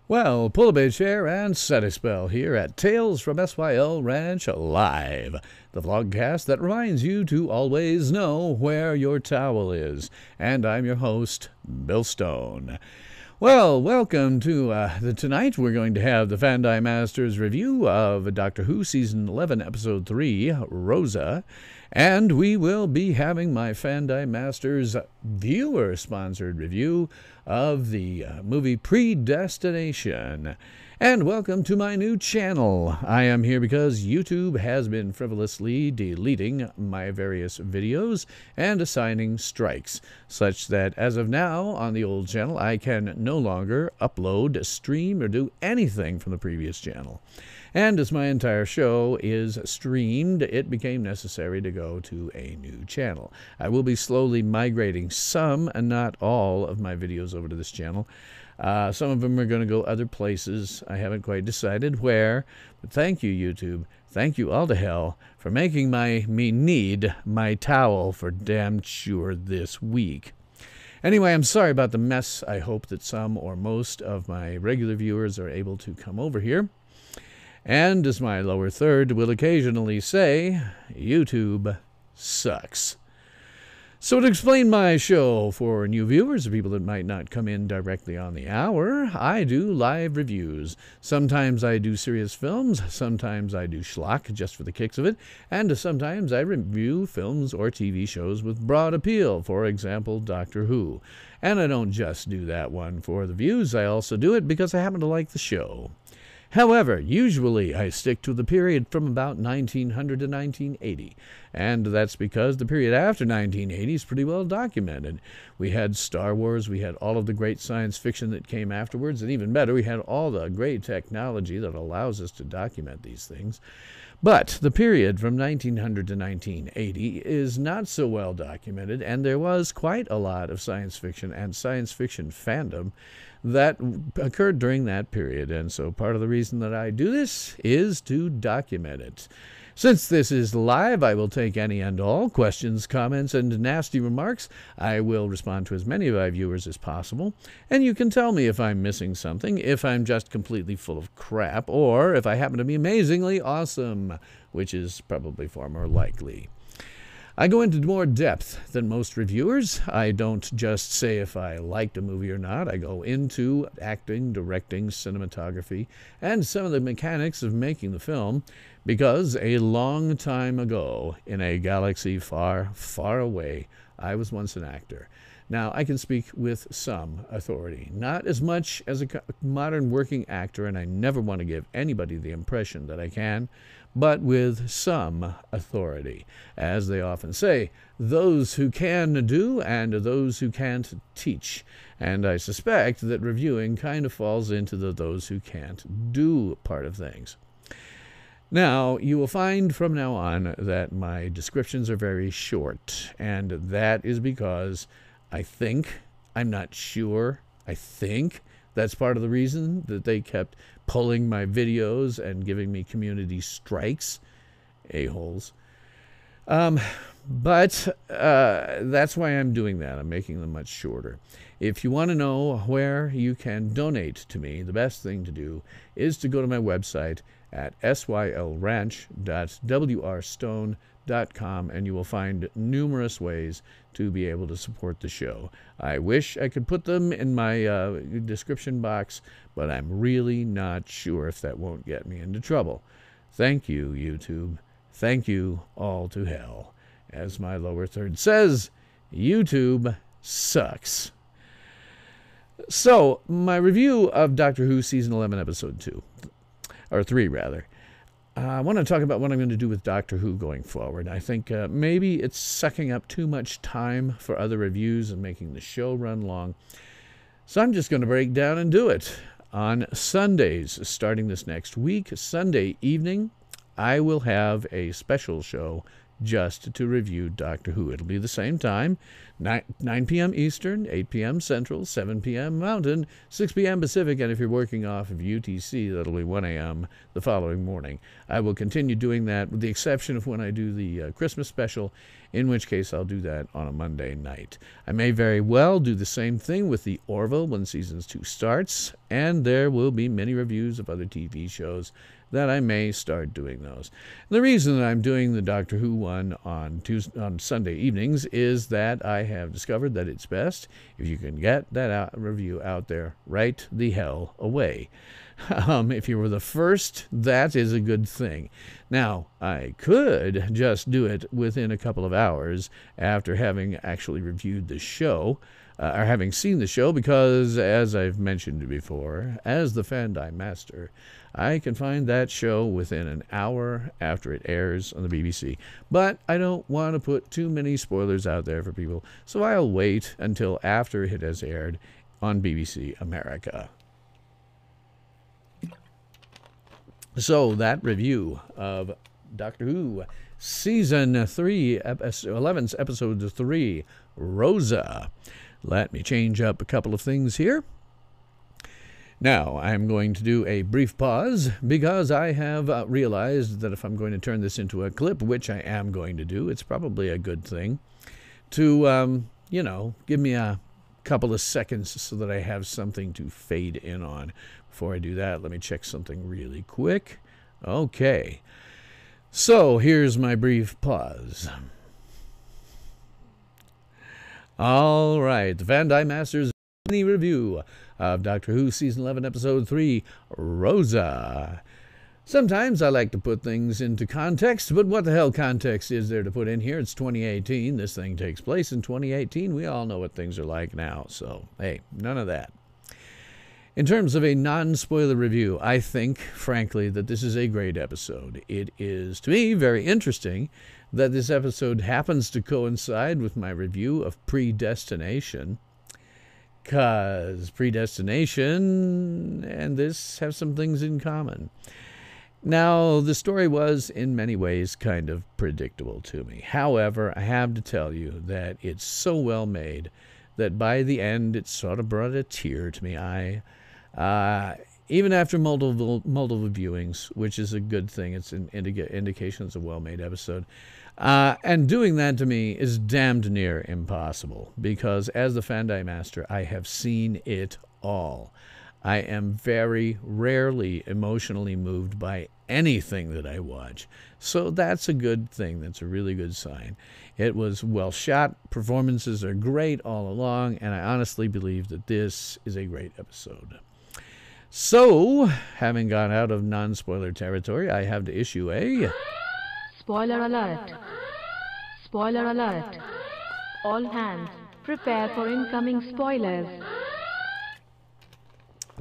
Well, pull up a chair and set a spell here at Tales from SYL Ranch Live, the vlogcast that reminds you to always know where your towel is. And I'm your host, Bill Stone. Well, welcome to tonight. We're going to have the Fandi Masters review of Doctor Who Season 11, Episode 3, Rosa. And we will be having my Fandi Masters viewer-sponsored review of the movie Predestination. And welcome to my new channel. I am here because YouTube has been frivolously deleting my various videos and assigning strikes, such that as of now on the old channel I can no longer upload, stream, or do anything from the previous channel. And as my entire show is streamed, it became necessary to go to a new channel. I will be slowly migrating some and not all of my videos over to this channel. Some of them are going to go other places. I haven't quite decided where. But thank you, YouTube. Thank you all to hell for making me need my towel for damn sure this week. Anyway, I'm sorry about the mess. I hope that some or most of my regular viewers are able to come over here. And as my lower third will occasionally say, YouTube sucks. So to explain my show for new viewers, people that might not come in directly on the hour, I do live reviews. Sometimes I do serious films, sometimes I do schlock just for the kicks of it, and sometimes I review films or TV shows with broad appeal, for example, Doctor Who. And I don't just do that one for the views, I also do it because I happen to like the show. However, usually I stick to the period from about 1900 to 1980, and that's because the period after 1980 is pretty well documented. We had Star Wars, we had all of the great science fiction that came afterwards, and even better, we had all the great technology that allows us to document these things. But the period from 1900 to 1980 is not so well documented, and there was quite a lot of science fiction and science fiction fandom that occurred during that period. And so part of the reason that I do this is to document it. Since this is live, I will take any and all questions, comments, and nasty remarks. I will respond to as many of my viewers as possible, and you can tell me if I'm missing something, if I'm just completely full of crap, or if I happen to be amazingly awesome, which is probably far more likely. I go into more depth than most reviewers. I don't just say if I liked a movie or not. I go into acting, directing, cinematography, and some of the mechanics of making the film, because a long time ago, in a galaxy far, far away, I was once an actor. Now, I can speak with some authority, not as much as a modern working actor, and I never want to give anybody the impression that I can, but with some authority. As they often say, those who can do and those who can't teach. And I suspect that reviewing kind of falls into the those who can't do part of things. Now, you will find from now on that my descriptions are very short, and that is because I think, I'm not sure, I think that's part of the reason that they kept pulling my videos and giving me community strikes. A-holes. But that's why I'm doing that. I'm making them much shorter. If you want to know where you can donate to me, the best thing to do is to go to my website at sylranch.wrstone.com, and you will find numerous ways to be able to support the show. I wish I could put them in my description box, but I'm really not sure if that won't get me into trouble. Thank you, YouTube. Thank you all to hell. As my lower third says, YouTube sucks. So, my review of Doctor Who Season 11, Episode 2. Or 3, rather. I want to talk about what I'm going to do with Doctor Who going forward. I think maybe it's sucking up too much time for other reviews and making the show run long. So I'm just going to break down and do it. On Sundays, starting this next week, Sunday evening, I will have a special show just to review Doctor Who. It'll be the same time, 9 p.m. Eastern, 8 p.m. Central, 7 p.m. Mountain, 6 p.m. Pacific, and if you're working off of UTC, that'll be 1 a.m. the following morning. I will continue doing that with the exception of when I do the Christmas special, in which case I'll do that on a Monday night. I may very well do the same thing with the Orville when Season 2 starts, and there will be many reviews of other TV shows that I may start doing those. The reason that I'm doing the Doctor Who one on Sunday evenings is that I have discovered that it's best if you can get that review out there right the hell away. If you were the first, that is a good thing. Now, I could just do it within a couple of hours after having actually reviewed the show, or having seen the show, because, as I've mentioned before, as the Fandi master, I can find that show within an hour after it airs on the BBC. But I don't want to put too many spoilers out there for people, so I'll wait until after it has aired on BBC America. So that review of Doctor Who Season 3, 11's Episode 3, Rosa. Let me change up a couple of things here. Now, I'm going to do a brief pause because I have realized that if I'm going to turn this into a clip, which I am going to do, it's probably a good thing to, give me a couple of seconds so that I have something to fade in on. Before I do that, let me check something really quick. Okay. So, here's my brief pause. All right, the Fandi Masters mini review of Doctor Who Season 11, Episode 3, Rosa. Sometimes I like to put things into context, but what the hell context is there to put in here? It's 2018. This thing takes place in 2018. We all know what things are like now, so, hey, none of that. In terms of a non-spoiler review, I think, frankly, that this is a great episode. It is, to me, very interesting that this episode happens to coincide with my review of Predestination, because Predestination and this have some things in common. Now, the story was, in many ways, kind of predictable to me. However, I have to tell you that it's so well made that by the end, it sort of brought a tear to my eye. Even after multiple viewings, which is a good thing. It's an indication it's a well-made episode. And doing that to me is damned near impossible, because as the Fandi Master, I have seen it all. I am very rarely emotionally moved by anything that I watch. So that's a good thing. That's a really good sign. It was well shot. Performances are great all along, and I honestly believe that this is a great episode. So, having gone out of non-spoiler territory, I have to issue a... Spoiler alert. Spoiler alert. All hands, prepare for incoming spoilers.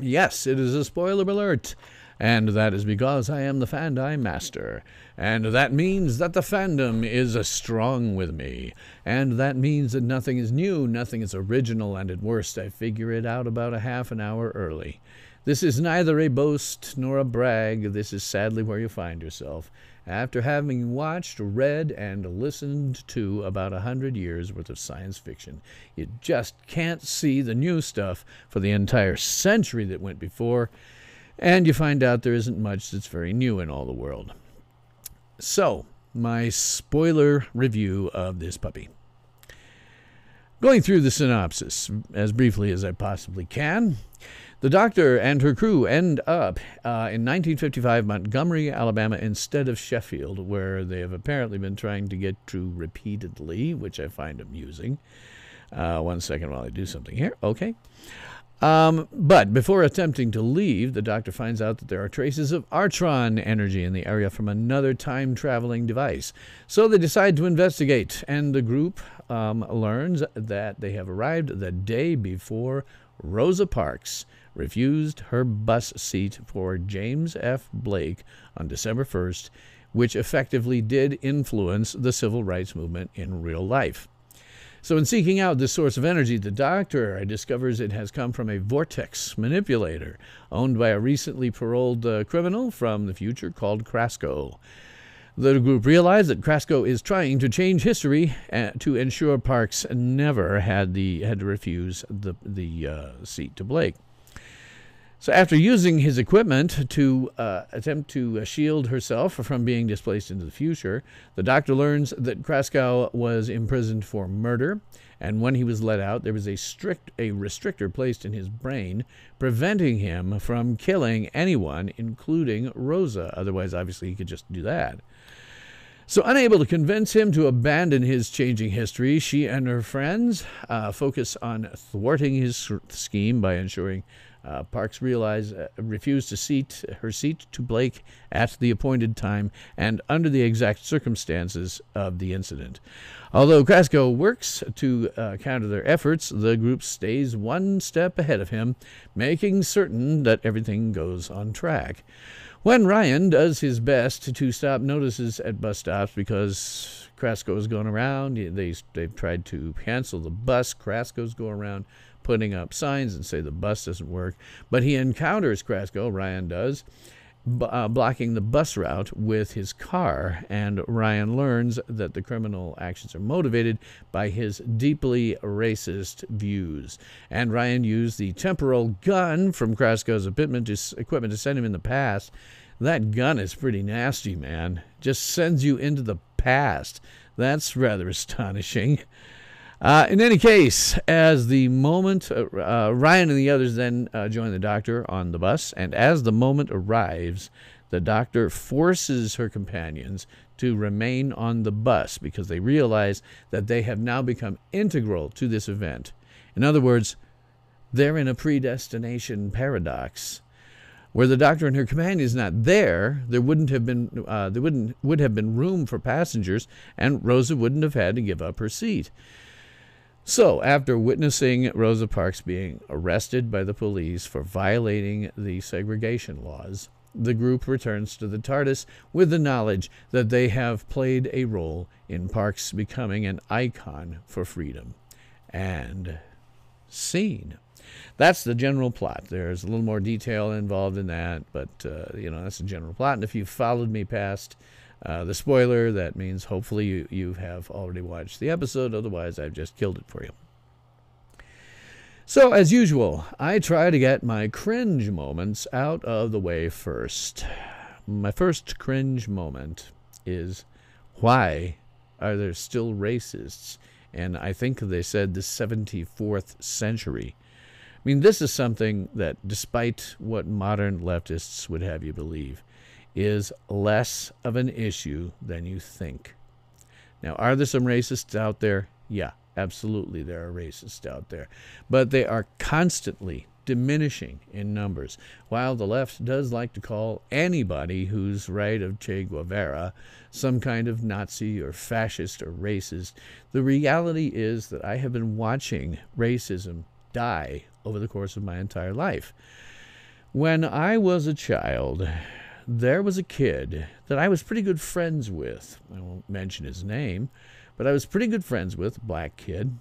Yes, it is a spoiler alert. And that is because I am the Fandi Master. And that means that the fandom is strong with me. And that means that nothing is new, nothing is original, and at worst I figure it out about a half an hour early. This is neither a boast nor a brag. This is sadly where you find yourself after having watched, read, and listened to about 100 years worth of science fiction. You just can't see the new stuff for the entire century that went before, and you find out there isn't much that's very new in all the world. So, my spoiler review of this puppy. Going through the synopsis as briefly as I possibly can. The Doctor and her crew end up in 1955 Montgomery, Alabama, instead of Sheffield, where they have apparently been trying to get to repeatedly, which I find amusing. 1 second while I do something here. Okay. But before attempting to leave, the Doctor finds out that there are traces of Artron energy in the area from another time-traveling device. So they decide to investigate, and the group learns that they have arrived the day before Rosa Parks refused her bus seat for James F. Blake on December 1st, which effectively did influence the civil rights movement in real life. So in seeking out this source of energy, the Doctor discovers it has come from a vortex manipulator owned by a recently paroled criminal from the future called Krasko. The group realized that Krasko is trying to change history to ensure Parks never had to refuse the seat to Blake. So after using his equipment to attempt to shield herself from being displaced into the future, the doctor learns that Kraskow was imprisoned for murder, and when he was let out, there was a restrictor placed in his brain, preventing him from killing anyone, including Rosa. Otherwise, obviously, he could just do that. So unable to convince him to abandon his changing history, she and her friends focus on thwarting his scheme by ensuring Parks refused her seat to Blake at the appointed time and under the exact circumstances of the incident. Although Krasko works to counter their efforts, the group stays one step ahead of him, making certain that everything goes on track. When Ryan does his best to stop notices at bus stops because Krasko's going around, they've tried to cancel the bus. Krasko's going around putting up signs and say the bus doesn't work. But he encounters Krasko, Ryan does, blocking the bus route with his car. And Ryan learns that the criminal actions are motivated by his deeply racist views. And Ryan used the temporal gun from Krasko's equipment to send him in the past. That gun is pretty nasty, man. Just sends you into the past. That's rather astonishing. In any case, as the moment, Ryan and the others then join the doctor on the bus, and as the moment arrives, the doctor forces her companions to remain on the bus because they realize that they have now become integral to this event. In other words, they're in a predestination paradox. Where the doctor and her companions not there, there would have been room for passengers, and Rosa wouldn't have had to give up her seat. So, after witnessing Rosa Parks being arrested by the police for violating the segregation laws, the group returns to the TARDIS with the knowledge that they have played a role in Parks becoming an icon for freedom. And scene. That's the general plot. There's a little more detail involved in that, but, that's the general plot. And if you've followed me past the spoiler, that means hopefully you have already watched the episode. Otherwise, I've just killed it for you. So, as usual, I try to get my cringe moments out of the way first. My first cringe moment is, why are there still racists? And I think they said the 74th century. I mean, this is something that, despite what modern leftists would have you believe, is less of an issue than you think. Now, are there some racists out there? Yeah, absolutely there are racists out there. But they are constantly diminishing in numbers. While the left does like to call anybody who's right of Che Guevara some kind of Nazi or fascist or racist, the reality is that I have been watching racism die over the course of my entire life. When I was a child, there was a kid that I was pretty good friends with. I won't mention his name, but I was pretty good friends with, a black kid.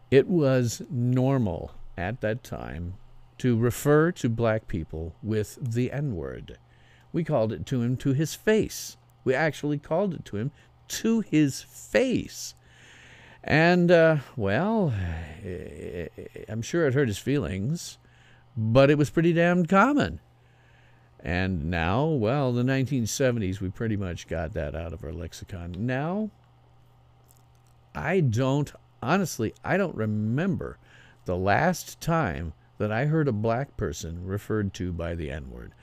It was normal at that time to refer to black people with the N-word. We called it to him to his face. We actually called it to him to his face. And, I'm sure it hurt his feelings, but it was pretty damn common. And now, the 1970s, we pretty much got that out of our lexicon. Now, I don't remember the last time that I heard a black person referred to by the N-word.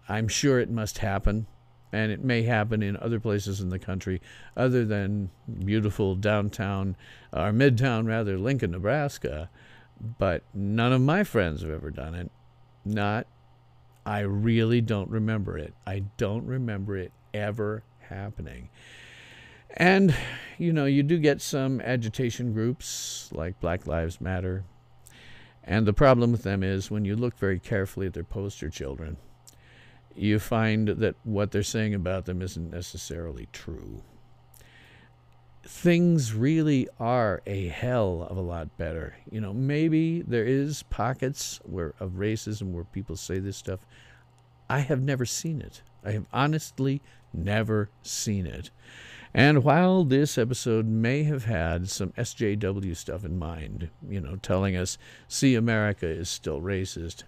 I'm sure it must happen, and it may happen in other places in the country other than beautiful downtown, or midtown rather, Lincoln, Nebraska. But none of my friends have ever done it. I really don't remember it. I don't remember it ever happening. And, you do get some agitation groups like Black Lives Matter. And the problem with them is when you look very carefully at their poster children, you find that what they're saying about them isn't necessarily true. Things really are a hell of a lot better. Maybe there is pockets of racism where people say this stuff. I have never seen it. I have honestly never seen it. And while this episode may have had some SJW stuff in mind, telling us, see, America is still racist,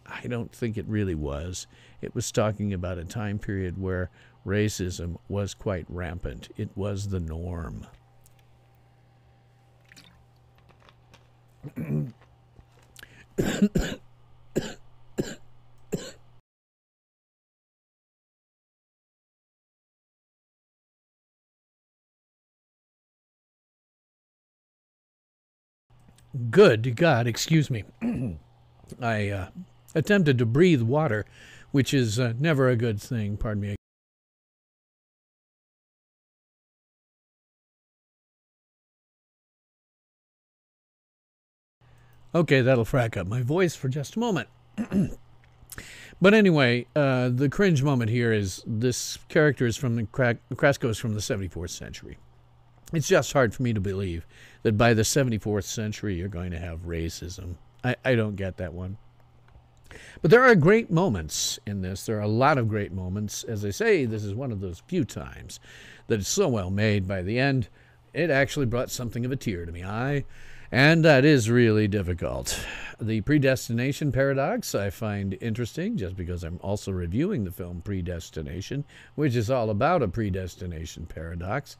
I don't think it really was. It was talking about a time period where racism was quite rampant. It was the norm. Good God, excuse me. I attempted to breathe water, which is never a good thing. Pardon me. Okay, that'll frack up my voice for just a moment. But anyway, the cringe moment here is this character is from Krasko's from the 74th century. It's just hard for me to believe that by the 74th century you're going to have racism. I don't get that one. But there are great moments in this. There are a lot of great moments. As I say, this is one of those few times that it's so well made by the end, it actually brought something of a tear to my eye. And that is really difficult. The predestination paradox I find interesting, just because I'm also reviewing the film Predestination, which is all about a predestination paradox.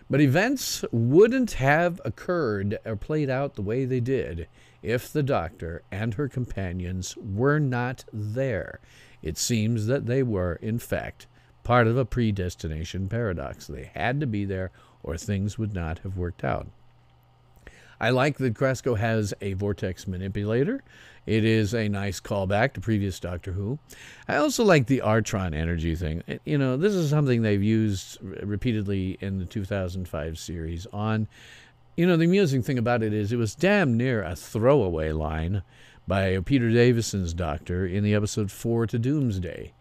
But events wouldn't have occurred or played out the way they did if the doctor and her companions were not there. It seems that they were, in fact, part of a predestination paradox. They had to be there or things would not have worked out. I like that Krasko has a vortex manipulator. It is a nice callback to previous Doctor Who. I also like the Artron energy thing. This is something they've used repeatedly in the 2005 series on. The amusing thing about it is it was damn near a throwaway line by Peter Davison's Doctor in the episode 4 to Doomsday.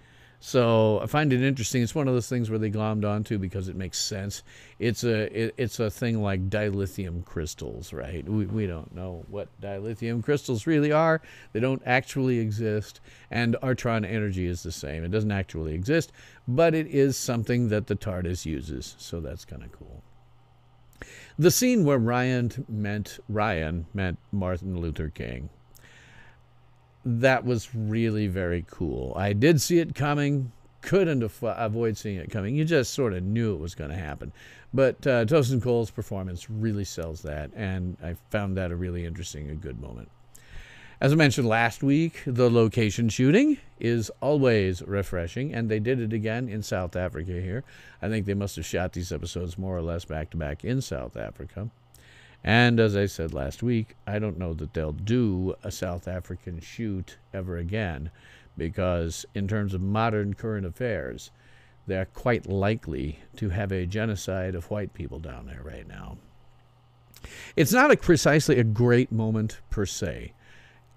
So I find it interesting. It's one of those things where they glommed onto because it makes sense. It's a thing like dilithium crystals, right? We don't know what dilithium crystals really are. They don't actually exist. And Artron energy is the same. It doesn't actually exist, but it is something that the TARDIS uses. So that's kind of cool. The scene where Ryan meant Martin Luther King. That was really very cool. I did see it coming, couldn't avoid seeing it coming. You just sort of knew it was going to happen. But Tosin Cole's performance really sells that, and I found that a really interesting and good moment. As I mentioned last week, the location shooting is always refreshing, and they did it again in South Africa here. I think they must have shot these episodes more or less back-to-back in South Africa. And as I said last week, I don't know that they'll do a South African shoot ever again, because in terms of modern current affairs, they're quite likely to have a genocide of white people down there right now. It's not precisely a great moment per se.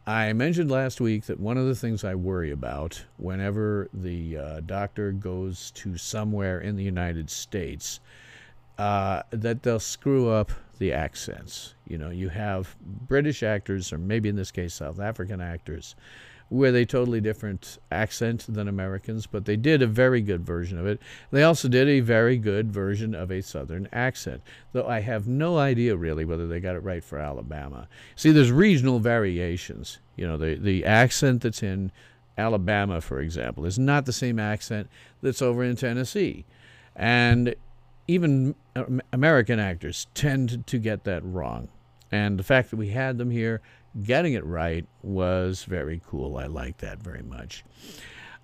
I mentioned last week that one of the things I worry about whenever the doctor goes to somewhere in the United States, that they'll screw up the accents. You have British actors, or maybe in this case South African actors, with a totally different accent than Americans, but they did a very good version of it. They also did a very good version of a Southern accent, though I have no idea really whether they got it right for Alabama. See, there's regional variations. The accent that's in Alabama, for example, is not the same accent that's over in Tennessee. And even American actors tend to get that wrong. And the fact that we had them here getting it right was very cool. I like that very much.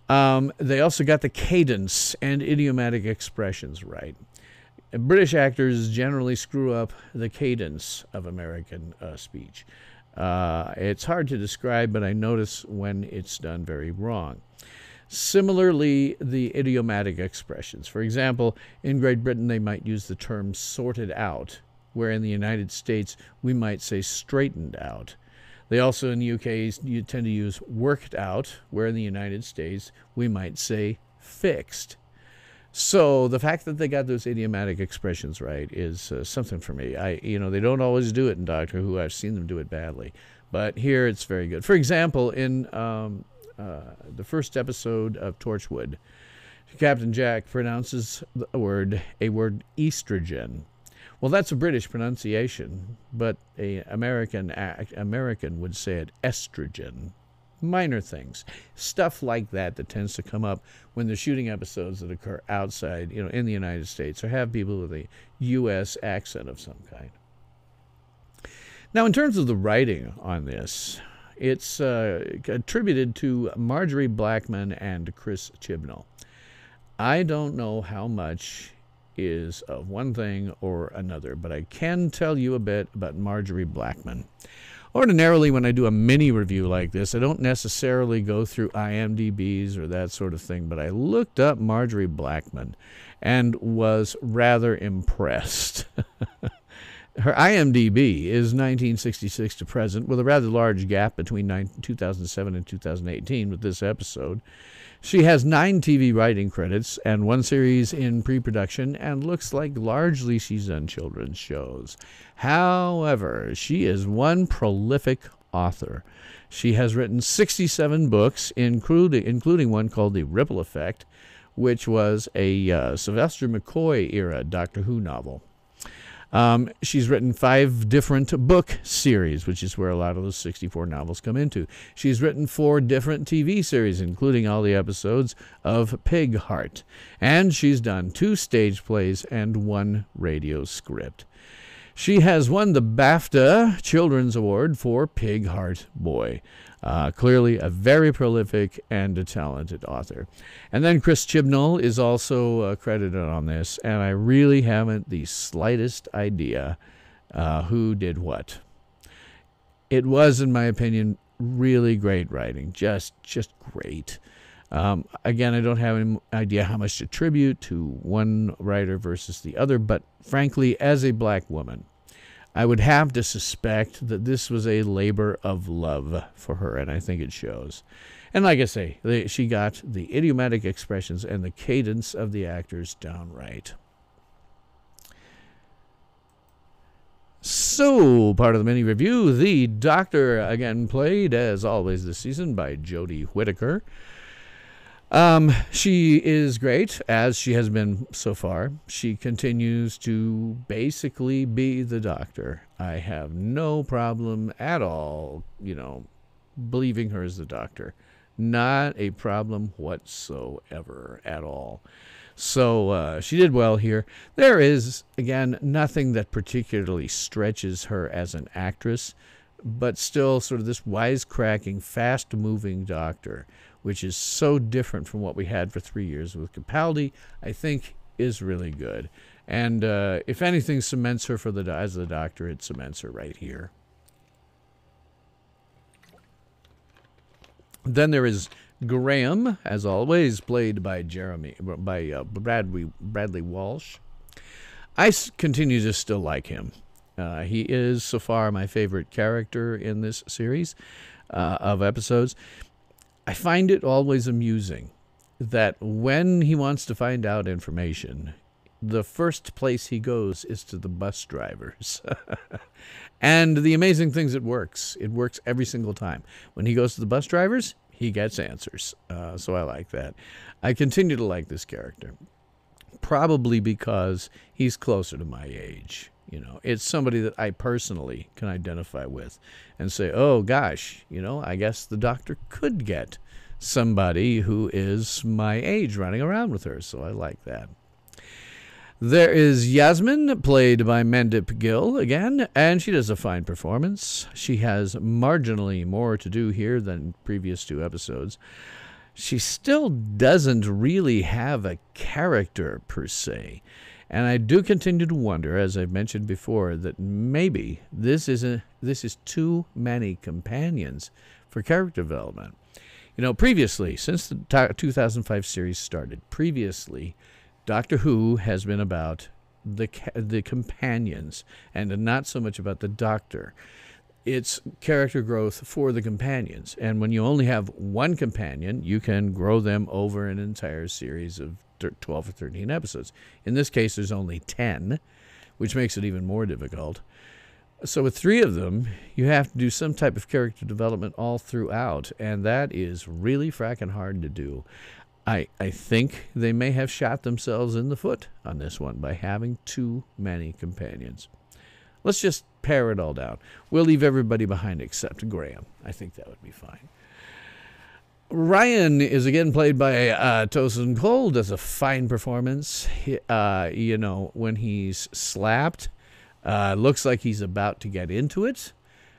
They also got the cadence and idiomatic expressions right. British actors generally screw up the cadence of American speech. It's hard to describe, but I notice when it's done very wrong. Similarly, the idiomatic expressions. For example, in Great Britain, they might use the term sorted out, where in the United States, we might say straightened out. They also, in the UK, you tend to use worked out, where in the United States, we might say fixed. So the fact that they got those idiomatic expressions right is something for me. They don't always do it in Doctor Who. I've seen them do it badly. But here, it's very good. For example, in the first episode of Torchwood, Captain Jack pronounces a word estrogen. Well, that's a British pronunciation, but an American would say it estrogen. Minor things, stuff like that tends to come up when they're shooting episodes that occur outside, in the United States, or have people with a U.S. accent of some kind. Now, in terms of the writing on this, it's attributed to Marjorie Blackman and Chris Chibnall. I don't know how much is of one thing or another, but I can tell you a bit about Marjorie Blackman. Ordinarily, when I do a mini review like this, I don't necessarily go through IMDb's or that sort of thing, but I looked up Marjorie Blackman and was rather impressed. Her IMDb is 1966 to present, with a rather large gap between 2007 and 2018 with this episode. She has 9 TV writing credits and 1 series in pre-production, and looks like largely she's done children's shows. However, she is one prolific author. She has written 67 books, including one called The Ripple Effect, which was a Sylvester McCoy-era Doctor Who novel. She's written 5 different book series, which is where a lot of those 64 novels come into. She's written 4 different TV series, including all the episodes of Pig Heart. And she's done 2 stage plays and 1 radio script. She has won the BAFTA Children's Award for Pig Heart Boy. Clearly a very prolific and a talented author. And then Chris Chibnall is also credited on this, and I really haven't the slightest idea who did what. It was, in my opinion, really great writing, just great. Again, I don't have any idea how much to attribute to one writer versus the other, but frankly, as a black woman, I would have to suspect that this was a labor of love for her, and I think it shows. And like I say, she got the idiomatic expressions and the cadence of the actors down right. So, part of the mini review, the Doctor, again played, as always this season, by Jodie Whittaker. She is great, as she has been so far. She continues to basically be the Doctor. I have no problem at all, believing her as the Doctor. Not a problem whatsoever at all. So she did well here. There is, again, nothing that particularly stretches her as an actress, but still sort of this wisecracking, fast-moving Doctor, which is so different from what we had for 3 years with Capaldi, I think is really good. And if anything cements her as the Doctor, it cements her right here. Then there is Graham, as always, played by Bradley Walsh. I continue to still like him. He is, so far, my favorite character in this series of episodes. I find it always amusing that when he wants to find out information, the first place he goes is to the bus drivers. And the amazing thing is it works. It works every single time. When he goes to the bus drivers, he gets answers. So I like that. I continue to like this character, probably because he's closer to my age. It's somebody that I personally can identify with and say, oh, gosh, I guess the Doctor could get somebody who is my age running around with her. So I like that. There is Yasmin, played by Mandip Gill again, and she does a fine performance. She has marginally more to do here than previous 2 episodes. She still doesn't really have a character per se. And I do continue to wonder, as I've mentioned before, that maybe this is too many companions for character development. Previously, since the 2005 series started, Doctor Who has been about the companions and not so much about the Doctor. It's character growth for the companions. And when you only have one companion, you can grow them over an entire series of 12 or 13 episodes. In this case, there's only 10, which makes it even more difficult. So with 3 of them, you have to do some type of character development all throughout, and that is really fracking hard to do. I think they may have shot themselves in the foot on this one by having too many companions. Let's just pare it all down. We'll leave everybody behind except Graham. I think that would be fine. Ryan is again played by Tosin Cole. Does a fine performance. When he's slapped, looks like he's about to get into it.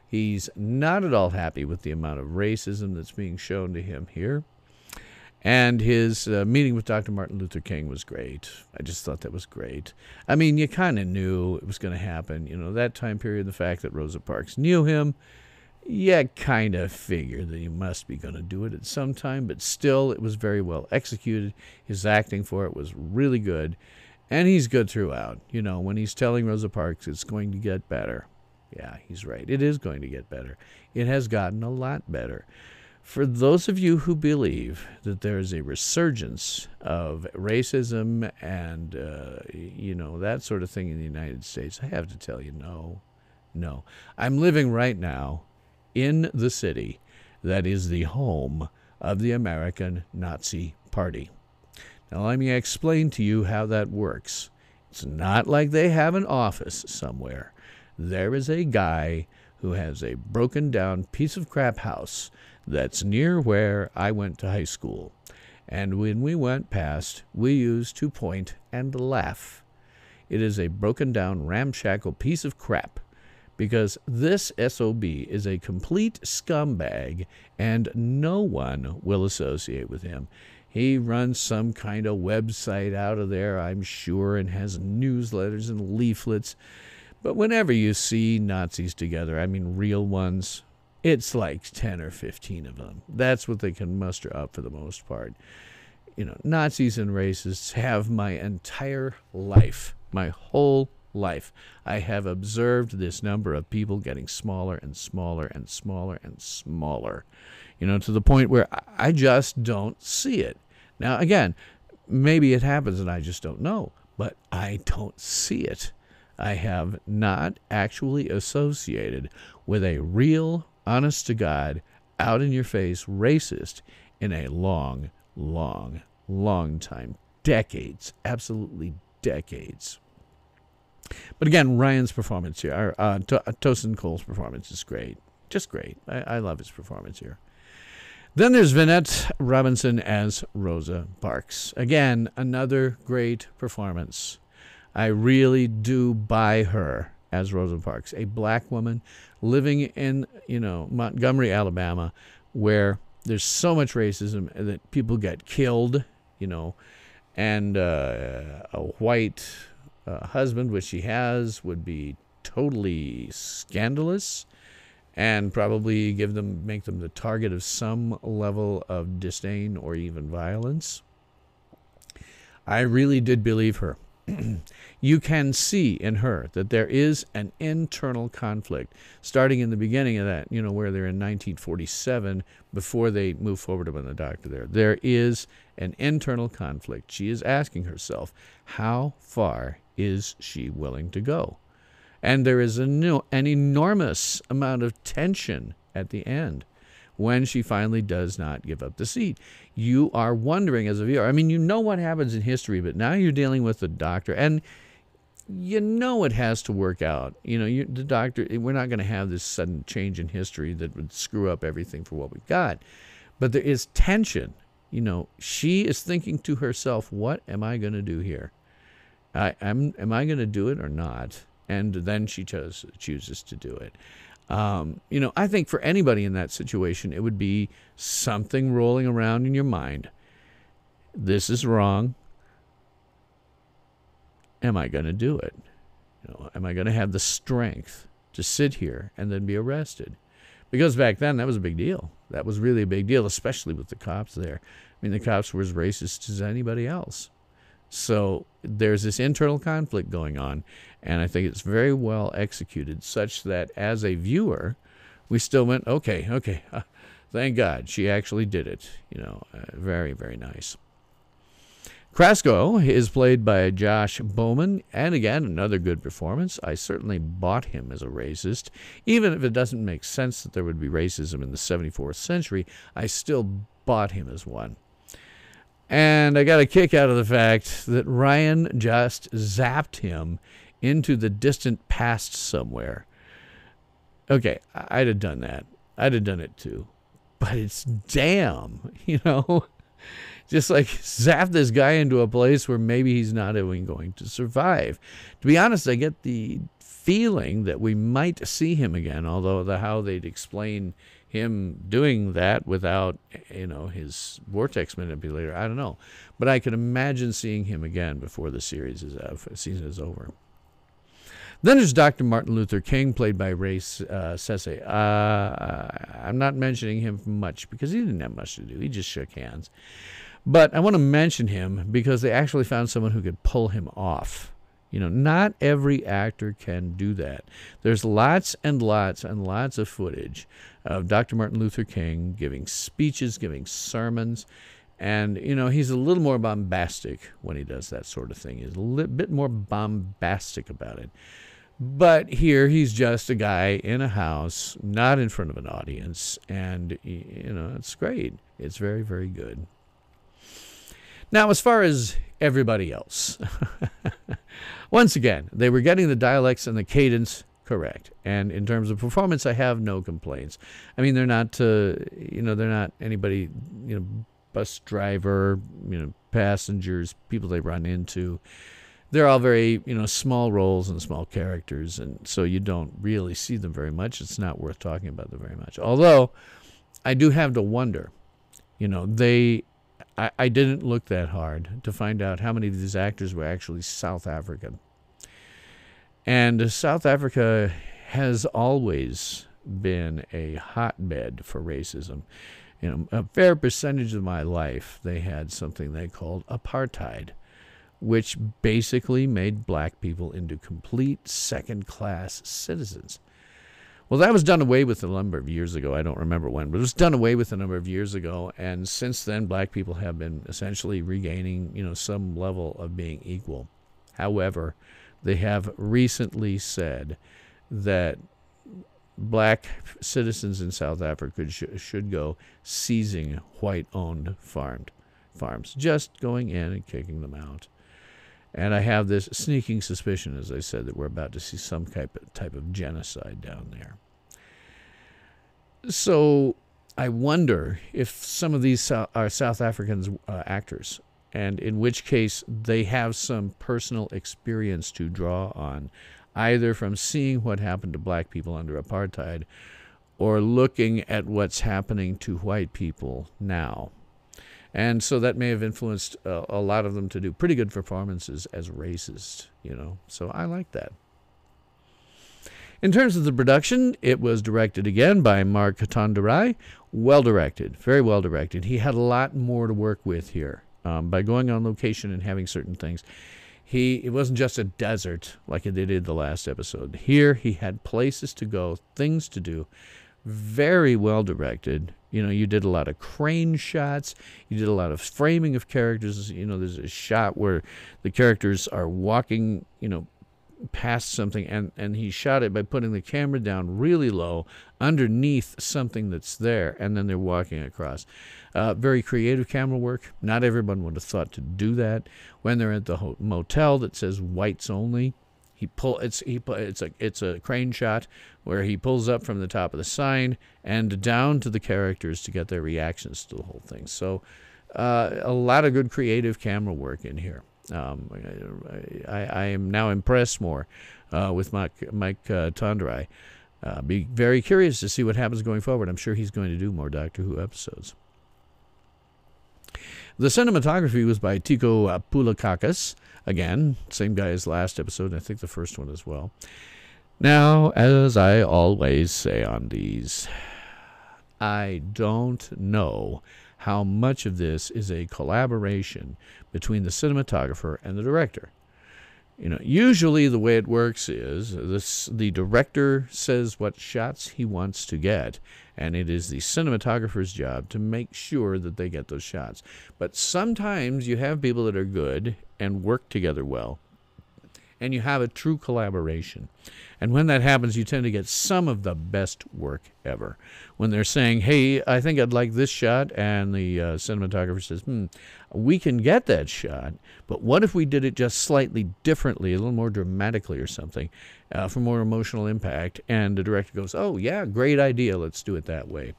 He's not at all happy with the amount of racism that's being shown to him here. And his meeting with Dr. Martin Luther King was great. I just thought that was great. I mean, you kind of knew it was going to happen. That time period, the fact that Rosa Parks knew him, you kind of figured that he must be going to do it at some time. But still, it was very well executed. His acting for it was really good. And he's good throughout. When he's telling Rosa Parks it's going to get better. Yeah, he's right. It is going to get better. It has gotten a lot better. For those of you who believe that there is a resurgence of racism and, that sort of thing in the United States, I have to tell you, no. I'm living right now in the city that is the home of the American Nazi Party. Now, let me explain to you how that works. It's not like they have an office somewhere. There is a guy who has a broken down piece of crap house that's near where I went to high school. And when we went past, we used to point and laugh. It is a broken down, ramshackle piece of crap because this SOB is a complete scumbag and no one will associate with him. He runs some kind of website out of there, I'm sure, and has newsletters and leaflets. But whenever you see Nazis together, I mean real ones, it's like 10 or 15 of them. That's what they can muster up for the most part. Nazis and racists have my entire life, my whole life. I have observed this number of people getting smaller and smaller and smaller and smaller, to the point where I just don't see it. Now, again, maybe it happens and I just don't know, but I don't see it. I have not actually associated with a real, honest-to-God, out-in-your-face racist in a long, long, long time. Decades. Absolutely decades. But again, Ryan's performance here, Tosin Cole's performance is great. Just great. I love his performance here. Then there's Vinette Robinson as Rosa Parks. Again, another great performance. I really do buy her as Rosa Parks, a black woman living in, Montgomery, Alabama, where there's so much racism that people get killed, and a white husband, which she has, would be totally scandalous and probably make them the target of some level of disdain or even violence. I really did believe her. You can see in her that there is an internal conflict, starting in the beginning of that, where they're in 1947, before they move forward to the doctor there. There is an internal conflict. She is asking herself, how far is she willing to go? And there is an enormous amount of tension at the end when she finally does not give up the seat. You are wondering as a viewer, I mean, what happens in history, but now you're dealing with the doctor, and it has to work out. The doctor, we're not going to have this sudden change in history that would screw up everything for what we've got. But there is tension. She is thinking to herself, what am I going to do here? Am I going to do it or not? And then she chooses to do it. I think for anybody in that situation, it would be something rolling around in your mind. This is wrong. Am I going to do it? Am I going to have the strength to sit here and then be arrested? Because back then, that was a big deal. That was really a big deal, especially with the cops there. I mean, the cops were as racist as anybody else. So there's this internal conflict going on, and I think it's very well executed, such that as a viewer, we still went, okay, thank God she actually did it. Very, very nice. Krasko is played by Josh Bowman, and again, another good performance. I certainly bought him as a racist. Even if it doesn't make sense that there would be racism in the 74th century, I still bought him as one. And I got a kick out of the fact that Ryan just zapped him into the distant past somewhere. Okay, I'd have done that. I'd have done it too. But it's damn, just like zap this guy into a place where maybe he's not even going to survive. To be honest, I get the feeling that we might see him again, although how they'd explain him doing that without, his vortex manipulator, I don't know. But I could imagine seeing him again before the season is over. Then there's Dr. Martin Luther King, played by Ray Sese. I'm not mentioning him much because he didn't have much to do. He just shook hands. But I want to mention him because they actually found someone who could pull him off. Not every actor can do that. There's lots and lots and lots of footage of Dr. Martin Luther King giving speeches, giving sermons, and, he's a little more bombastic when he does that sort of thing. He's a little bit more bombastic about it. But here he's just a guy in a house, not in front of an audience, and, it's great. It's very, very good. Now, as far as everybody else, once again, they were getting the dialects and the cadence correct. And in terms of performance, I have no complaints. I mean, they're not, they're not anybody, bus driver, passengers, people they run into. They're all very, small roles and small characters, and so you don't really see them very much. It's not worth talking about them very much. Although, I do have to wonder, I didn't look that hard to find out how many of these actors were actually South African. And South Africa has always been a hotbed for racism. A fair percentage of my life, they had something they called apartheid, which basically made black people into complete second-class citizens. Well, that was done away with a number of years ago. I don't remember when, but it was done away with a number of years ago. And since then, black people have been essentially regaining, some level of being equal. However, they have recently said that black citizens in South Africa should go seizing white-owned farms, just going in and kicking them out. And I have this sneaking suspicion, as I said, that we're about to see some type of genocide down there. So I wonder if some of these are South African actors, and in which case they have some personal experience to draw on, either from seeing what happened to black people under apartheid or looking at what's happening to white people now. And so that may have influenced a lot of them to do pretty good performances as racist, So I like that. In terms of the production, it was directed again by Mark Tonderai. Well directed, very well directed. He had a lot more to work with here. By going on location and having certain things, it wasn't just a desert like they did the last episode. Here he had places to go, things to do. Very well directed. You did a lot of crane shots. You did a lot of framing of characters. There's a shot where the characters are walking, past something, and he shot it by putting the camera down really low underneath something that's there, and then they're walking across. Very creative camera work. Not everyone would have thought to do that. When they're at the motel that says whites only, it's a crane shot where he pulls up from the top of the sign and down to the characters to get their reactions to the whole thing. So a lot of good creative camera work in here. I am now impressed more with Mike Tonderai. Be very curious to see what happens going forward. I'm sure he's going to do more Doctor Who episodes. The cinematography was by Tiko Pulakakis. Again, same guy as last episode, and I think the first one as well. Now, as I always say on these, I don't know how much of this is a collaboration between the cinematographer and the director. Usually the way it works is the director says what shots he wants to get, and it is the cinematographer's job to make sure that they get those shots. But sometimes you have people that are good and work together well, and you have a true collaboration. And when that happens, you tend to get some of the best work ever. When they're saying, hey, I think I'd like this shot, and the cinematographer says, we can get that shot, but what if we did it just slightly differently, a little more dramatically or something, for more emotional impact? And the director goes, oh, yeah, great idea, let's do it that way.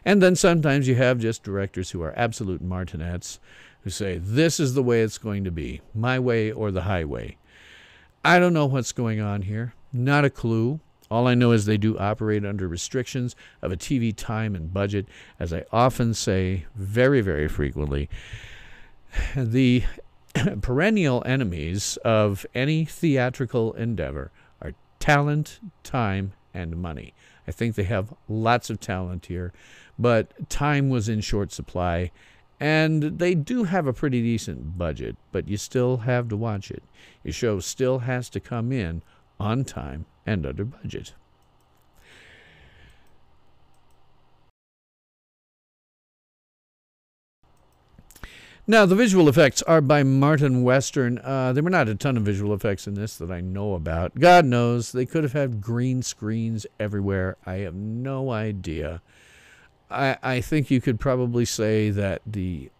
And then sometimes you have just directors who are absolute martinets who say, this is the way it's going to be, my way or the highway. I don't know what's going on here. Not a clue. All I know is they do operate under restrictions of a TV time and budget. As I often say very, very frequently, the perennial enemies of any theatrical endeavor are talent, time, and money. I think they have lots of talent here, but time was in short supply, and they do have a pretty decent budget, but you still have to watch it. Your show still has to come in on time and under budget. Now, the visual effects are by Martin Western. There were not a ton of visual effects in this that I know about. God knows, they could have had green screens everywhere. I have no idea. I think you could probably say that the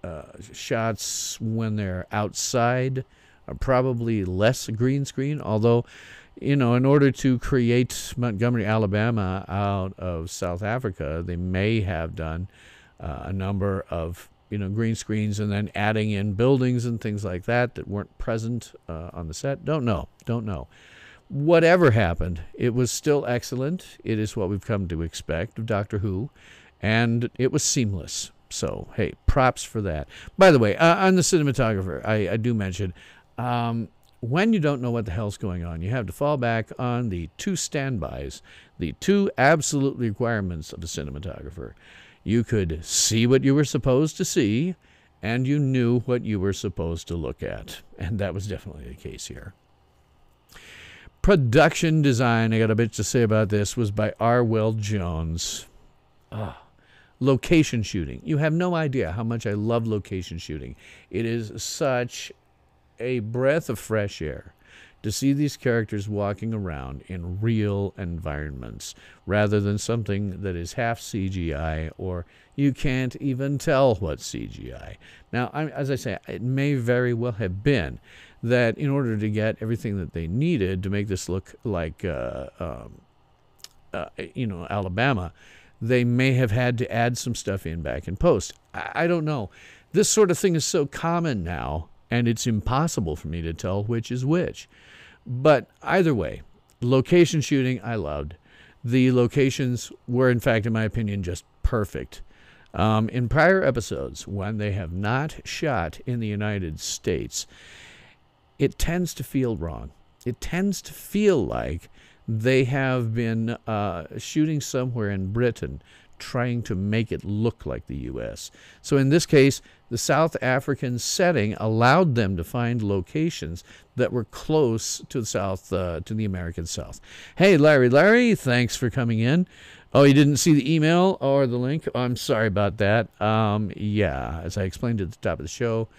shots when they're outside are probably less green screen, although, in order to create Montgomery, Alabama out of South Africa, they may have done a number of green screens and then adding in buildings and things like that weren't present on the set. Don't know. Whatever happened, it was still excellent. It is what we've come to expect of Doctor Who, and it was seamless. So, hey, props for that. By the way, on the cinematographer, I do mention, when you don't know what the hell's going on, you have to fall back on the two standbys, the two absolute requirements of a cinematographer. You could see what you were supposed to see, and you knew what you were supposed to look at. And that was definitely the case here. Production design, I got a bit to say about this, was by R. Will Jones. Location shooting. You have no idea how much I love location shooting. It is such a breath of fresh air to see these characters walking around in real environments rather than something that is half CGI or you can't even tell what's CGI. Now, as I say, it may very well have been that in order to get everything that they needed to make this look like, Alabama, they may have had to add some stuff back in post. I don't know. This sort of thing is so common now, and it's impossible for me to tell which is which. But either way, location shooting I loved. The locations were, in fact, in my opinion, just perfect. In prior episodes, when they have not shot in the United States, it tends to feel wrong. It tends to feel like they have been shooting somewhere in Britain, trying to make it look like the U.S. So in this case, the South African setting allowed them to find locations that were close to the South, to the American South. Hey, Larry, thanks for coming in. Oh, you didn't see the email or the link? Oh, I'm sorry about that. Yeah, as I explained at the top of the show,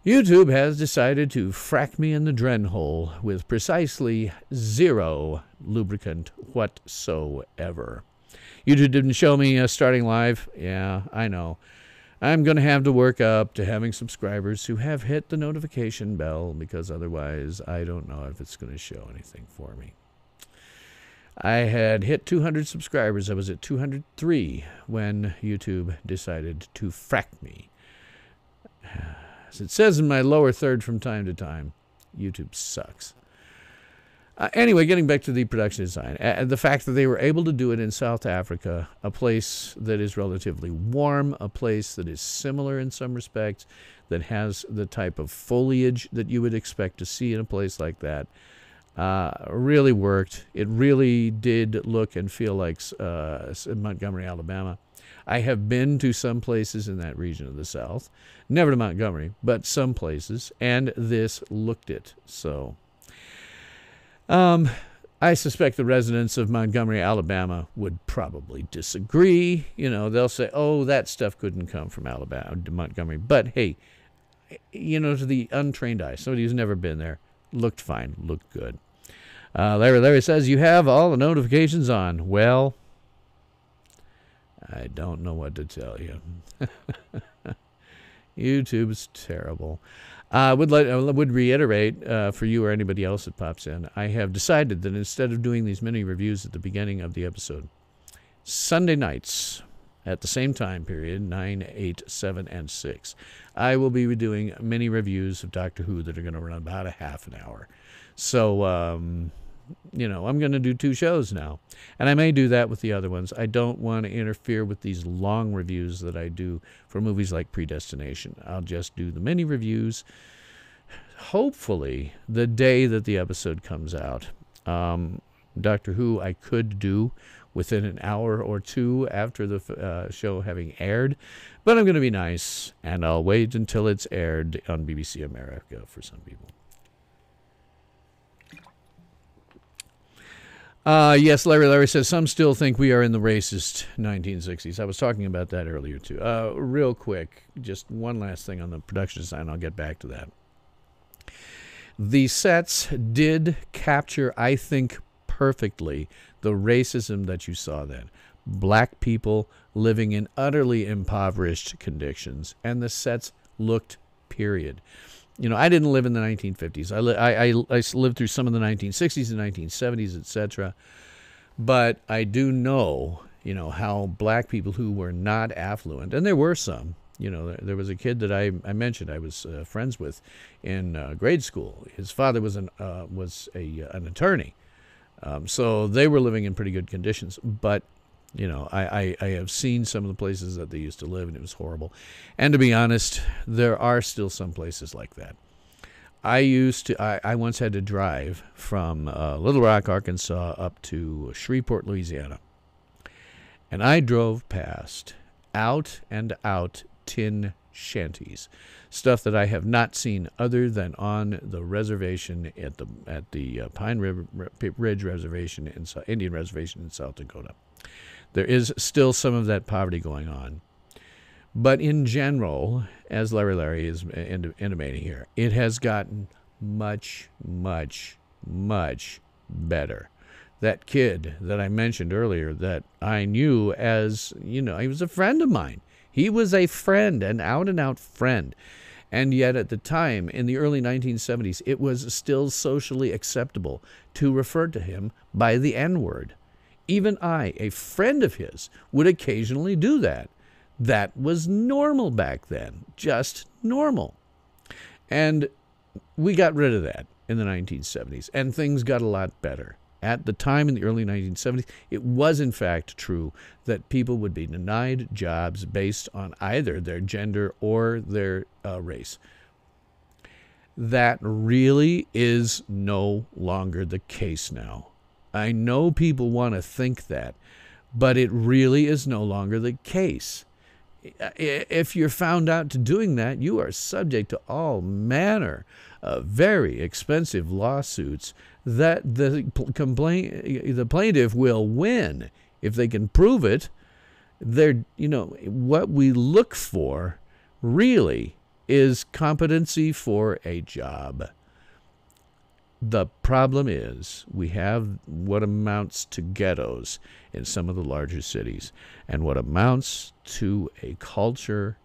YouTube has decided to frack me in the drain hole with precisely zero lubricant whatsoever. YouTube didn't show me starting live. Yeah, I know. I'm going to have to work up to having subscribers who have hit the notification bell, because otherwise I don't know if it's going to show anything for me. I had hit 200 subscribers. I was at 203 when YouTube decided to frack me. As it says in my lower third from time to time, YouTube sucks. Anyway, getting back to the production design, the fact that they were able to do it in South Africa, a place that is relatively warm, a place that is similar in some respects, that has the type of foliage that you would expect to see in a place like that, really worked. It really did look and feel like Montgomery, Alabama. I have been to some places in that region of the South, never to Montgomery, but some places, and this looked it. So I suspect the residents of Montgomery, Alabama would probably disagree. They'll say, oh, that stuff couldn't come from Alabama to Montgomery. But hey, to the untrained eye, somebody who's never been there, Looked fine. Looked good. Larry says, you have all the notifications on. Well, I don't know what to tell you. YouTube's terrible. I would reiterate for you or anybody else that pops in, I have decided that instead of doing these mini reviews at the beginning of the episode, Sunday nights at the same time period, 9, 8, 7, and 6, I will be doing mini reviews of Doctor Who that are going to run about a half an hour. So, I'm going to do 2 shows now. And I may do that with the other ones. I don't want to interfere with these long reviews that I do for movies like Predestination. I'll just do the mini reviews, hopefully, the day that the episode comes out. Doctor Who I could do within an hour or 2 after the show having aired. But I'm going to be nice, and I'll wait until it's aired on BBC America for some people. Yes, Larry says, some still think we are in the racist 1960s. I was talking about that earlier, too. Real quick, just one last thing on the production design. I'll get back to that. The sets did capture, I think, perfectly the racism that you saw then. Black people living in utterly impoverished conditions, and the sets looked period. I didn't live in the 1950s. I lived through some of the 1960s and 1970s, etc. But I do know, how black people who were not affluent, and there were some. There was a kid that I mentioned I was friends with in grade school. His father was an attorney, so they were living in pretty good conditions. But I have seen some of the places that they used to live, and it was horrible. And to be honest, there are still some places like that. I once had to drive from Little Rock, Arkansas, up to Shreveport, Louisiana. And I drove past out and out tin shanties, stuff that I have not seen other than on the reservation at the Pine Ridge Reservation, Indian Reservation in South Dakota. There is still some of that poverty going on. But in general, as Larry is intimating here, it has gotten much, much, much better. That kid that I mentioned earlier that I knew as, he was a friend of mine. He was a friend, an out-and-out friend. And yet at the time, in the early 1970s, it was still socially acceptable to refer to him by the N-word. Even I, a friend of his, would occasionally do that. That was normal back then, just normal. And we got rid of that in the 1970s, and things got a lot better. At the time in the early 1970s, it was in fact true that people would be denied jobs based on either their gender or their race. That really is no longer the case now. I know people want to think that, but it really is no longer the case. If you're found out to doing that, you are subject to all manner of very expensive lawsuits that the plaintiff will win if they can prove it. What we look for really is competency for a job. The problem is we have what amounts to ghettos in some of the larger cities, and what amounts to a culture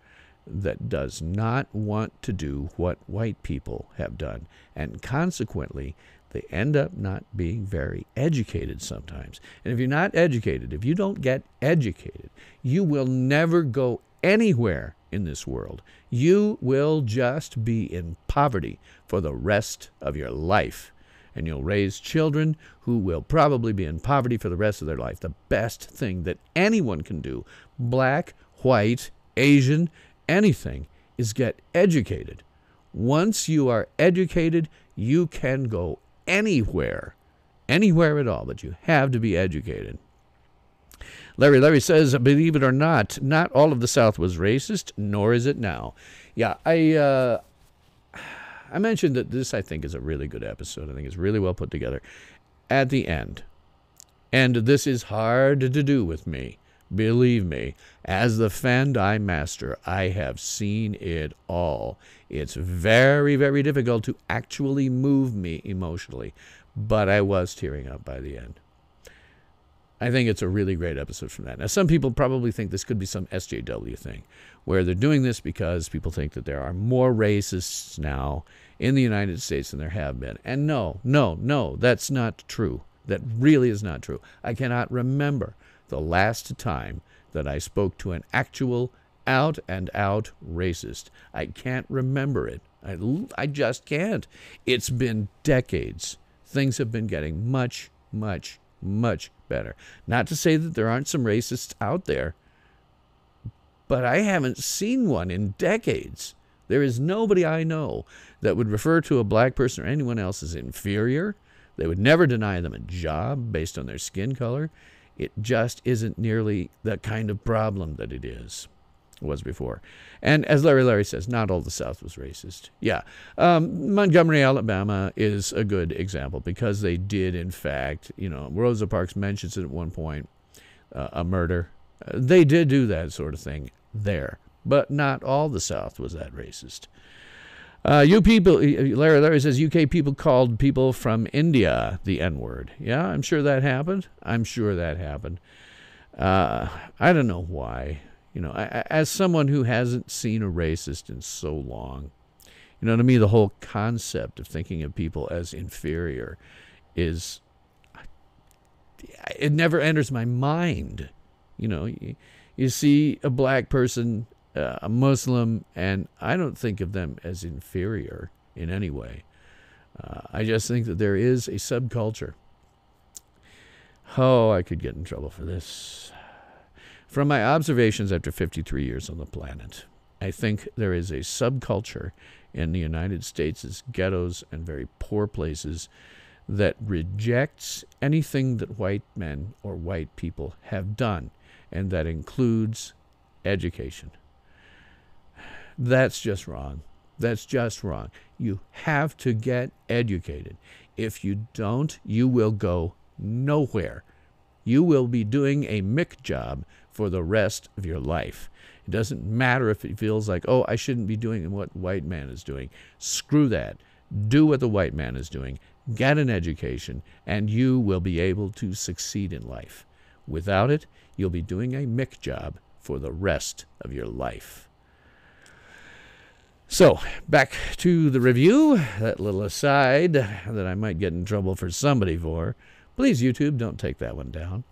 that does not want to do what white people have done, and consequently they end up not being very educated sometimes. And if you're not educated, if you don't get educated, you will never go anywhere in this world. You will just be in poverty for the rest of your life. And you'll raise children who will probably be in poverty for the rest of their life. The best thing that anyone can do, black, white, Asian, anything, is get educated. Once you are educated, you can go anywhere at all, but you have to be educated. Larry says, believe it or not all of the South was racist, nor is it now. Yeah, I mentioned that this, I think, is a really good episode. I think it's really well put together at the end. And this is hard to do with me, Believe me, as the Fandi master, I have seen it all. It's very, very difficult to actually move me emotionally, but I was tearing up by the end. I think it's a really great episode from that. Now, some people probably think this could be some SJW thing, where they're doing this because people think that there are more racists now in the United States than there have been. And no, that's not true. That really is not true. I cannot remember the last time that I spoke to an actual out-and-out racist. I can't remember it. I just can't. It's been decades. Things have been getting much, much, much better. Not to say that there aren't some racists out there, but I haven't seen one in decades. There is nobody I know that would refer to a black person or anyone else as inferior. They would never deny them a job based on their skin color. It just isn't nearly the kind of problem that it was before. And as Larry says, not all the South was racist. Yeah, Montgomery, Alabama is a good example because they did, in fact, Rosa Parks mentions it at one point, a murder. They did do that sort of thing there, but not all the South was that racist. You people, Larry says, UK people called people from India the N-word. Yeah, I'm sure that happened. I don't know why. As someone who hasn't seen a racist in so long, to me, the whole concept of thinking of people as inferior it never enters my mind. You see a black person, a Muslim, and I don't think of them as inferior in any way. I just think that there is a subculture. Oh, I could get in trouble for this. From my observations after 53 years on the planet, I think there is a subculture in the United States' ghettos and very poor places that rejects anything that white men or white people have done, and that includes education. That's just wrong. That's just wrong. You have to get educated. If you don't, you will go nowhere. You will be doing a Mick job for the rest of your life. It doesn't matter if it feels like, oh, I shouldn't be doing what white man is doing. Screw that. Do what the white man is doing. Get an education, and you will be able to succeed in life. Without it, you'll be doing a Mick job for the rest of your life. So, back to the review, that little aside that I might get in trouble for somebody for. Please, YouTube, don't take that one down.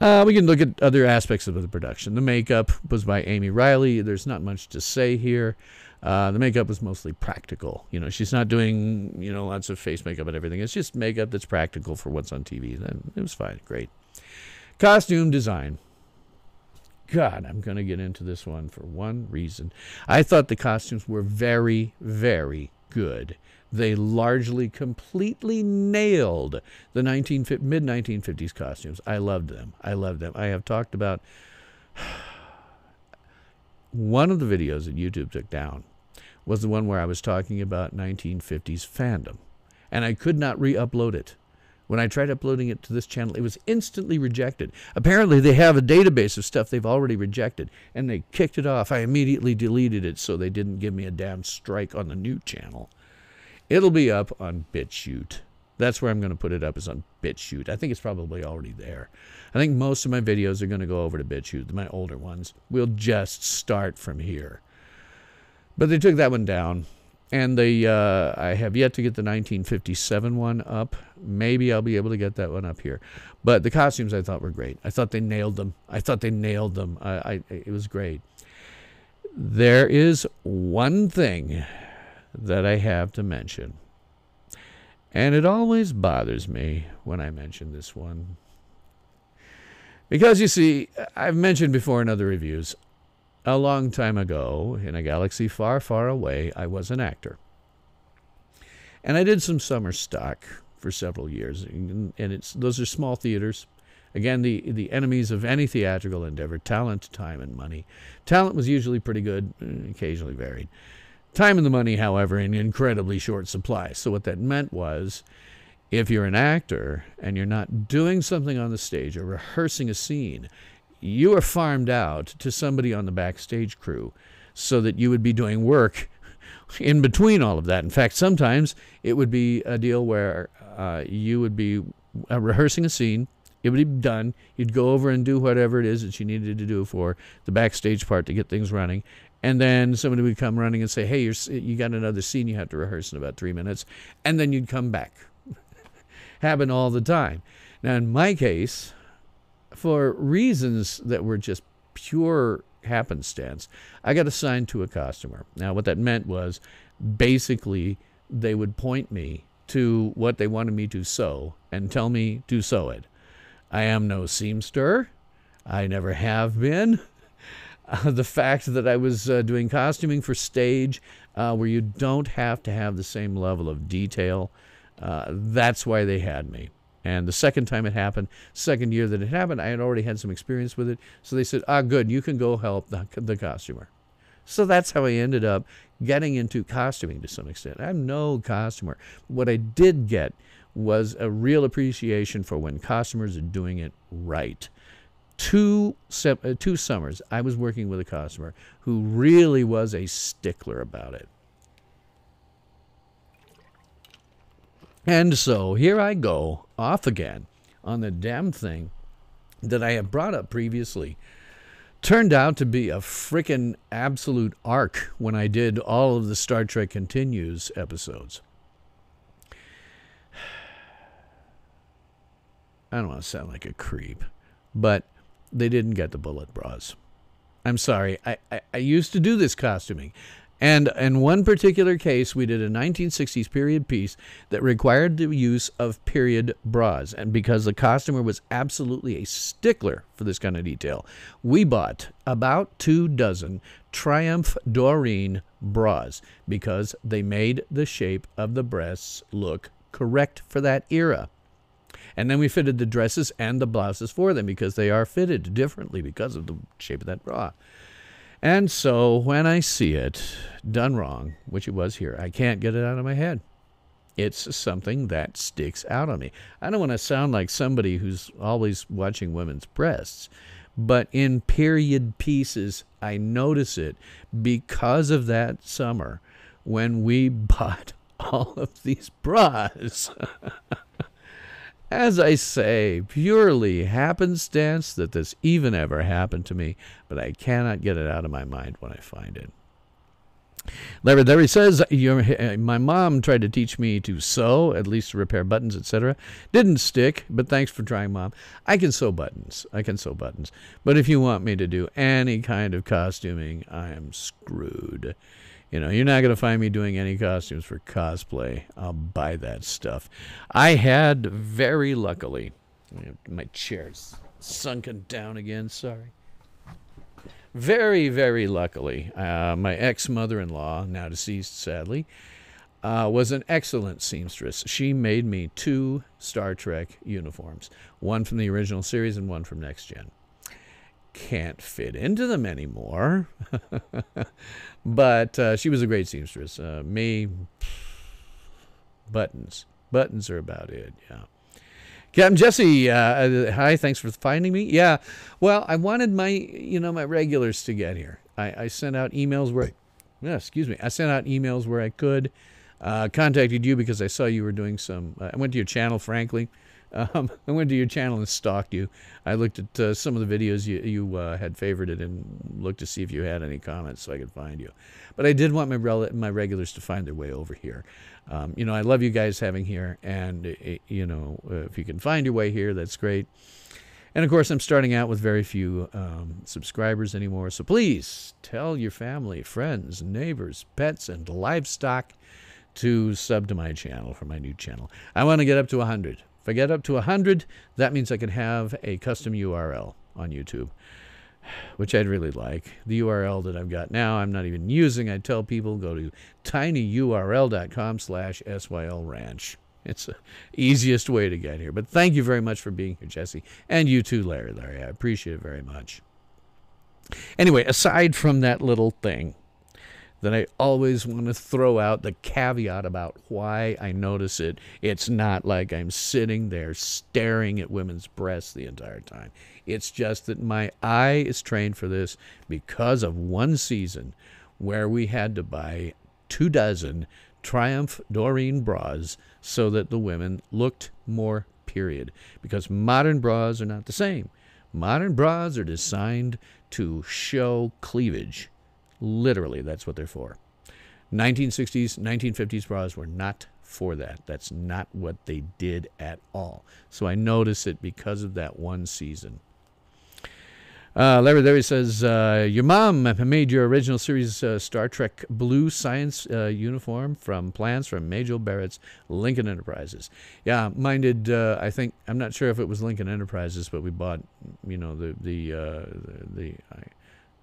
We can look at other aspects of the production. The makeup was by Amy Riley. There's not much to say here. The makeup was mostly practical. She's not doing, lots of face makeup and everything. It's just makeup that's practical for what's on TV. It was fine. Great. Costume design. God, I'm going to get into this one for one reason. I thought the costumes were very, very good. They largely, completely nailed the mid-1950s costumes. I loved them. I have talked about one of the videos that YouTube took down was the one where I was talking about 1950s fandom, and I could not re-upload it. When I tried uploading it to this channel, it was instantly rejected. Apparently, they have a database of stuff they've already rejected, and they kicked it off. I immediately deleted it so they didn't give me a damn strike on the new channel. It'll be up on BitChute. That's where I'm going to put it up, is on BitChute. I think it's probably already there. I think most of my videos are going to go over to BitChute, my older ones. We'll just start from here. But they took that one down. And I have yet to get the 1957 one up. Maybe I'll be able to get that one up here. But the costumes I thought were great. I thought they nailed them. It was great. There is one thing that I have to mention. And it always bothers me when I mention this one. Because, you see, I've mentioned before in other reviews, a long time ago, in a galaxy far, far away, I was an actor. And I did some summer stock for several years. And those are small theaters. Again, the enemies of any theatrical endeavor: talent, time, and money. Talent was usually pretty good, occasionally varied. Time and the money, however, in incredibly short supply. So what that meant was, if you're an actor and you're not doing something on the stage or rehearsing a scene, you were farmed out to somebody on the backstage crew so that you would be doing work in between all of that. In fact, sometimes it would be a deal where you would be rehearsing a scene. It would be done. You'd go over and do whatever it is that you needed to do for the backstage part to get things running. And then somebody would come running and say, hey, you got another scene you have to rehearse in about 3 minutes. And then you'd come back. Happened all the time. Now, in my case, for reasons that were just pure happenstance, I got assigned to a costumer. Now, what that meant was basically they would point me to what they wanted me to sew and tell me to sew it. I am no seamster. I never have been. The fact that I was doing costuming for stage where you don't have to have the same level of detail, that's why they had me. And the second time it happened, second year that it happened, I had already had some experience with it. So they said, good, you can go help the costumer. So that's how I ended up getting into costuming to some extent. I'm no costumer. What I did get was a real appreciation for when costumers are doing it right. Two summers, I was working with a costumer who really was a stickler about it. And so here I go, off again, on the damn thing that I have brought up previously. Turned out to be a frickin' absolute arc when I did all of the Star Trek Continues episodes. I don't want to sound like a creep, but they didn't get the bullet bras. I'm sorry. I used to do this costuming. And in one particular case, we did a 1960s period piece that required the use of period bras. And because the costumer was absolutely a stickler for this kind of detail, we bought about 24 Triumph Doreen bras because they made the shape of the breasts look correct for that era. And then we fitted the dresses and the blouses for them because they are fitted differently because of the shape of that bra. And so when I see it done wrong, which it was here, I can't get it out of my head. It's something that sticks out on me. I don't want to sound like somebody who's always watching women's breasts, but in period pieces, I notice it because of that summer when we bought all of these bras. As I say, purely happenstance that this even ever happened to me, but I cannot get it out of my mind when I find it. Larry says, my mom tried to teach me to sew, at least to repair buttons, etc. Didn't stick, but thanks for trying, Mom. I can sew buttons. But if you want me to do any kind of costuming, I am screwed. You're not going to find me doing any costumes for cosplay. I'll buy that stuff. I had, very luckily, my chair's sunken down again, sorry. Very, very luckily, my ex-mother-in-law, now deceased sadly, was an excellent seamstress. She made me 2 Star Trek uniforms, one from the original series and one from Next Gen. Can't fit into them anymore. But she was a great seamstress. Me, buttons. Buttons are about it, yeah. Captain Jesse, hi, thanks for finding me. Yeah, well, I wanted my, my regulars to get here. I sent out emails where, I sent out emails where I could. Contacted you because I saw you were doing some, I went to your channel, frankly. I went to your channel and stalked you. I looked at some of the videos you had favorited and looked to see if you had any comments so I could find you. But I did want my regulars to find their way over here. I love you guys having here, and if you can find your way here, that's great. And of course, I'm starting out with very few subscribers anymore, so please tell your family, friends, neighbors, pets, and livestock to sub to my channel for my new channel. I want to get up to 100. If I get up to 100, that means I can have a custom URL on YouTube, which I'd really like. The URL that I've got now, I'm not even using. I tell people, go to tinyurl.com/SYLRanch. It's the easiest way to get here. But thank you very much for being here, Jesse. And you too, Larry. I appreciate it very much. Anyway, aside from that little thing, that I always want to throw out the caveat about why I notice it. It's not like I'm sitting there staring at women's breasts the entire time. It's just that my eye is trained for this because of one season where we had to buy 24 Triumph Doreen bras so that the women looked more period. Because modern bras are not the same. Modern bras are designed to show cleavage. Literally, that's what they're for. 1960s, 1950s bras were not for that. That's not what they did at all. So I notice it because of that one season. Larry says, your mom made your original series Star Trek blue science uniform from plans from Major Barrett's Lincoln Enterprises. Yeah, mine did. I think, I'm not sure if it was Lincoln Enterprises, but we bought, I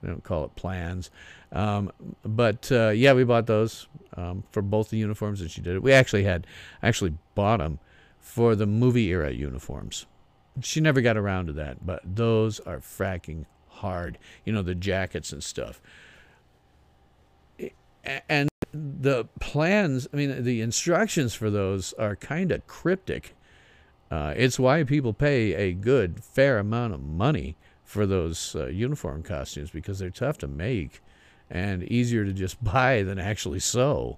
don't call it plans. But we bought those for both the uniforms that she did. We actually bought them for the movie era uniforms. She never got around to that, but those are fracking hard. The jackets and stuff. And the plans, the instructions for those are kind of cryptic. It's why people pay a good, fair amount of money for those uniform costumes, because they're tough to make and easier to just buy than actually sew.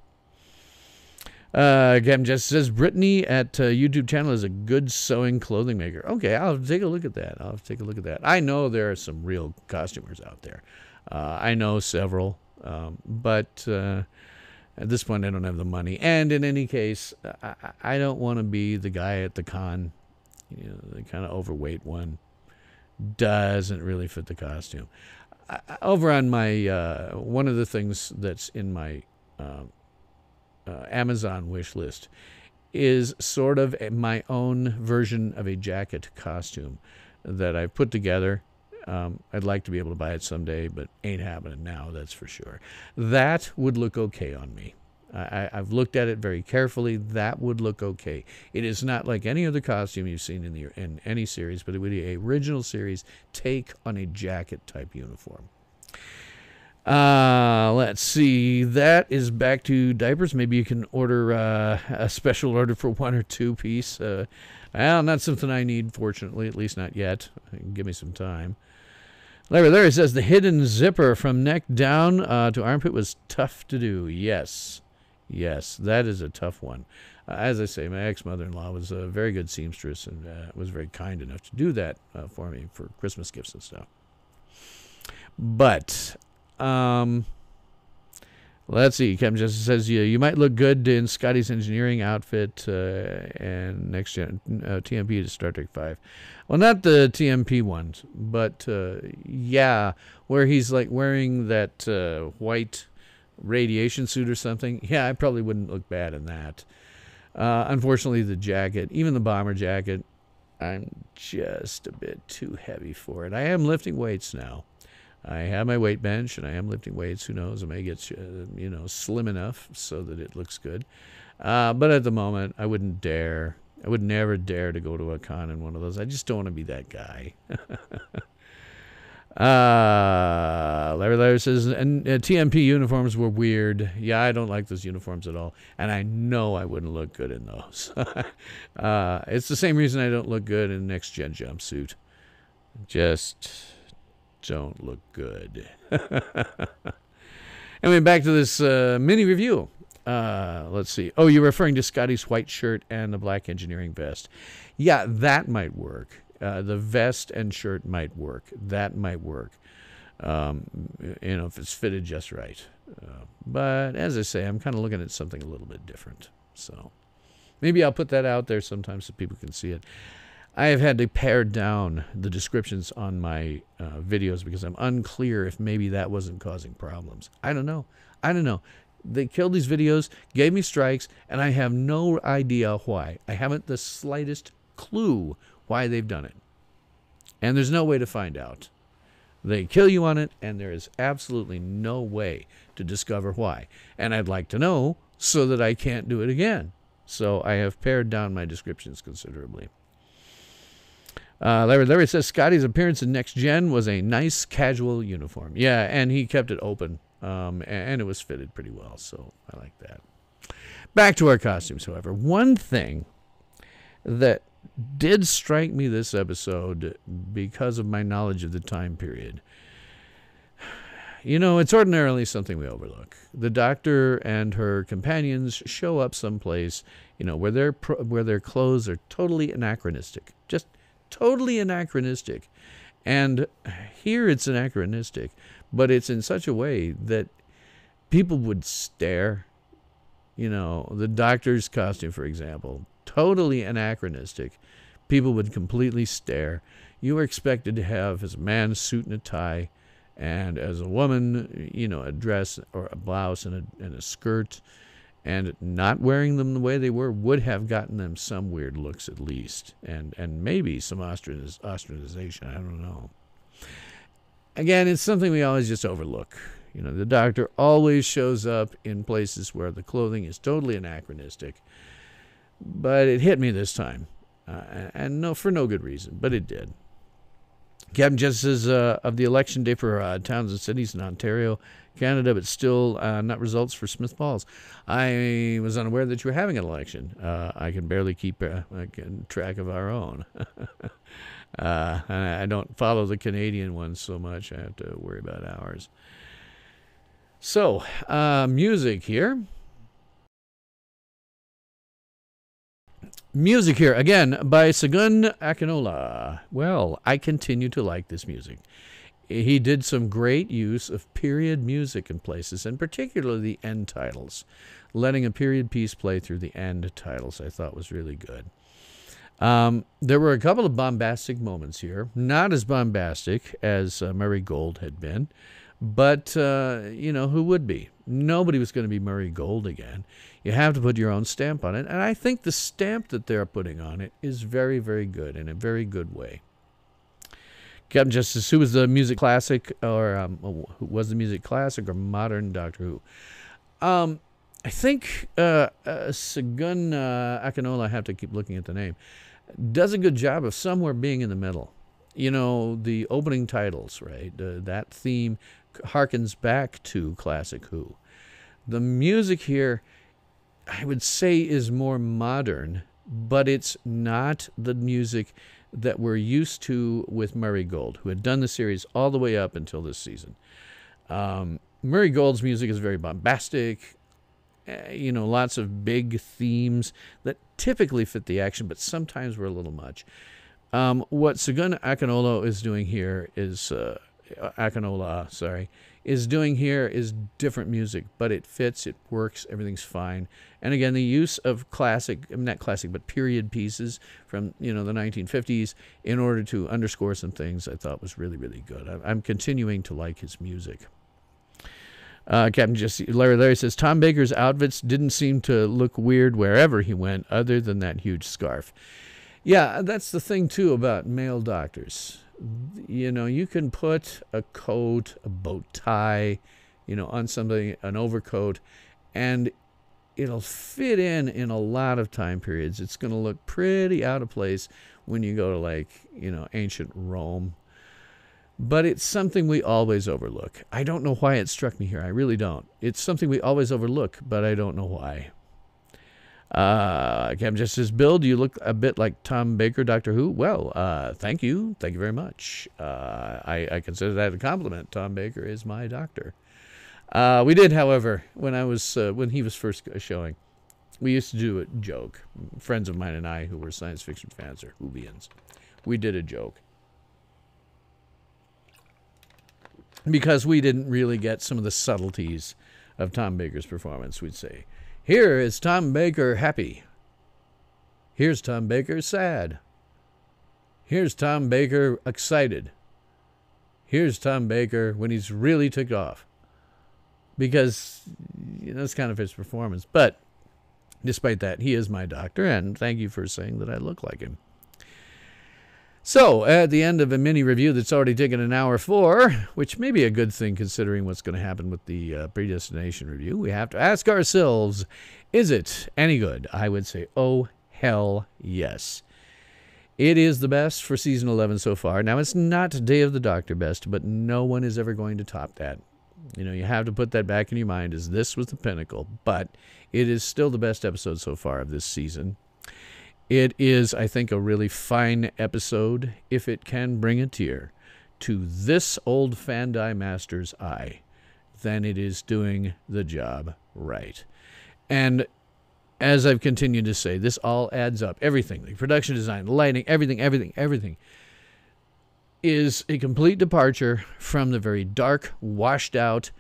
Again, just says Brittany at YouTube channel is a good sewing clothing maker. Okay, I'll take a look at that. I know there are some real costumers out there. I know several, but at this point I don't have the money. And in any case, I don't want to be the guy at the con, the kind of overweight one. Doesn't really fit the costume. Over on my one of the things that's in my Amazon wish list is sort of my own version of a jacket costume that I've put together. I'd like to be able to buy it someday, but ain't happening now, that's for sure. That would look okay on me. I've looked at it very carefully. That would look okay. It is not like any other costume you've seen in any series, but it would be an original series take on a jacket type uniform. Let's see. That is back to diapers. Maybe you can order a special order for 1 or 2 piece. Well, not something I need, fortunately, at least not yet. Give me some time. Larry says the hidden zipper from neck down to armpit was tough to do. Yes, that is a tough one. As I say, my ex-mother-in-law was a very good seamstress and was very kind enough to do that for me for Christmas gifts and stuff. But let's see. Kevin just says you might look good in Scotty's engineering outfit and next gen TMP to Star Trek 5. Well, not the TMP ones, but where he's like wearing that white radiation suit or something. Yeah, I probably wouldn't look bad in that. Unfortunately, the jacket, even the bomber jacket, I'm just a bit too heavy for it. I am lifting weights now. I have my weight bench, and I am lifting weights. Who knows? I may get, slim enough so that it looks good. But at the moment, I wouldn't dare. I would never dare to go to a con in one of those. I just don't want to be that guy. Larry says, and TMP uniforms were weird. Yeah, I don't like those uniforms at all. And I know I wouldn't look good in those. It's the same reason I don't look good in Next Gen jumpsuit. Just don't look good. Anyway, back to this mini review. Let's see. Oh, you're referring to Scotty's white shirt and the black engineering vest. Yeah, that might work. The vest and shirt might work. That might work. If it's fitted just right. But as I say, I'm kind of looking at something a little bit different. So maybe I'll put that out there sometime so people can see it. I have had to pare down the descriptions on my videos because I'm unclear if maybe that wasn't causing problems. I don't know. They killed these videos, gave me strikes, and I have no idea why. I haven't the slightest clue why they've done it. And there's no way to find out. They kill you on it, and there is absolutely no way to discover why. And I'd like to know so that I can't do it again. So I have pared down my descriptions considerably. Larry says Scotty's appearance in Next Gen was a nice casual uniform. Yeah, and he kept it open. and it was fitted pretty well, so I like that. Back to our costumes, however. One thing that did strike me this episode because of my knowledge of the time period. It's ordinarily something we overlook. The doctor and her companions show up someplace, where their clothes are totally anachronistic. Just totally anachronistic. And here it's anachronistic, but it's in such a way that people would stare. The doctor's costume, for example, totally anachronistic. People would completely stare. You were expected to have, as a man, suit and a tie, and as a woman, a dress or a blouse and a skirt, and not wearing them the way they were would have gotten them some weird looks at least, and maybe some ostracization. I don't know. Again, it's something we always just overlook. The doctor always shows up in places where the clothing is totally anachronistic, but it hit me this time, and for no good reason, but it did. Captain Justice of the election day for towns and cities in Ontario, Canada, but still not results for Smith Falls. I was unaware that you were having an election. I can barely keep track of our own. I don't follow the Canadian ones so much. I have to worry about ours. So, music here. Music here, again, by Segun Akinola. Well, I continue to like this music. He did some great use of period music in places, and particularly the end titles. Letting a period piece play through the end titles I thought was really good. There were a couple of bombastic moments here. Not as bombastic as Murray Gold had been, but, who would be? Nobody was going to be Murray Gold again. You have to put your own stamp on it, and I think the stamp that they're putting on it is very, very good, in a very good way. Captain Justice, who was the music classic, or who was the music classic or modern Doctor Who? I think Segun Akinola, I have to keep looking at the name, does a good job of somewhere being in the middle. The opening titles, right? That theme harkens back to classic Who. The music here, I would say, is more modern, but it's not the music that we're used to with Murray Gold, who had done the series all the way up until this season. Murray Gold's music is very bombastic, lots of big themes that typically fit the action, but sometimes were a little much. What Segun Akinola is doing here is is different music, but it fits, it works, everything's fine. And again, the use of not classic, but period pieces from, the 1950s in order to underscore some things I thought was really, really good. I'm continuing to like his music. Captain Jesse, Larry says, Tom Baker's outfits didn't seem to look weird wherever he went, other than that huge scarf. Yeah, that's the thing, too, about male doctors. You can put a coat, a bow tie, on somebody, an overcoat, and it'll fit in a lot of time periods. It's going to look pretty out of place when you go to, ancient Rome. But it's something we always overlook. I don't know why it struck me here. I really don't. It's something we always overlook, but I don't know why. Captain just says, Bill, do you look a bit like Tom Baker, Doctor Who? Well, thank you. Thank you very much. I consider that a compliment. Tom Baker is my doctor. We did, however, when he was first showing, we used to do a joke. Friends of mine and I, who were science fiction fans, or Whovians, we did a joke. Because we didn't really get some of the subtleties of Tom Baker's performance. We'd say, here is Tom Baker happy. Here's Tom Baker sad. Here's Tom Baker excited. Here's Tom Baker when he's really ticked off. Because that's kind of his performance. But despite that, he is my doctor, and thank you for saying that I look like him. So, at the end of a mini review that's already taken an hour 4, which may be a good thing considering what's going to happen with the Predestination review, we have to ask ourselves, is it any good? I would say, oh, hell yes. It is the best for Season 11 so far. Now, it's not Day of the Doctor best, but no one is ever going to top that. You have to put that back in your mind as this was the pinnacle, but it is still the best episode so far of this season. It is, I think, a really fine episode if it can bring a tear to this old Fandi master's eye. Then it is doing the job right. And as I've continued to say, this all adds up. Everything, the production design, lighting, everything is a complete departure from the very dark, washed out,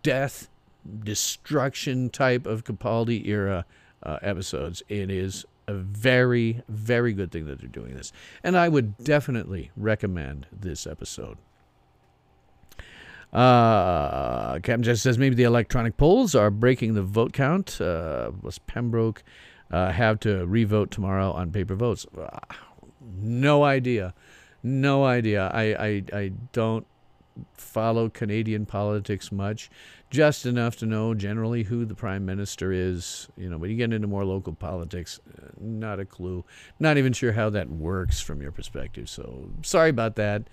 death, destruction type of Capaldi era episodes. It is a very, very good thing that they're doing this. And I would definitely recommend this episode. Captain Jess says maybe the electronic polls are breaking the vote count. Was Pembroke have to re-vote tomorrow on paper votes? No idea. I don't follow Canadian politics much, just enough to know generally who the prime minister is. When you get into more local politics, not a clue. Not even sure how that works from your perspective. So sorry about that.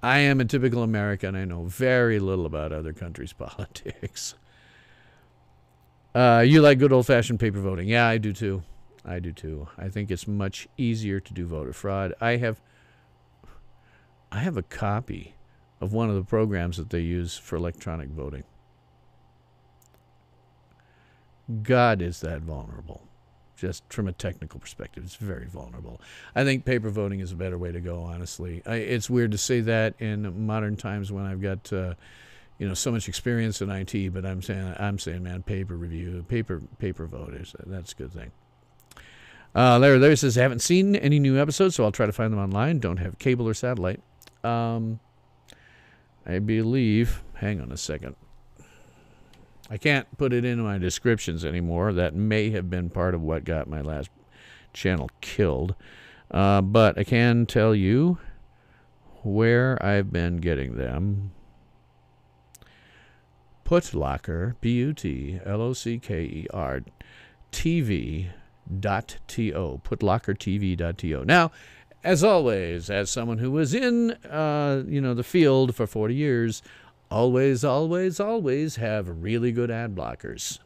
I am a typical American. I know very little about other countries' politics. You like good old-fashioned paper voting? Yeah, I do too. I think it's much easier to do voter fraud. I have a copy of one of the programs that they use for electronic voting. God, is that vulnerable. Just from a technical perspective, it's very vulnerable. I think paper voting is a better way to go, honestly. It's weird to say that in modern times when I've got so much experience in IT, but I'm saying, man, paper vote that's a good thing. Larry says, I haven't seen any new episodes, so I'll try to find them online. Don't have cable or satellite. I believe, hang on a second. I can't put it into my descriptions anymore. That may have been part of what got my last channel killed. But I can tell you where I've been getting them. Putlocker, Putlocker TV.to. Putlockertv.to. Now, as always, as someone who was in the field for 40 years, always have really good ad blockers.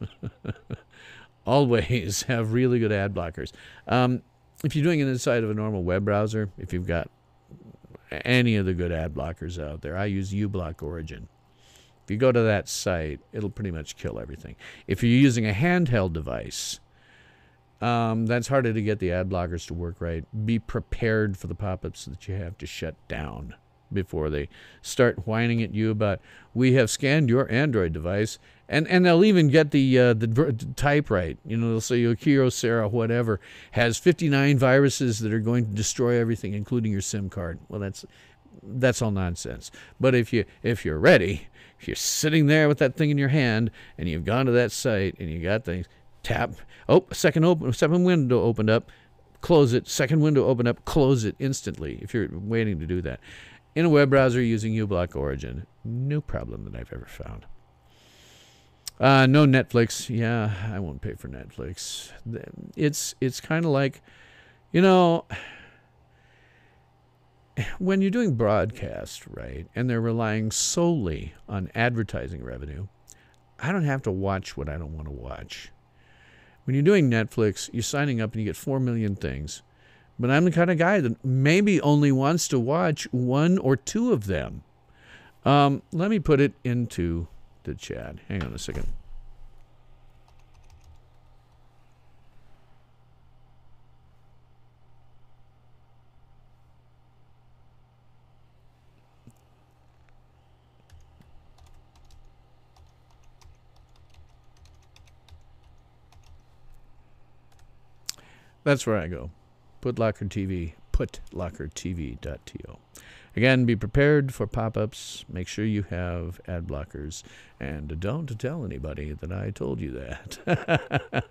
Always have really good ad blockers. If you're doing it inside of a normal web browser, if you've got any of the good ad blockers out there, I use uBlock Origin. If you go to that site, it'll pretty much kill everything. If you're using a handheld device, that's harder to get the ad blockers to work right. Be prepared for the pop-ups that you have to shut down before they start whining at you about, we have scanned your Android device, and they'll even get the type right. They'll say your Kyocera whatever has 59 viruses that are going to destroy everything, including your SIM card. Well, that's all nonsense. But if you're ready, if you're sitting there with that thing in your hand and you've gone to that site and you got things, tap. Oh, second window opened up. Close it. Second window opened up. Close it instantly if you're waiting to do that. In a web browser using uBlock Origin, no problem that I've ever found. No Netflix. Yeah, I won't pay for Netflix. It's kind of like, when you're doing broadcast, right, and they're relying solely on advertising revenue, I don't have to watch what I don't want to watch. When you're doing Netflix, you're signing up and you get 4 million things. But I'm the kind of guy that maybe only wants to watch 1 or 2 of them. Let me put it into the chat. Hang on a second. That's where I go. Putlocker TV, putlockertv.to. Again, be prepared for pop-ups. Make sure you have ad blockers. And don't tell anybody that I told you that.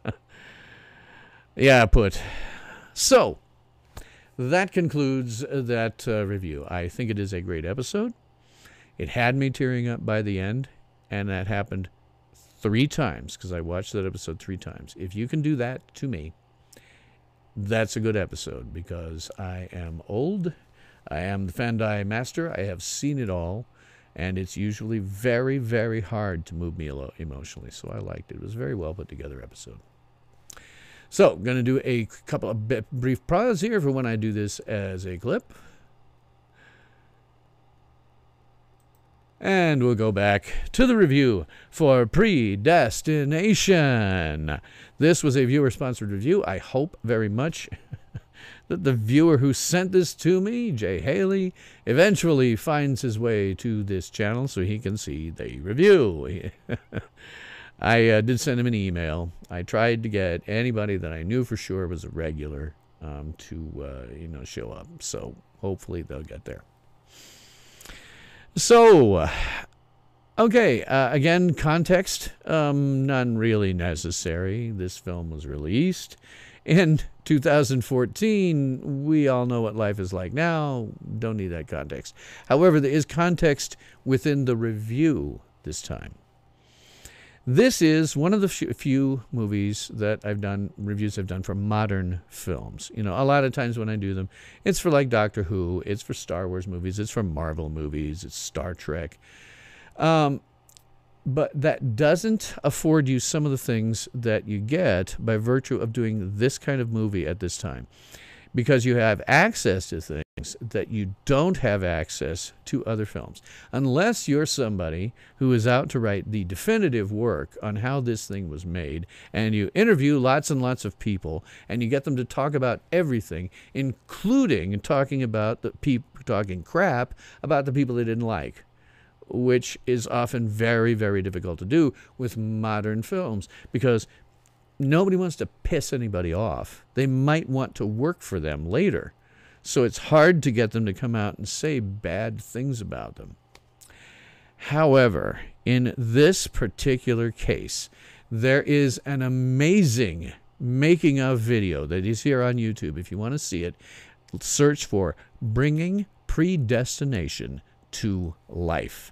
Yeah, Put. So, that concludes that review. I think it is a great episode. It had me tearing up by the end, and that happened 3 times, because I watched that episode 3 times. If you can do that to me, that's a good episode, because I am old. I am the Fandi master. I have seen it all. And it's usually very, very hard to move me emotionally. So I liked it. It was a very well put together episode. So, I'm going to do a couple of brief pause here for when I do this as a clip. And we'll go back to the review for Predestination. This was a viewer-sponsored review. I hope very much that the viewer who sent this to me, Jay Haley, eventually finds his way to this channel so he can see the review. I did send him an email. I tried to get anybody that I knew for sure was a regular to show up. So hopefully they'll get there. So, okay, again, context, none really necessary. This film was released in 2014. We all know what life is like now. Don't need that context. However, there is context within the review this time. This is one of the few movies that reviews I've done for modern films. You know, a lot of times when I do them, it's for like Doctor Who, it's for Star Wars movies, it's for Marvel movies, it's Star Trek. But that doesn't afford you some of the things that you get by virtue of doing this kind of movie at this time. Because you have access to things that you don't have access to other films. Unless you're somebody who is out to write the definitive work on how this thing was made, and you interview lots and lots of people, and you get them to talk about everything, including talking about talking crap about the people they didn't like, which is often very, very difficult to do with modern films, because nobody wants to piss anybody off. They might want to work for them later. So it's hard to get them to come out and say bad things about them. However, in this particular case, there is an amazing making of video that is here on YouTube. If you want to see it, search for Bringing Predestination to Life.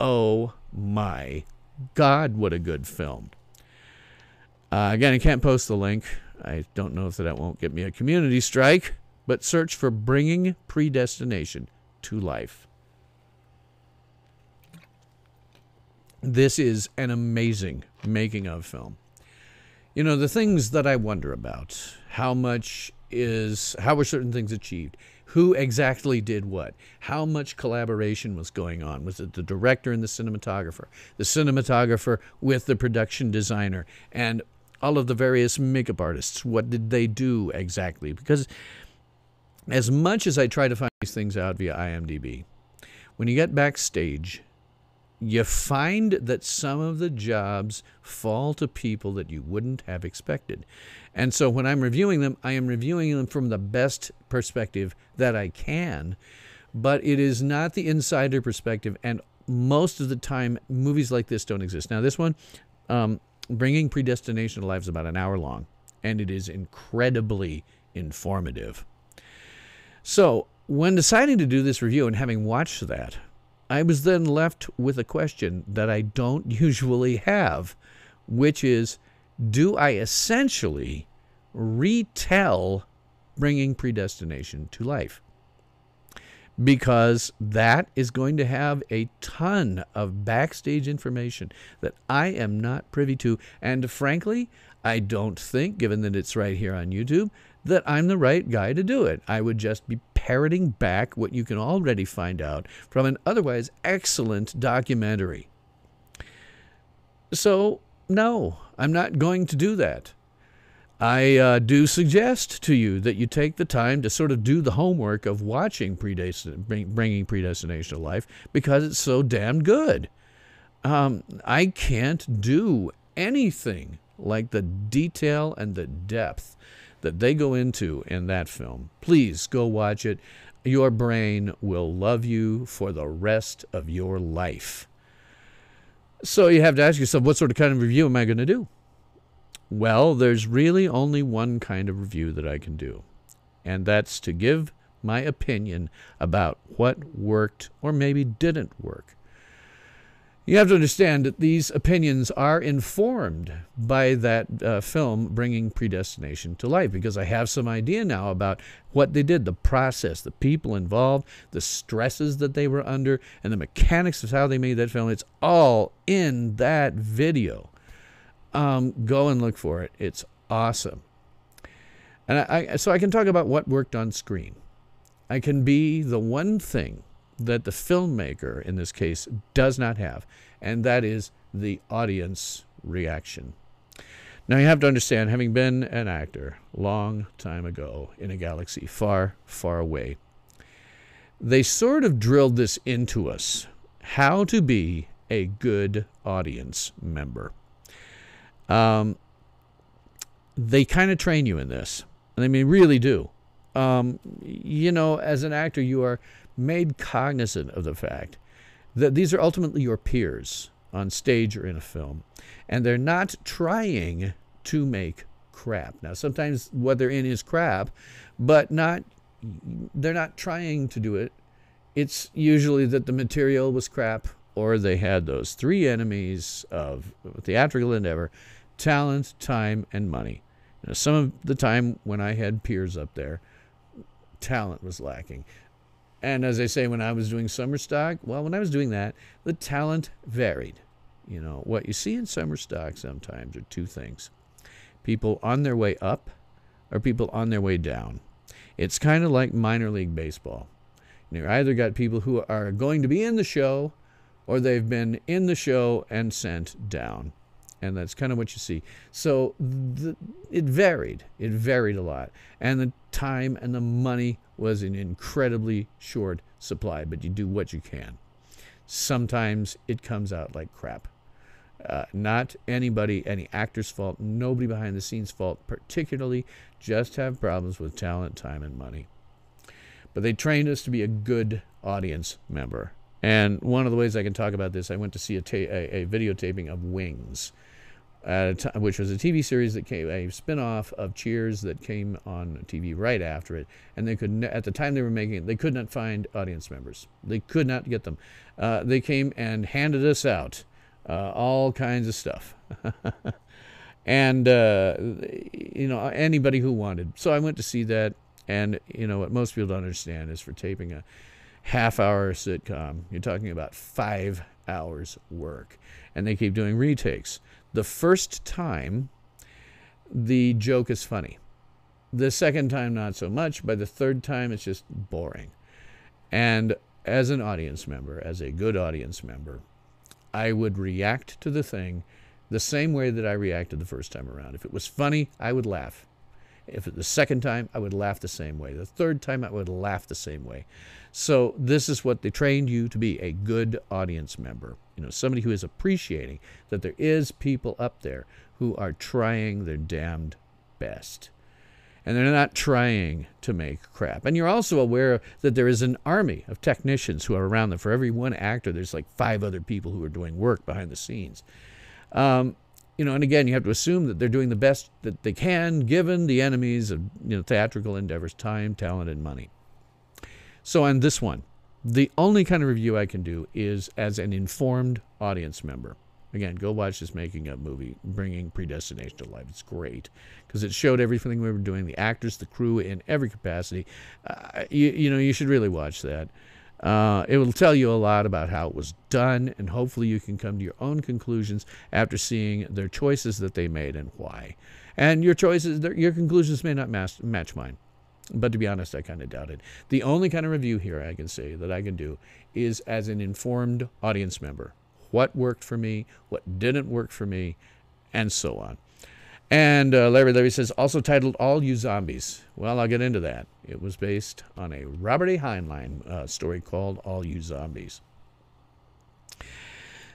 Oh my God, what a good film. Again, I can't post the link. I don't know if that won't get me a community strike, but search for Bringing Predestination to Life. This is an amazing making of film. You know, the things that I wonder about, how were certain things achieved? Who exactly did what? How much collaboration was going on? Was it the director and the cinematographer with the production designer, and all of the various makeup artists? What did they do exactly? Because as much as I try to find these things out via IMDb, when you get backstage, you find that some of the jobs fall to people that you wouldn't have expected. And so when I'm reviewing them, I am reviewing them from the best perspective that I can, but it is not the insider perspective, and most of the time, movies like this don't exist. Now, this one, Bringing Predestination to Life, is about an hour long, and it is incredibly informative. So, when deciding to do this review and having watched that, I was then left with a question that I don't usually have, which is, do I essentially retell Bringing Predestination to Life? Because that is going to have a ton of backstage information that I am not privy to. And frankly, I don't think, given that it's right here on YouTube, that I'm the right guy to do it. I would just be parroting back what you can already find out from an otherwise excellent documentary. So, no, I'm not going to do that. I do suggest to you that you take the time to sort of do the homework of watching Bringing Predestination to Life, because it's so damn good. I can't do anything like the detail and the depth that they go into in that film. Please go watch it. Your brain will love you for the rest of your life. So you have to ask yourself, what sort of kind of review am I going to do? Well, there's really only one kind of review that I can do, and that's to give my opinion about what worked or maybe didn't work. You have to understand that these opinions are informed by that film bringing Predestination to life, because I have some idea now about what they did, the process, the people involved, the stresses that they were under, and the mechanics of how they made that film. It's all in that video. Go and look for it. It's awesome. And so I can talk about what worked on screen. I can be the one thing that the filmmaker, in this case, does not have, and that is the audience reaction. Now, you have to understand, having been an actor long time ago in a galaxy far, far away, they sort of drilled this into us, how to be a good audience member. They kind of train you in this, and they really do. You know, as an actor, you are made cognizant of the fact that these are ultimately your peers on stage or in a film, and they're not trying to make crap. Now, sometimes what they're in is crap, but they're not trying to do it. It's usually that the material was crap, or they had those three enemies of theatrical endeavor: talent, time, and money. Now, some of the time when I had peers up there, talent was lacking. And as I say, when I was doing summer stock, well, when I was doing that, the talent varied. You know, what you see in summer stock sometimes are two things: people on their way up or people on their way down. It's kind of like minor league baseball. You either got people who are going to be in the show, or they've been in the show and sent down. And that's kind of what you see. So it varied. It varied a lot. And the time and the money was in incredibly short supply, but you do what you can. Sometimes it comes out like crap. Not any actor's fault, nobody behind the scenes fault, particularly just have problems with talent, time, and money. But they trained us to be a good audience member. And one of the ways I can talk about this, I went to see a videotaping of Wings, which was a TV series that came, a spin-off of Cheers that came on TV right after it. And they could, at the time they were making it, they could not find audience members. They could not get them. They came and handed us out all kinds of stuff. And, you know, anybody who wanted. So I went to see that. And, you know, what most people don't understand is for taping a half-hour sitcom, you're talking about 5 hours work. And they keep doing retakes. The first time, the joke is funny. The second time, not so much. By the third time, it's just boring. And as an audience member, as a good audience member, I would react to the thing the same way that I reacted the first time around. If it was funny, I would laugh. If it the second time, I would laugh the same way. The third time, I would laugh the same way. So this is what they trained you to be, a good audience member. You know, somebody who is appreciating that there is people up there who are trying their damned best. And they're not trying to make crap. And you're also aware that there is an army of technicians who are around them. For every one actor, there's like 5 other people who are doing work behind the scenes. You know, and again, you have to assume that they're doing the best that they can, given the enemies of, you know, theatrical endeavors: time, talent, and money. So on this one, the only kind of review I can do is as an informed audience member. Again, go watch this making-of movie, Bringing Predestination to Life. It's great because it showed everything we were doing, the actors, the crew, in every capacity. You know, you should really watch that. It will tell you a lot about how it was done, and hopefully you can come to your own conclusions after seeing their choices that they made and why. And your choices, your conclusions may not match mine. But to be honest, I kind of doubt it. The only kind of review here I can say that I can do is as an informed audience member. What worked for me, what didn't work for me, and so on. And Larry says, also titled All You Zombies. Well, I'll get into that. It was based on a Robert A. Heinlein story called All You Zombies.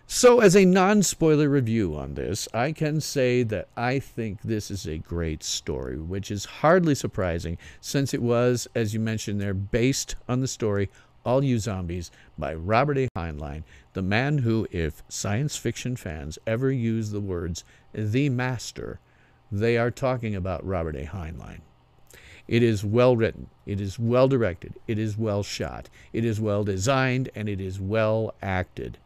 So as a non-spoiler review on this, I can say that I think this is a great story, which is hardly surprising since it was, as you mentioned there, based on the story All You Zombies by Robert A. Heinlein, the man who, if science fiction fans ever use the words the master, they are talking about Robert A. Heinlein. It is well written, it is well directed, it is well shot, it is well designed, and it is well acted.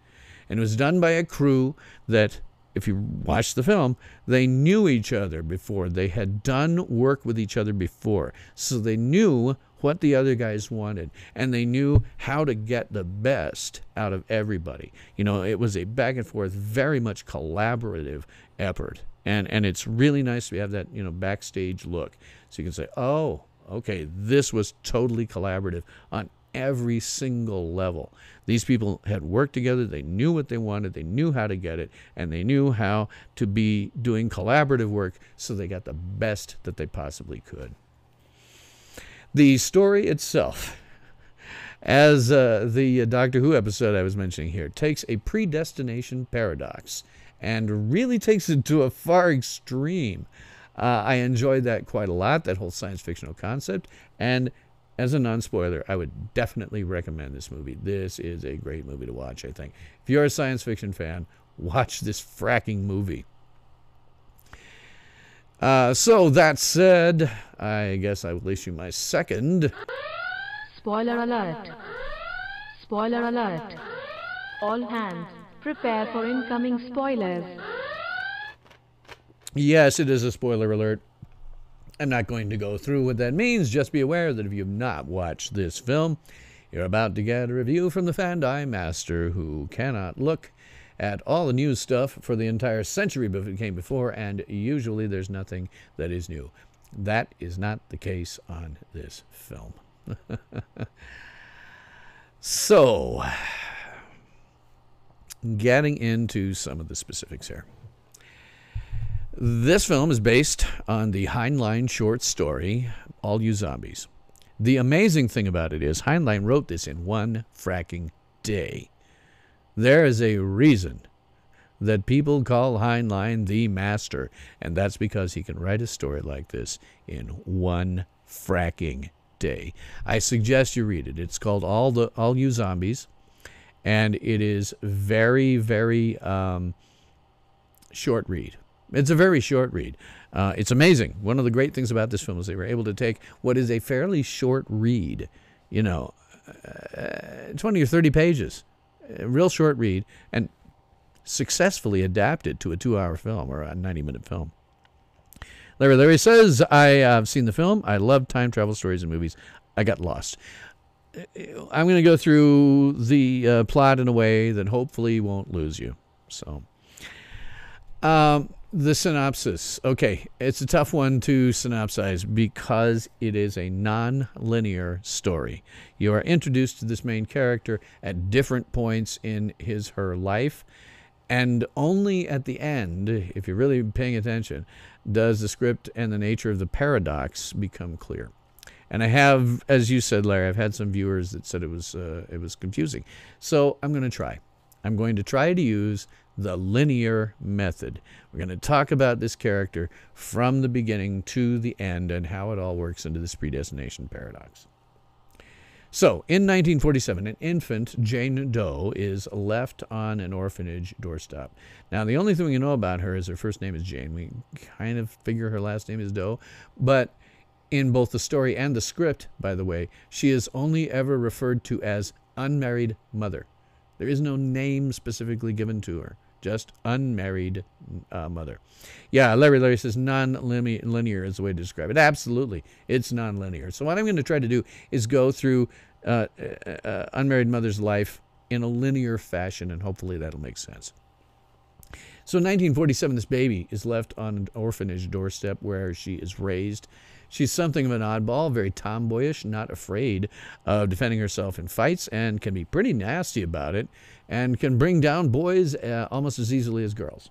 And it was done by a crew that, if you watch the film, they knew each other before. They had done work with each other before. So they knew what the other guys wanted, and they knew how to get the best out of everybody. It was a back and forth, very much collaborative effort. And it's really nice to have that, backstage look. So you can say, oh, okay, this was totally collaborative on every single level. These people had worked together. They knew what they wanted. They knew how to get it. And they knew how to be doing collaborative work, so they got the best that they possibly could. The story itself, as the Doctor Who episode I was mentioning here, takes a predestination paradox and really takes it to a far extreme. I enjoyed that quite a lot, that whole science fictional concept. And as a non-spoiler, I would definitely recommend this movie. This is a great movie to watch, I think. If you're a science fiction fan, watch this fracking movie. So that said, I guess I will issue my second. Spoiler alert. Spoiler alert. All hands, prepare for incoming spoilers. Yes, it is a spoiler alert. I'm not going to go through what that means. Just be aware that if you have not watched this film, you're about to get a review from the Fandi master, who cannot look at all the new stuff for the entire century that came before, and usually there's nothing that is new. That is not the case on this film. So, getting into some of the specifics here. This film is based on the Heinlein short story, All You Zombies. The amazing thing about it is Heinlein wrote this in one fracking day. There is a reason that people call Heinlein the master, and that's because he can write a story like this in one fracking day. I suggest you read it. It's called All You Zombies, and it is very, very short read. It's a very short read. It's amazing. One of the great things about this film is they were able to take what is a fairly short read, 20 or 30 pages, a real short read, and successfully adapt it to a 2-hour film or a 90-minute film. Larry says, I have seen the film. I love time travel stories and movies. I got lost. I'm going to go through the plot in a way that hopefully won't lose you. So, the synopsis. Okay, it's a tough one to synopsize because it is a non-linear story. You are introduced to this main character at different points in her life, and only at the end, if you're really paying attention, does the script and the nature of the paradox become clear. And I have, as you said, Larry, I've had some viewers that said it was confusing. So I'm going to try. I'm going to try to use the linear method. We're going to talk about this character from the beginning to the end and how it all works into this predestination paradox. So, in 1947, an infant, Jane Doe, is left on an orphanage doorstep. Now, the only thing we know about her is her first name is Jane. We kind of figure her last name is Doe, but in both the story and the script, by the way, she is only ever referred to as unmarried mother. There is no name specifically given to her, just unmarried mother. Yeah, Larry says non-linear is the way to describe it. Absolutely, it's non-linear. So what I'm going to try to do is go through unmarried mother's life in a linear fashion, and hopefully that'll make sense. So in 1947, this baby is left on an orphanage doorstep where she is raised. She's something of an oddball, very tomboyish, not afraid of defending herself in fights, and can be pretty nasty about it, and can bring down boys almost as easily as girls.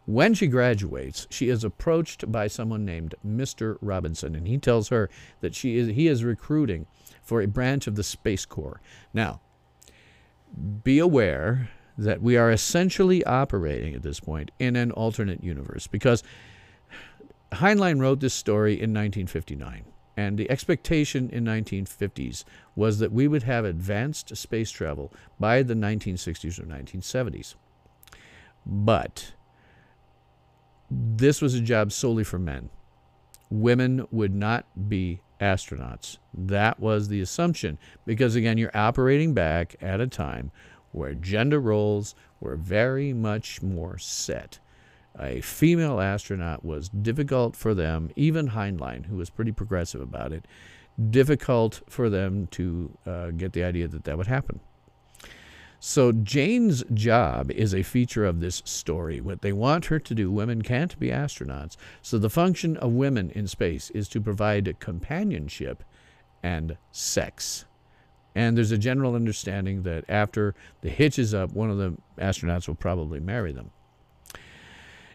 When she graduates, she is approached by someone named Mr. Robinson, and he tells her that he is recruiting for a branch of the Space Corps. Now, be aware that we are essentially operating at this point in an alternate universe, because Heinlein wrote this story in 1959, and the expectation in 1950s was that we would have advanced space travel by the 1960s or 1970s. But this was a job solely for men. Women would not be astronauts. That was the assumption, because again, you're operating back at a time where gender roles were very much more set. A female astronaut was difficult for them, even Heinlein, who was pretty progressive about it, difficult for them to get the idea that that would happen. So Jane's job is a feature of this story. What they want her to do, women can't be astronauts. So the function of women in space is to provide companionship and sex. And there's a general understanding that after the hitch is up, one of the astronauts will probably marry them.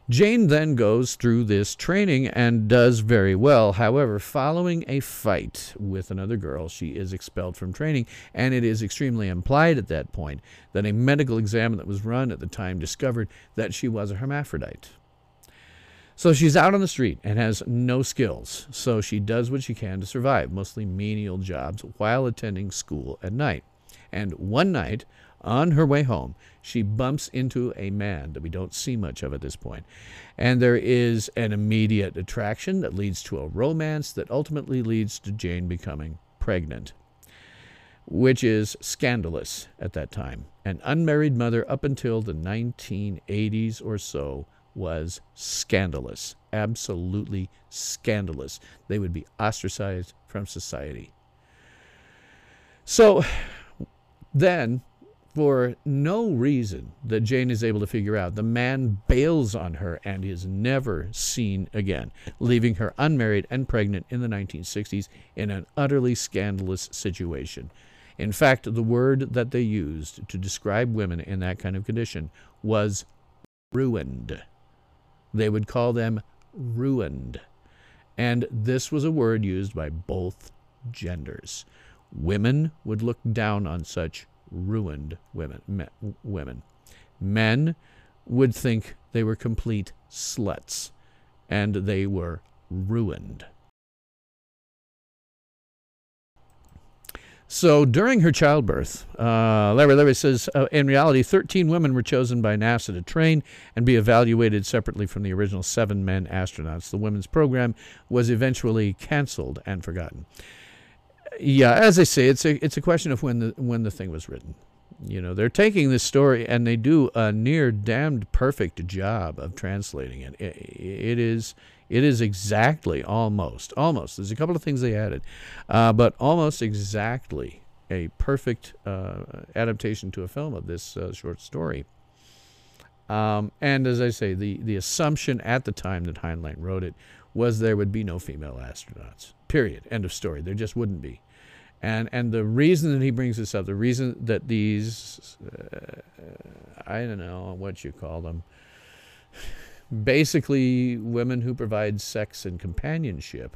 Jane then goes through this training and does very well. However, following a fight with another girl, she is expelled from training, and it is extremely implied at that point that a medical exam that was run at the time discovered that she was a hermaphrodite. So she's out on the street and has no skills, so she does what she can to survive, mostly menial jobs, while attending school at night. And one night, on her way home, she bumps into a man that we don't see much of at this point. And there is an immediate attraction that leads to a romance that ultimately leads to Jane becoming pregnant, which is scandalous at that time. An unmarried mother up until the 1980s or so was scandalous, absolutely scandalous. They would be ostracized from society. So then, for no reason that Jane is able to figure out, the man bails on her and is never seen again, leaving her unmarried and pregnant in the 1960s in an utterly scandalous situation. In fact, the word that they used to describe women in that kind of condition was ruined. They would call them ruined. And this was a word used by both genders. Women would look down on such ruined women. Men would think they were complete sluts, and they were ruined. So during her childbirth, Larry says, in reality, 13 women were chosen by NASA to train and be evaluated separately from the original 7 men astronauts. The women's program was eventually canceled and forgotten. Yeah, as I say, it's a question of when the thing was written. You know, they're taking this story and they do a near damned perfect job of translating it. It is exactly almost. There's a couple of things they added, but almost exactly a perfect adaptation to a film of this short story. And as I say, the assumption at the time that Heinlein wrote it was there would be no female astronauts. Period. End of story. There just wouldn't be. And the reason that he brings this up, the reason that these, I don't know what you call them, basically women who provide sex and companionship,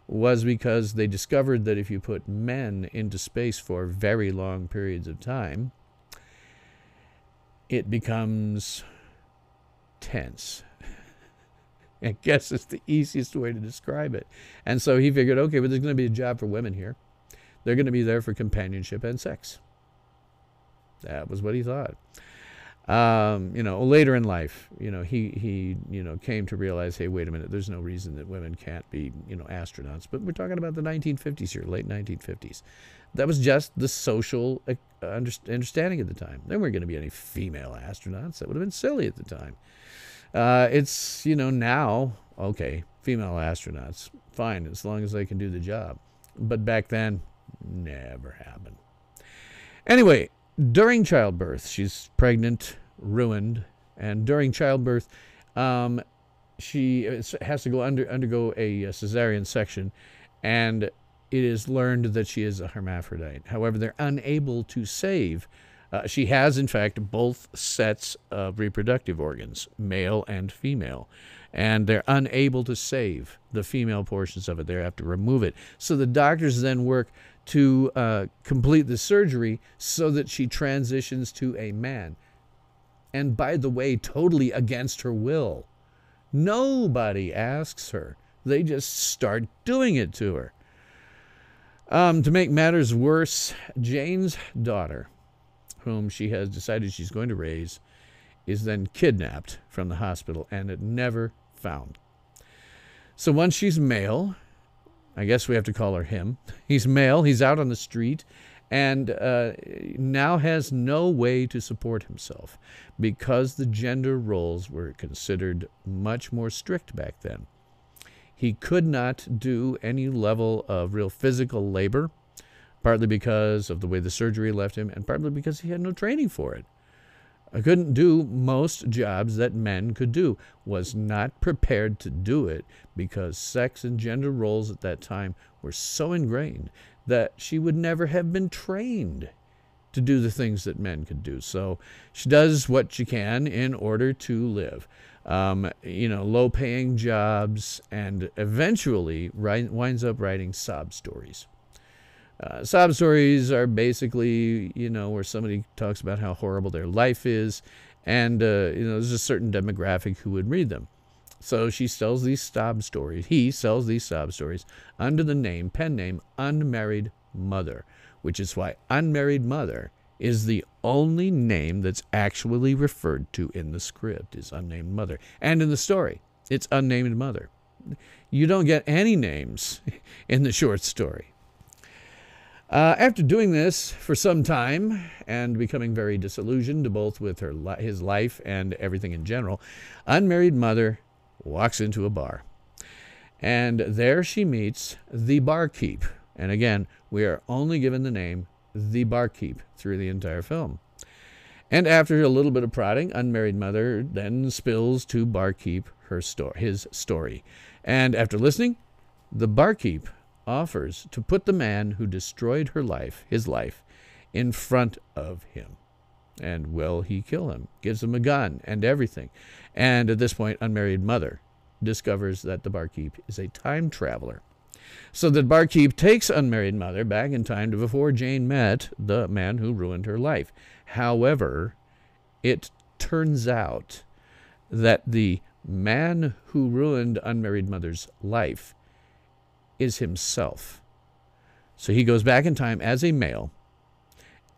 was because they discovered that if you put men into space for very long periods of time, it becomes tense. I guess it's the easiest way to describe it. And so he figured, okay, but there's going to be a job for women here. They're going to be there for companionship and sex. That was what he thought. Later in life, he came to realize, hey, wait a minute, there's no reason that women can't be, astronauts. But we're talking about the 1950s here, late 1950s. That was just the social understanding at the time. There weren't going to be any female astronauts. That would have been silly at the time. It's, now, okay, female astronauts, fine, as long as they can do the job. But back then, never happened. Anyway, during childbirth, she's pregnant, ruined, and during childbirth, she has to undergo a cesarean section, and it is learned that she is a hermaphrodite. However, they're unable to save. She has, in fact, both sets of reproductive organs, male and female, and they're unable to save the female portions of it. They have to remove it. So the doctors then work to complete the surgery so that she transitions to a man. And by the way, totally against her will. Nobody asks her. They just start doing it to her. To make matters worse, Jane's daughter, whom she has decided she's going to raise, is then kidnapped from the hospital and never found. So once she's male, I guess we have to call her him. He's male, he's out on the street, and now has no way to support himself because the gender roles were considered much more strict back then. He could not do any level of real physical labor, partly because of the way the surgery left him, and partly because he had no training for it. I couldn't do most jobs that men could do, was not prepared to do it because sex and gender roles at that time were so ingrained that she would never have been trained to do the things that men could do. So she does what she can in order to live. Low-paying jobs, and eventually winds up writing sob stories. Sob stories are basically, where somebody talks about how horrible their life is, and, there's a certain demographic who would read them. So she sells these sob stories. He sells these sob stories under the pen name, Unmarried Mother, which is why Unmarried Mother is the only name that's actually referred to in the script, is Unnamed Mother. And in the story, it's Unnamed Mother. You don't get any names in the short story. After doing this for some time and becoming very disillusioned both with his life and everything in general, Unmarried Mother walks into a bar. And there she meets the barkeep. And again, we are only given the name the barkeep through the entire film. And after a little bit of prodding, Unmarried Mother then spills to barkeep his story. And after listening, the barkeep offers to put the man who destroyed his life, in front of him. And will he kill him? Gives him a gun and everything. And at this point, Unmarried Mother discovers that the barkeep is a time traveler. So the barkeep takes Unmarried Mother back in time to before Jane met the man who ruined her life. However, it turns out that the man who ruined Unmarried Mother's life is himself. So he goes back in time as a male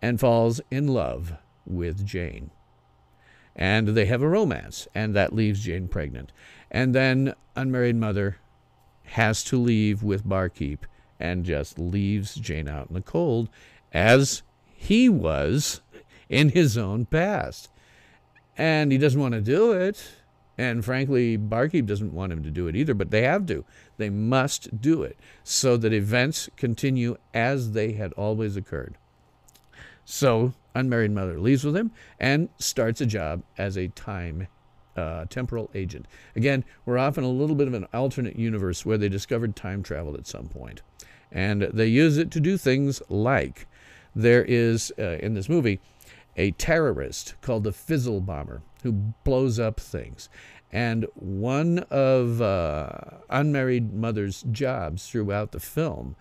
and falls in love with Jane. And they have a romance, and that leaves Jane pregnant. And then Unmarried Mother has to leave with barkeep and just leaves Jane out in the cold, as he was in his own past. And he doesn't want to do it. And frankly, barkeep doesn't want him to do it either, but they have to. They must do it so that events continue as they had always occurred. So Unmarried Mother leaves with him and starts a job as a temporal agent. Again, we're off in a little bit of an alternate universe where they discovered time travel at some point. And they use it to do things like, there is, in this movie, a terrorist called the Fizzle Bomber who blows up things. And one of Unmarried Mother's jobs throughout the film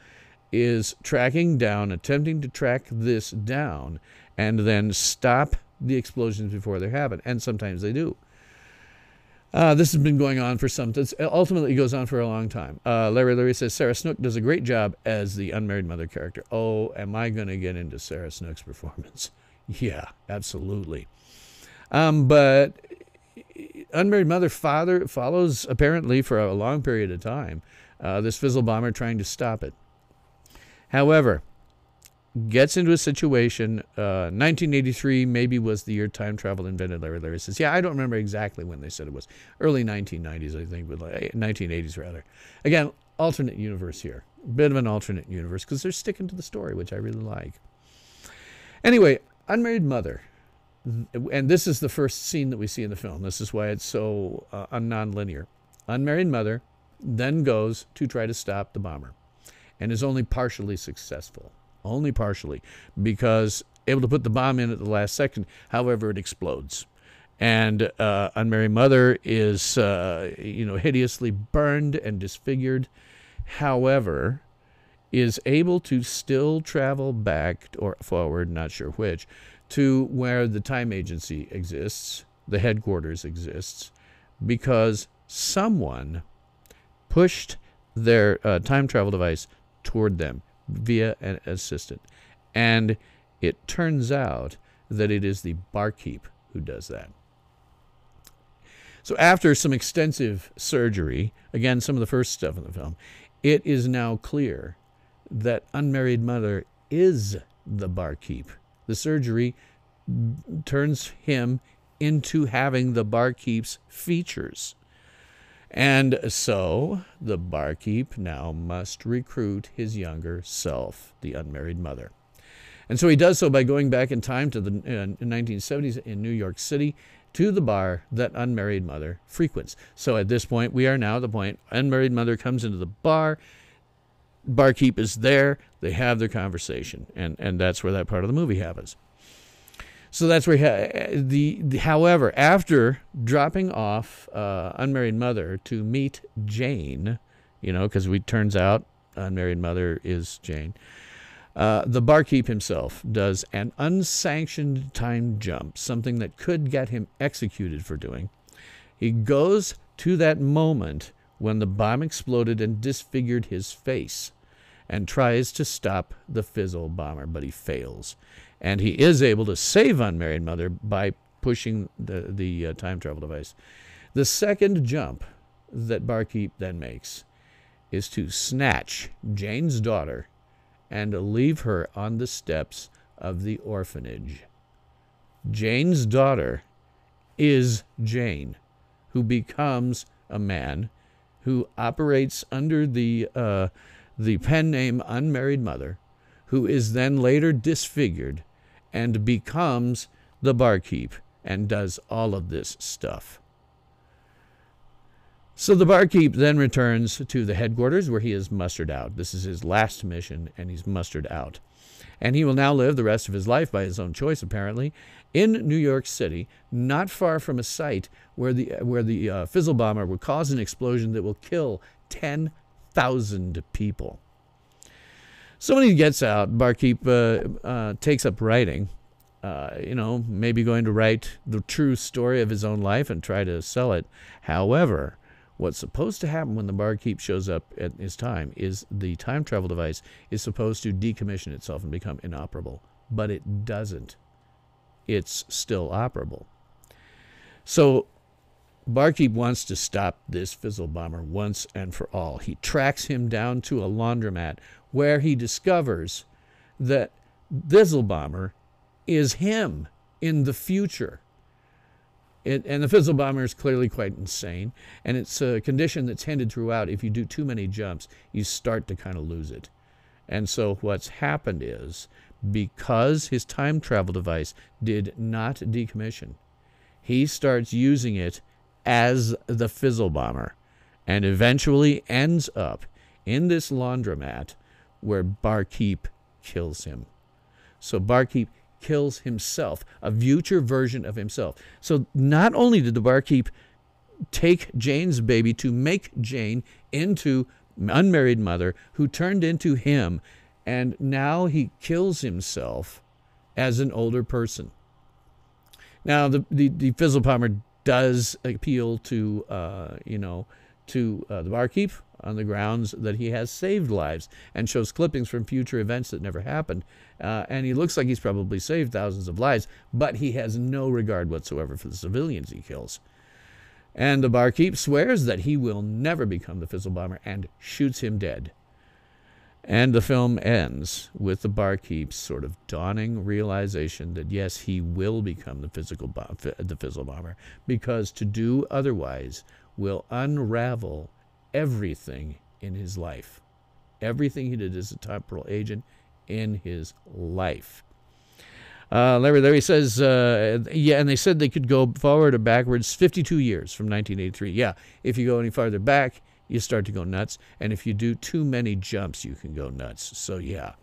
is attempting to track this down and then stop the explosions before they happen. And sometimes they do. This has been going on for ultimately it goes on for a long time. Larry says, Sarah Snook does a great job as the Unmarried Mother character. Oh, am I going to get into Sarah Snook's performance? Yeah, absolutely. But Unmarried Mother follows, apparently, for a long period of time, this Fizzle Bomber trying to stop it. However, gets into a situation, 1983 maybe was the year time travel invented, Larry says. Yeah, I don't remember exactly when they said it was. Early 1990s, I think, but 1980s rather. Again, alternate universe here. Bit of an alternate universe, because they're sticking to the story, which I really like. Anyway, Unmarried Mother. And this is the first scene that we see in the film. This is why it's so non-linear. Unmarried Mother then goes to try to stop the bomber and is only partially successful. Only partially, because able to put the bomb in at the last second. However, it explodes. And Unmarried Mother is, hideously burned and disfigured. However, is able to still travel back or forward, not sure which, to where the time agency exists, the headquarters exists, because someone pushed their time travel device toward them via an assistant. And it turns out that it is the barkeep who does that. So after some extensive surgery, again, some of the first stuff in the film, it is now clear that Unmarried Mother is the barkeep. The surgery turns him into having the barkeep's features. And so the barkeep now must recruit his younger self, the unmarried mother. And so he does so by going back in time to the 1970s in New York City, to the bar that unmarried mother frequents. So at this point, we are now at the point, unmarried mother comes into the bar, barkeep is there, they have their conversation, and that's where that part of the movie happens. So that's where however, after dropping off unmarried mother to meet Jane, because it turns out unmarried mother is Jane, the barkeep himself does an unsanctioned time jump, something that could get him executed for doing. He goes to that moment when the bomb exploded and disfigured his face and tries to stop the fizzle bomber, but he fails. And he is able to save unmarried mother by pushing the time travel device. The second jump that barkeep then makes is to snatch Jane's daughter and leave her on the steps of the orphanage. Jane's daughter is Jane, who becomes a man who operates under the pen name Unmarried Mother, who is then later disfigured and becomes the barkeep and does all of this stuff. So the barkeep then returns to the headquarters where he is mustered out. This is his last mission, and he's mustered out. And he will now live the rest of his life by his own choice, apparently, in New York City, not far from a site where the fizzle bomber will cause an explosion that will kill 10,000 people. So when he gets out, barkeep takes up writing, maybe going to write the true story of his own life and try to sell it. However, what's supposed to happen when the barkeep shows up at his time is the time travel device is supposed to decommission itself and become inoperable. But it doesn't. It's still operable. So barkeep wants to stop this fizzle bomber once and for all. He tracks him down to a laundromat where he discovers that fizzle bomber is him in the future. And the fizzle bomber is clearly quite insane, and it's a condition that's hinted throughout. If you do too many jumps, you start to kind of lose it. And so what's happened is, because his time travel device did not decommission, he starts using it as the fizzle bomber, and eventually ends up in this laundromat where barkeep kills him. So barkeep kills himself, a future version of himself. So not only did the barkeep take Jane's baby to make Jane into unmarried mother, who turned into him, and now he kills himself as an older person. Now the fizzle bomber does appeal to the barkeep on the grounds that he has saved lives, and shows clippings from future events that never happened. And he looks like he's probably saved thousands of lives, but he has no regard whatsoever for the civilians he kills. And the barkeep swears that he will never become the fizzle bomber and shoots him dead. And the film ends with the barkeep's sort of dawning realization that yes, he will become the fizzle bomber, because to do otherwise will unravel everything in his life. Everything he did as a temporal agent in his life. There he says, and they said they could go forward or backwards 52 years from 1983. Yeah, if you go any farther back, you start to go nuts. And if you do too many jumps, you can go nuts. So yeah,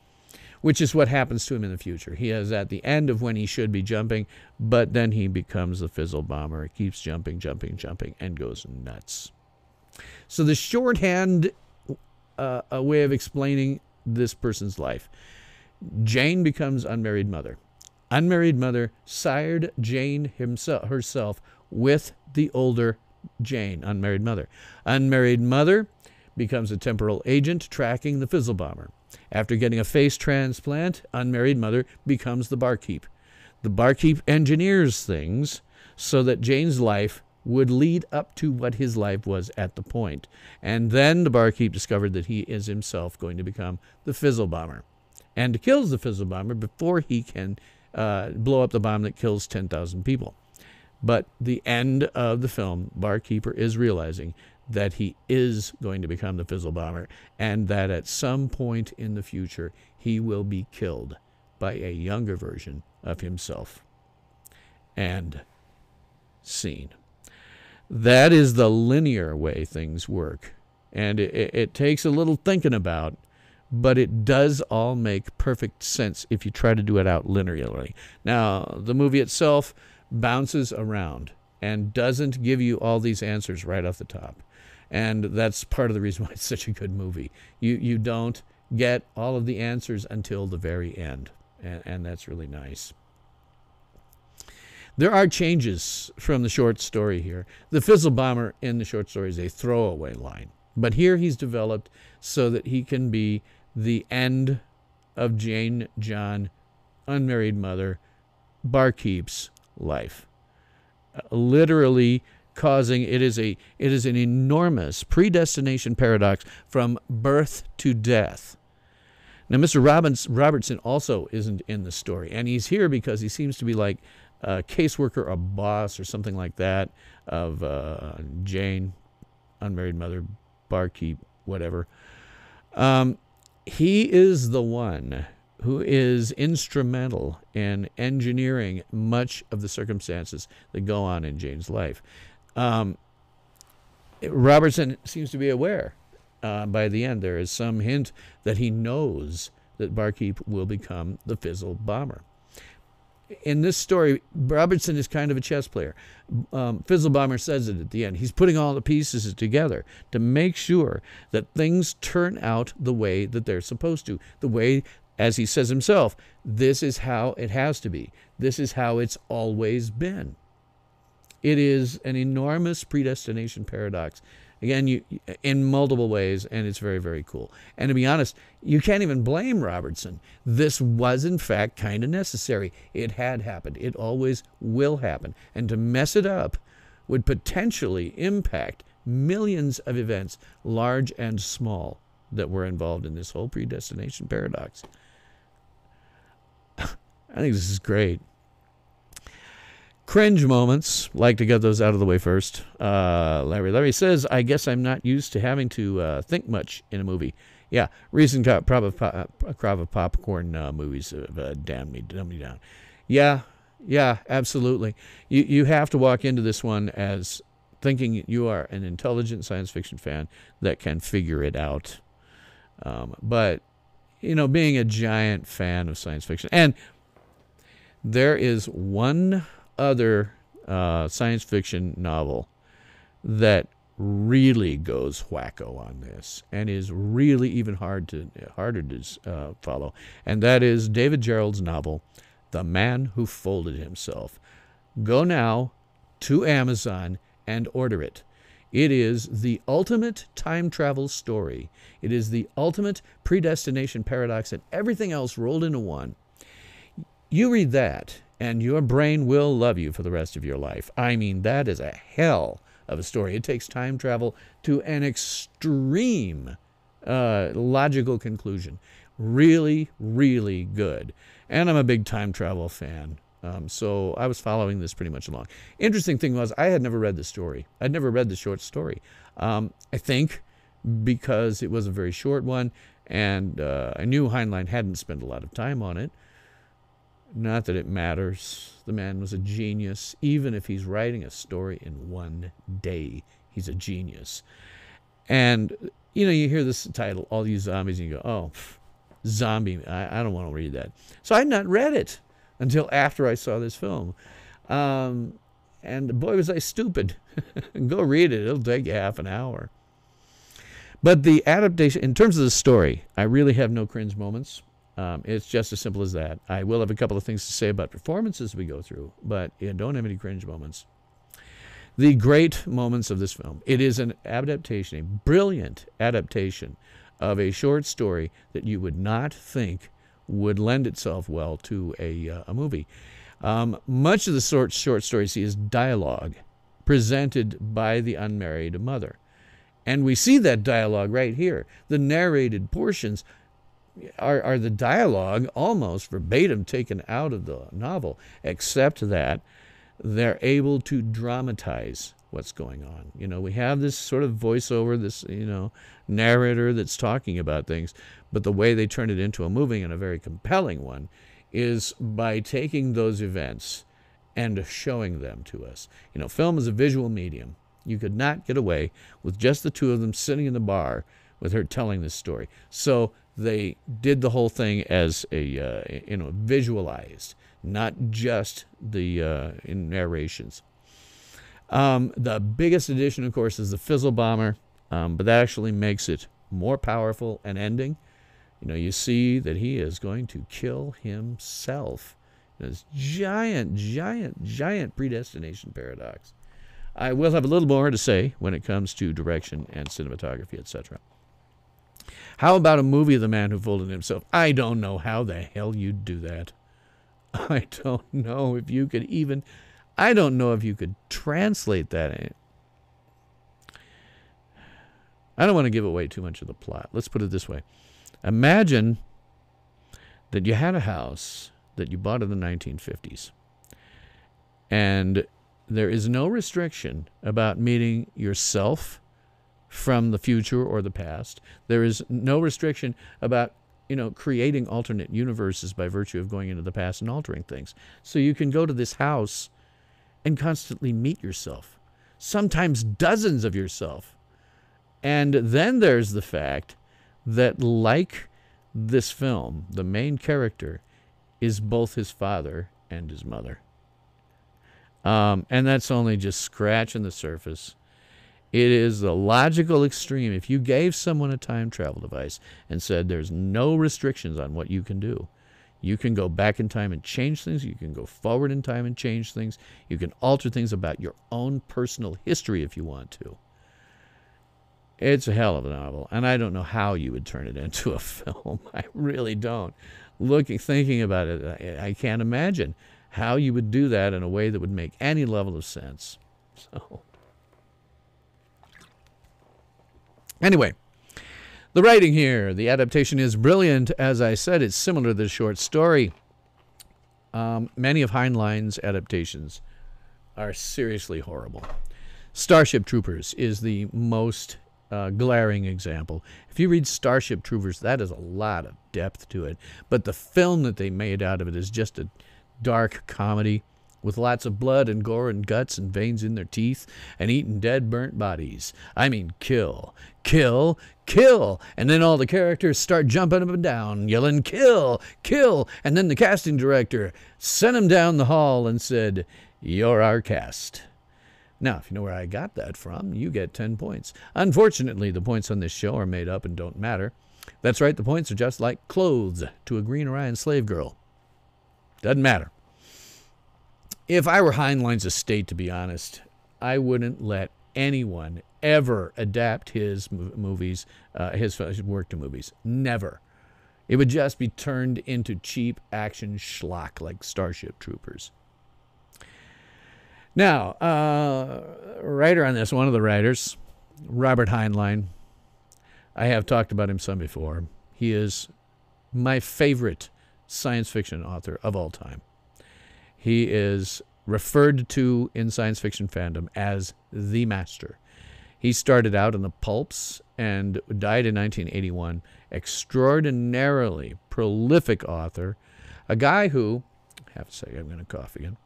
which is what happens to him in the future. He is at the end of when he should be jumping, but then he becomes the fizzle bomber. He keeps jumping, and goes nuts. So the shorthand a way of explaining this person's life. Jane becomes unmarried mother. Unmarried mother sired Jane herself with the older Jane, unmarried mother. Unmarried mother becomes a temporal agent tracking the fizzle bomber. After getting a face transplant, unmarried mother becomes the barkeep. The barkeep engineers things so that Jane's life would lead up to what his life was at the point. And then the barkeep discovered that he is himself going to become the fizzle bomber. and kills the Fizzle Bomber before he can blow up the bomb that kills 10,000 people. But the end of the film, Barkeeper is realizing that he is going to become the Fizzle Bomber, and that at some point in the future he will be killed by a younger version of himself. And scene. That is the linear way things work. And it takes a little thinking about, but it does all make perfect sense if you try to do it out linearly. Now, the movie itself bounces around and doesn't give you all these answers right off the top. And that's part of the reason why it's such a good movie. You don't get all of the answers until the very end. And that's really nice. There are changes from the short story here. The Fizzle Bomber in the short story is a throwaway line. But here he's developed so that he can be the end of Jane John, unmarried mother, Barkeep's life. Literally causing, it is an enormous predestination paradox from birth to death. Now, Mr. Robertson also isn't in the story, and he's here because he seems to be like a caseworker, a boss, or something like that of Jane, unmarried mother, Barkeep, whatever. He is the one who is instrumental in engineering much of the circumstances that go on in Jane's life. Robertson seems to be aware. By the end, there is some hint that he knows that Barkeep will become the Fizzle Bomber. In this story, Robertson is kind of a chess player. Fizzle Bomber says it at the end. He's putting all the pieces together to make sure that things turn out the way that they're supposed to. The way, as he says himself, this is how it has to be. This is how it's always been. It is an enormous predestination paradox. Again, in multiple ways, and it's very, very cool. And to be honest, you can't even blame Robertson. This was, in fact, kind of necessary. It had happened. It always will happen. And to mess it up would potentially impact millions of events, large and small, that were involved in this whole predestination paradox. I think this is great. Cringe moments, like to get those out of the way first. Larry says, I guess I'm not used to having to think much in a movie. Yeah, recent crop of popcorn movies have dumbed me down. Yeah, absolutely. You have to walk into this one as thinking you are an intelligent science fiction fan that can figure it out. But, being a giant fan of science fiction. And there is one other science fiction novel that really goes wacko on this and is really even harder to follow, and that is David Gerrold's novel, The Man Who Folded Himself. Go now to Amazon and order it. It is the ultimate time travel story. It is the ultimate predestination paradox and everything else rolled into one. You read that, and your brain will love you for the rest of your life. I mean, that is a hell of a story. It takes time travel to an extreme logical conclusion. Really, really good. And I'm a big time travel fan. So I was following this pretty much along. Interesting thing was, I had never read the story. I'd never read the short story. I think because it was a very short one, and I knew Heinlein hadn't spent a lot of time on it. Not that it matters. The man was a genius. Even if he's writing a story in one day, he's a genius. And, you hear this title, All These Zombies, and you go, oh, zombie, I don't want to read that. So I had not read it until after I saw this film. And boy, was I stupid. Go read it. It'll take you half an hour. But the adaptation, in terms of the story, I really have no cringe moments. It's just as simple as that. I will have a couple of things to say about performances we go through, but don't have any cringe moments. The great moments of this film. It is an adaptation, a brilliant adaptation of a short story that you would not think would lend itself well to a movie. Much of the short story is dialogue presented by the unmarried mother. And we see that dialogue right here. The narrated portions are the dialogue almost verbatim taken out of the novel, except that they're able to dramatize what's going on. We have this sort of voiceover, this, narrator that's talking about things, but the way they turn it into a movie, and a very compelling one, is by taking those events and showing them to us. Film is a visual medium. You could not get away with just the two of them sitting in the bar with her telling this story. So they did the whole thing as a, visualized, not just the in narrations. The biggest addition, of course, is the Fizzle Bomber, but that actually makes it more powerful and ending. You see that he is going to kill himself. This giant, giant, giant predestination paradox. I will have a little more to say when it comes to direction and cinematography, etc. How about a movie of the man who folded himself? I don't know how the hell you'd do that. I don't know if you could even... I don't know if you could translate that. I don't want to give away too much of the plot. Let's put it this way. Imagine that you had a house that you bought in the 1950s, and there is no restriction about meeting yourself from the future or the past. There is no restriction about, creating alternate universes by virtue of going into the past and altering things. So you can go to this house and constantly meet yourself, sometimes dozens of yourself. And then there's the fact that, like this film, the main character is both his father and his mother. And that's only just scratching the surface. It is the logical extreme. If you gave someone a time travel device and said there's no restrictions on what you can do, you can go back in time and change things. You can go forward in time and change things. You can alter things about your own personal history if you want to. It's a hell of a novel, and I don't know how you would turn it into a film. I really don't. Thinking about it, I can't imagine how you would do that in a way that would make any level of sense. So, anyway, the writing here, the adaptation is brilliant. As I said, it's similar to the short story. Many of Heinlein's adaptations are seriously horrible. Starship Troopers is the most glaring example. If you read Starship Troopers, that is a lot of depth to it. But the film that they made out of it is just a dark comedy with lots of blood and gore and guts and veins in their teeth and eating dead, burnt bodies. I mean, kill, kill, kill. And then all the characters start jumping up and down, yelling, kill, kill. And then the casting director sent them down the hall and said, "You're our cast." Now, if you know where I got that from, you get 10 points. Unfortunately, the points on this show are made up and don't matter. That's right, the points are just like clothes to a Green Orion slave girl. Doesn't matter. If I were Heinlein's estate, to be honest, I wouldn't let anyone ever adapt his movies, his work to movies. Never. It would just be turned into cheap action schlock like Starship Troopers. Now, writer on this, one of the writers, Robert Heinlein. I have talked about him some before. He is my favorite science fiction author of all time. He is referred to in science fiction fandom as the master. He started out in the pulps and died in 1981. Extraordinarily prolific author. A guy who, have a second, I'm going to cough again.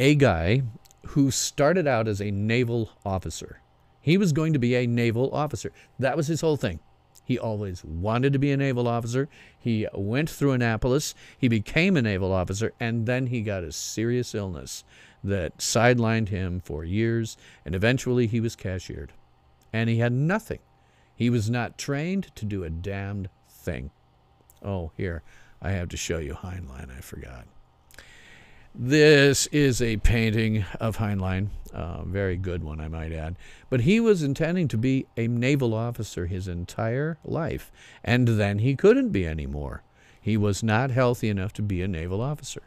A guy who started out as a naval officer. He was going to be a naval officer. That was his whole thing. He always wanted to be a naval officer. He went through Annapolis. He became a naval officer, and then he got a serious illness that sidelined him for years, and eventually he was cashiered. And he had nothing. He was not trained to do a damned thing. Oh, here, I have to show you Heinlein. I forgot. This is a painting of Heinlein, a very good one, I might add. But he was intending to be a naval officer his entire life, and then he couldn't be anymore. He was not healthy enough to be a naval officer.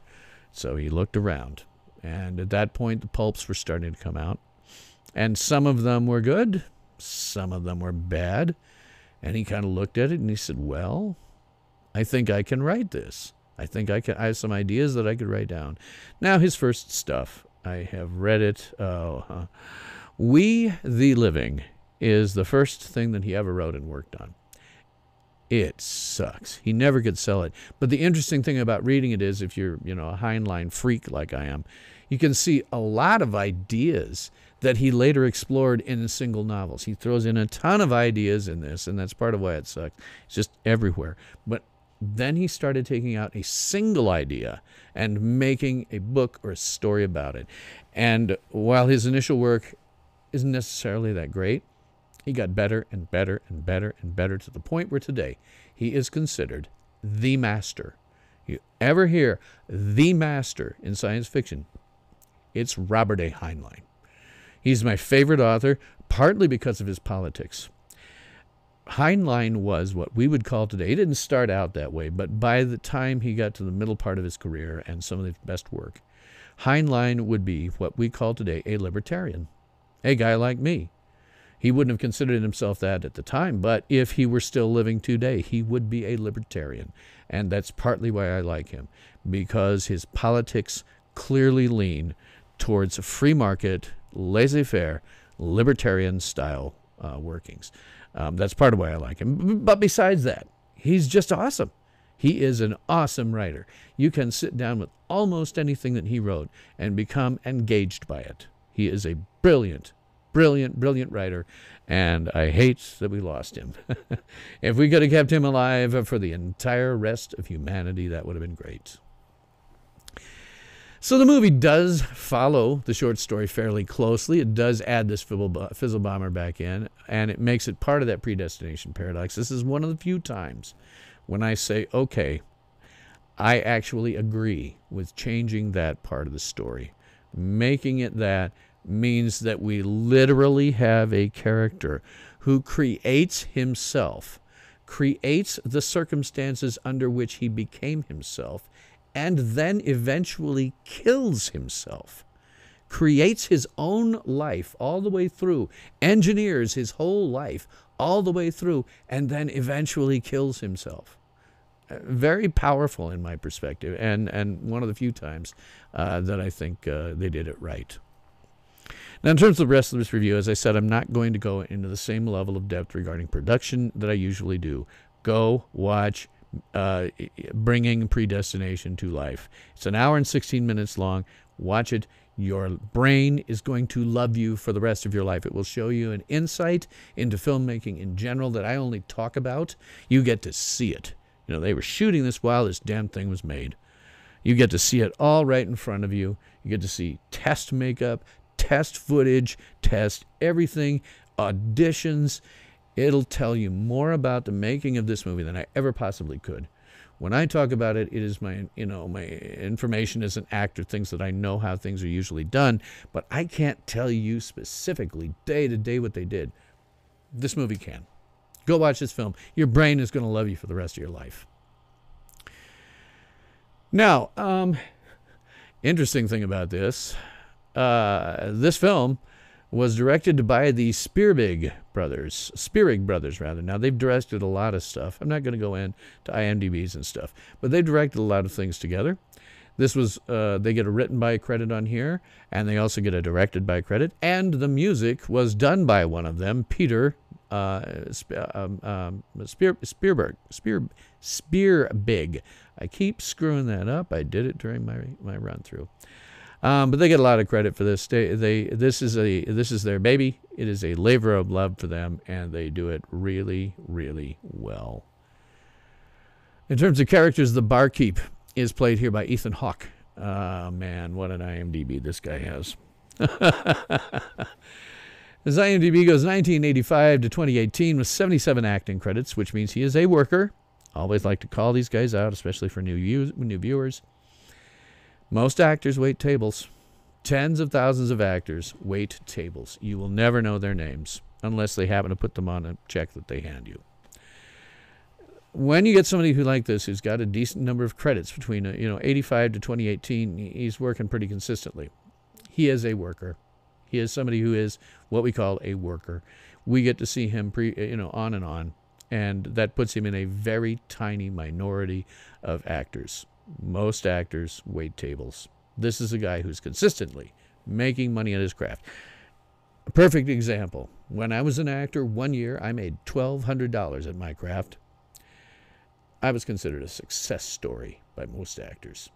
So he looked around, and at that point the pulps were starting to come out. And some of them were good, Some of them were bad. And he kind of looked at it and he said, well, I think I can write this. I have some ideas that I could write down. Now, his first stuff, I have read it. We the Living is the first thing that he ever wrote and worked on. It sucks. He never could sell it. But the interesting thing about reading it is, if you're, a Heinlein freak like I am, you can see a lot of ideas that he later explored in single novels. He throws in a ton of ideas in this, and that's part of why it sucks. It's just everywhere. But then he started taking out a single idea and making a book or a story about it. And while his initial work isn't necessarily that great, he got better and better and better and better to the point where today he is considered the master. You ever hear the master in science fiction, it's Robert A. Heinlein. He's my favorite author, partly because of his politics. Heinlein was what we would call today, he didn't start out that way, but by the time he got to the middle part of his career and some of his best work, Heinlein would be what we call today a libertarian, a guy like me. He wouldn't have considered himself that at the time, but if he were still living today, he would be a libertarian. And that's partly why I like him, because his politics clearly lean towards free market, laissez-faire, libertarian-style workings. That's part of why I like him. But besides that, he's just awesome. He is an awesome writer. You can sit down with almost anything that he wrote and become engaged by it. He is a brilliant writer, and I hate that we lost him. If we could have kept him alive for the entire rest of humanity, that would have been great. So the movie does follow the short story fairly closely. It does add this fizzle bomber back in, and it makes it part of that predestination paradox. This is one of the few times when I say, okay, I actually agree with changing that part of the story. Making it that means that we literally have a character who creates himself, creates the circumstances under which he became himself, and then eventually kills himself, creates his own life all the way through, engineers his whole life all the way through, and then eventually kills himself. Very powerful in my perspective, and one of the few times that I think they did it right. Now, in terms of the rest of this review, as I said, I'm not going to go into the same level of depth regarding production that I usually do. Go watch Bringing Predestination to Life. It's an hour and 16 minutes long. Watch it. Your brain is going to love you for the rest of your life. It will show you an insight into filmmaking in general that I only talk about. You get to see it. They were shooting this while this damn thing was made. You get to see it all right in front of you. You get to see test makeup, test footage, test everything, auditions. It'll tell you more about the making of this movie than I ever possibly could. When I talk about it, it is my information as an actor, things that I know how things are usually done, but I can't tell you specifically day to day what they did. This movie can. Go watch this film. Your brain is going to love you for the rest of your life. Now, interesting thing about this, this film was directed by the Spierig brothers. Now, they've directed a lot of stuff. I'm not going to go into IMDb's and stuff, but they directed a lot of things together. This was, they get a written by credit on here, and they also get a directed by credit, and the music was done by one of them, Peter Spearbig. I keep screwing that up. I did it during my run through. But they get a lot of credit for this. This is their baby. It is a labor of love for them, and they do it really, really well. In terms of characters, the barkeep is played here by Ethan Hawke. Man, what an IMDb this guy has. His IMDb goes 1985 to 2018 with 77 acting credits, which means he is a worker. Always like to call these guys out, especially for new viewers. Most actors wait tables. Tens of thousands of actors wait tables. You will never know their names unless they happen to put them on a check that they hand you. When you get somebody who like this, who's got a decent number of credits between 85 to 2018, he's working pretty consistently. He is a worker. He is somebody who is what we call a worker. we get to see him on and on. And that puts him in a very tiny minority of actors. Most actors wait tables. This is a guy who's consistently making money at his craft. A perfect example. When I was an actor, one year I made $1,200 at my craft. I was considered a success story by most actors.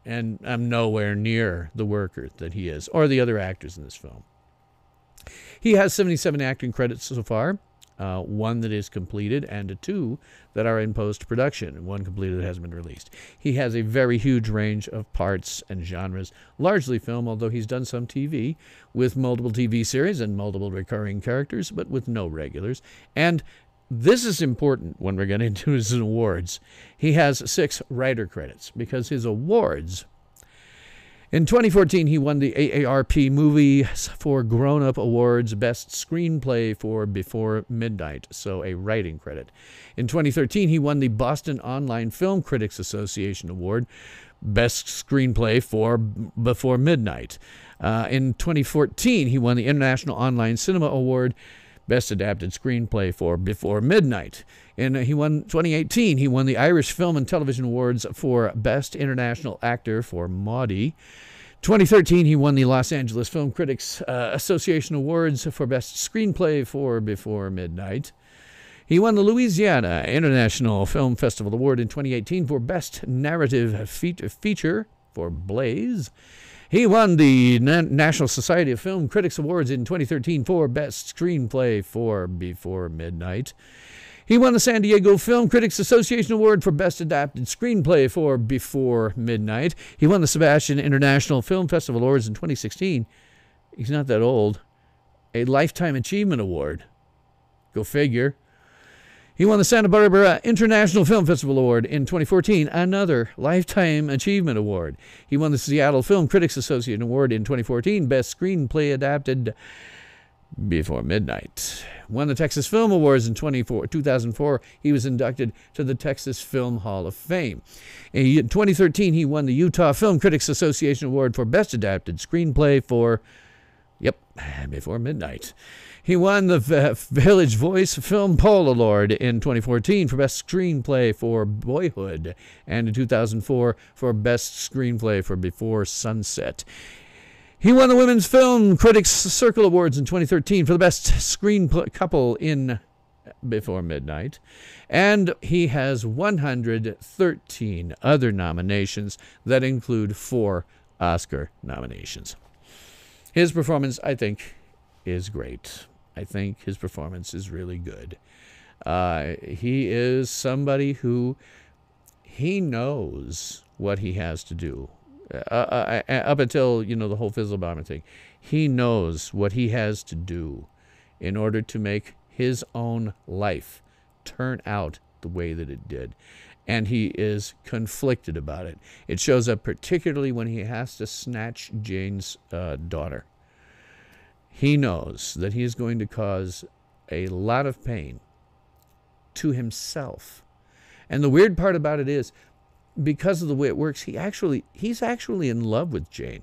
And I'm nowhere near the worker that he is, or the other actors in this film. He has 77 acting credits so far. One that is completed and 2 that are in post-production, and 1 completed that hasn't been released. He has a very huge range of parts and genres, largely film, although he's done some TV, with multiple TV series and multiple recurring characters, but with no regulars. And this is important when we're getting into his awards. He has 6 writer credits, because his awards... In 2014, he won the AARP Movies for Grown-Up Awards Best Screenplay for Before Midnight, so a writing credit. In 2013, he won the Boston Online Film Critics Association Award Best Screenplay for Before Midnight. In 2014, he won the International Online Cinema Award Best Adapted Screenplay for Before Midnight. In 2018, he won the Irish Film and Television Awards for Best International Actor for Maudie. 2013, he won the Los Angeles Film Critics Association Awards for Best Screenplay for Before Midnight. He won the Louisiana International Film Festival Award in 2018 for Best Narrative Feature for Blaze. He won the National Society of Film Critics Awards in 2013 for Best Screenplay for Before Midnight. He won the San Diego Film Critics Association Award for Best Adapted Screenplay for Before Midnight. He won the Sebastian International Film Festival Awards in 2016. He's not that old. A Lifetime Achievement Award. Go figure. He won the Santa Barbara International Film Festival Award in 2014, another Lifetime Achievement Award. He won the Seattle Film Critics Association Award in 2014, Best Screenplay Adapted Before Midnight. Won the Texas Film Awards in 2004. He was inducted to the Texas Film Hall of Fame. In 2013, he won the Utah Film Critics Association Award for Best Adapted Screenplay for, Before Midnight. He won the Village Voice Film Poll Award in 2014 for Best Screenplay for Boyhood, and in 2004 for Best Screenplay for Before Sunset. He won the Women's Film Critics Circle Awards in 2013 for the Best Screenplay Couple in Before Midnight. And he has 113 other nominations that include 4 Oscar nominations. His performance, I think, is great. I think his performance is really good. He is somebody who he knows what he has to do. Up until, the whole Fizzle-Bomber thing, he knows what he has to do in order to make his own life turn out the way that it did. And he is conflicted about it. It shows up particularly when he has to snatch Jane's daughter. He knows that he is going to cause a lot of pain to himself. And the weird part about it is, because of the way it works, he's actually in love with Jane.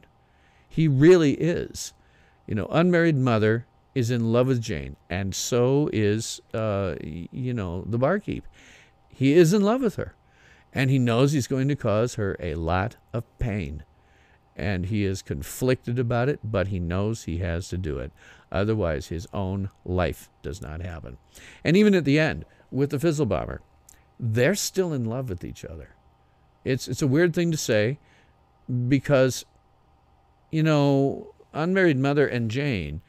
He really is. Unmarried mother is in love with Jane, and so is, the barkeep. He is in love with her, and he knows he's going to cause her a lot of pain. And he is conflicted about it, but he knows he has to do it. Otherwise, his own life does not happen. And even at the end, with the Fizzle-Bomber, they're still in love with each other. It's a weird thing to say because, Unmarried Mother and Jane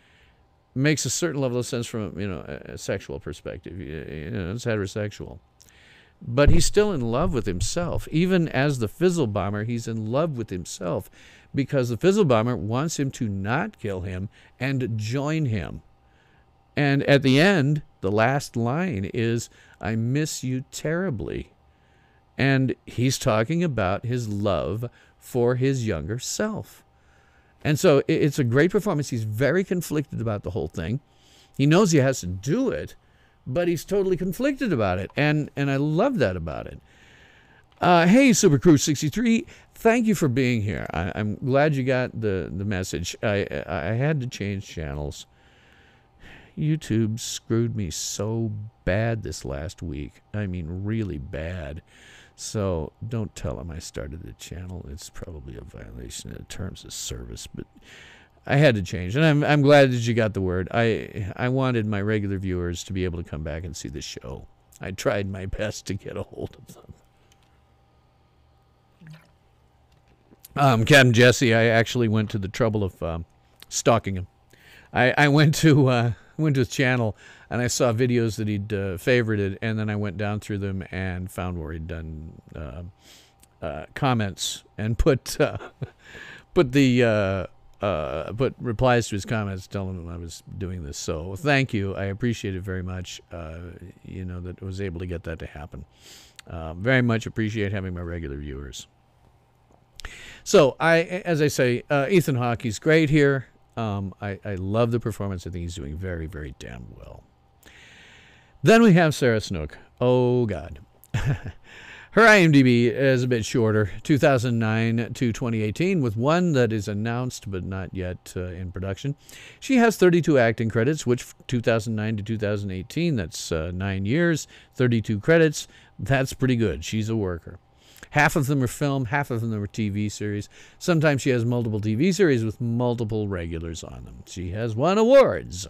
makes a certain level of sense from, a sexual perspective. It's heterosexual. But he's still in love with himself. Even as the Fizzle-Bomber, he's in love with himself because the Fizzle-Bomber wants him to not kill him and join him. And at the end, the last line is, "I miss you terribly." And he's talking about his love for his younger self. And so it's a great performance. He's very conflicted about the whole thing. He knows he has to do it, but he's totally conflicted about it. And I love that about it. Hey, Super Crew 63, thank you for being here. I'm glad you got the message. I had to change channels. YouTube screwed me so bad this last week. I mean, really bad. So don't tell them I started the channel. It's probably a violation of terms of service, but I had to change. And I'm glad that you got the word. I wanted my regular viewers to be able to come back and see the show. I tried my best to get a hold of them. Captain Jesse, I actually went to the trouble of stalking him. I went to his channel and I saw videos that he'd favorited, and then I went down through them and found where he'd done comments and put replies to his comments telling him I was doing this. So thank you. I appreciate it very much. You know, that I was able to get that to happen. Very much appreciate having my regular viewers. So as I say, Ethan Hawke, he's great here. I love the performance. I think he's doing very, very damn well. Then we have Sarah Snook. Oh, God. Her IMDb is a bit shorter, 2009 to 2018, with one that is announced but not yet in production. She has 32 acting credits, which 2009 to 2018, that's 9 years, 32 credits. That's pretty good. She's a worker. Half of them are film, half of them are TV series. Sometimes she has multiple TV series with multiple regulars on them. She has won awards.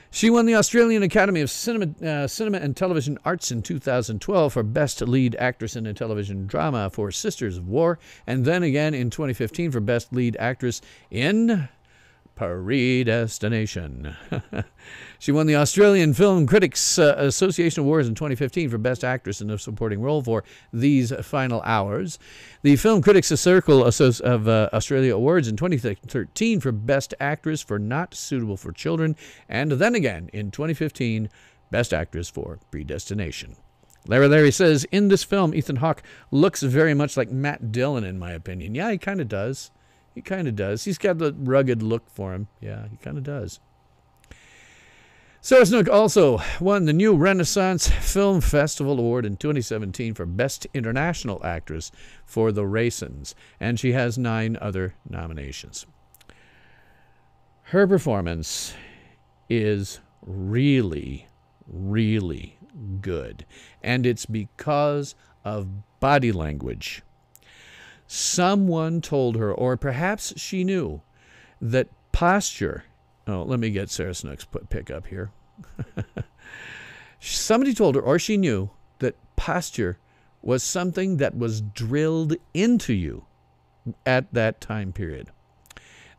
She won the Australian Academy of Cinema and Television Arts in 2012 for Best Lead Actress in a Television Drama for Sisters of War, and then again in 2015 for Best Lead Actress in Predestination. She won the Australian Film Critics Association Awards in 2015 for Best Actress in a Supporting Role for These Final Hours. The Film Critics Circle of Australia Awards in 2013 for Best Actress for Not Suitable for Children. And then again in 2015, Best Actress for Predestination. Larry says, in this film, Ethan Hawke looks very much like Matt Dillon, in my opinion. Yeah, he kind of does. He kind of does. He's got the rugged look for him. Yeah, he kind of does. Sarah Snook also won the New Renaissance Film Festival Award in 2017 for Best International Actress for The Raisins, and she has 9 other nominations. Her performance is really, really good, and it's because of body language. Someone told her, or perhaps she knew, that posture... Oh, let me get Sarah Snook's pick up here. Somebody told her, or she knew, that posture was something that was drilled into you at that time period.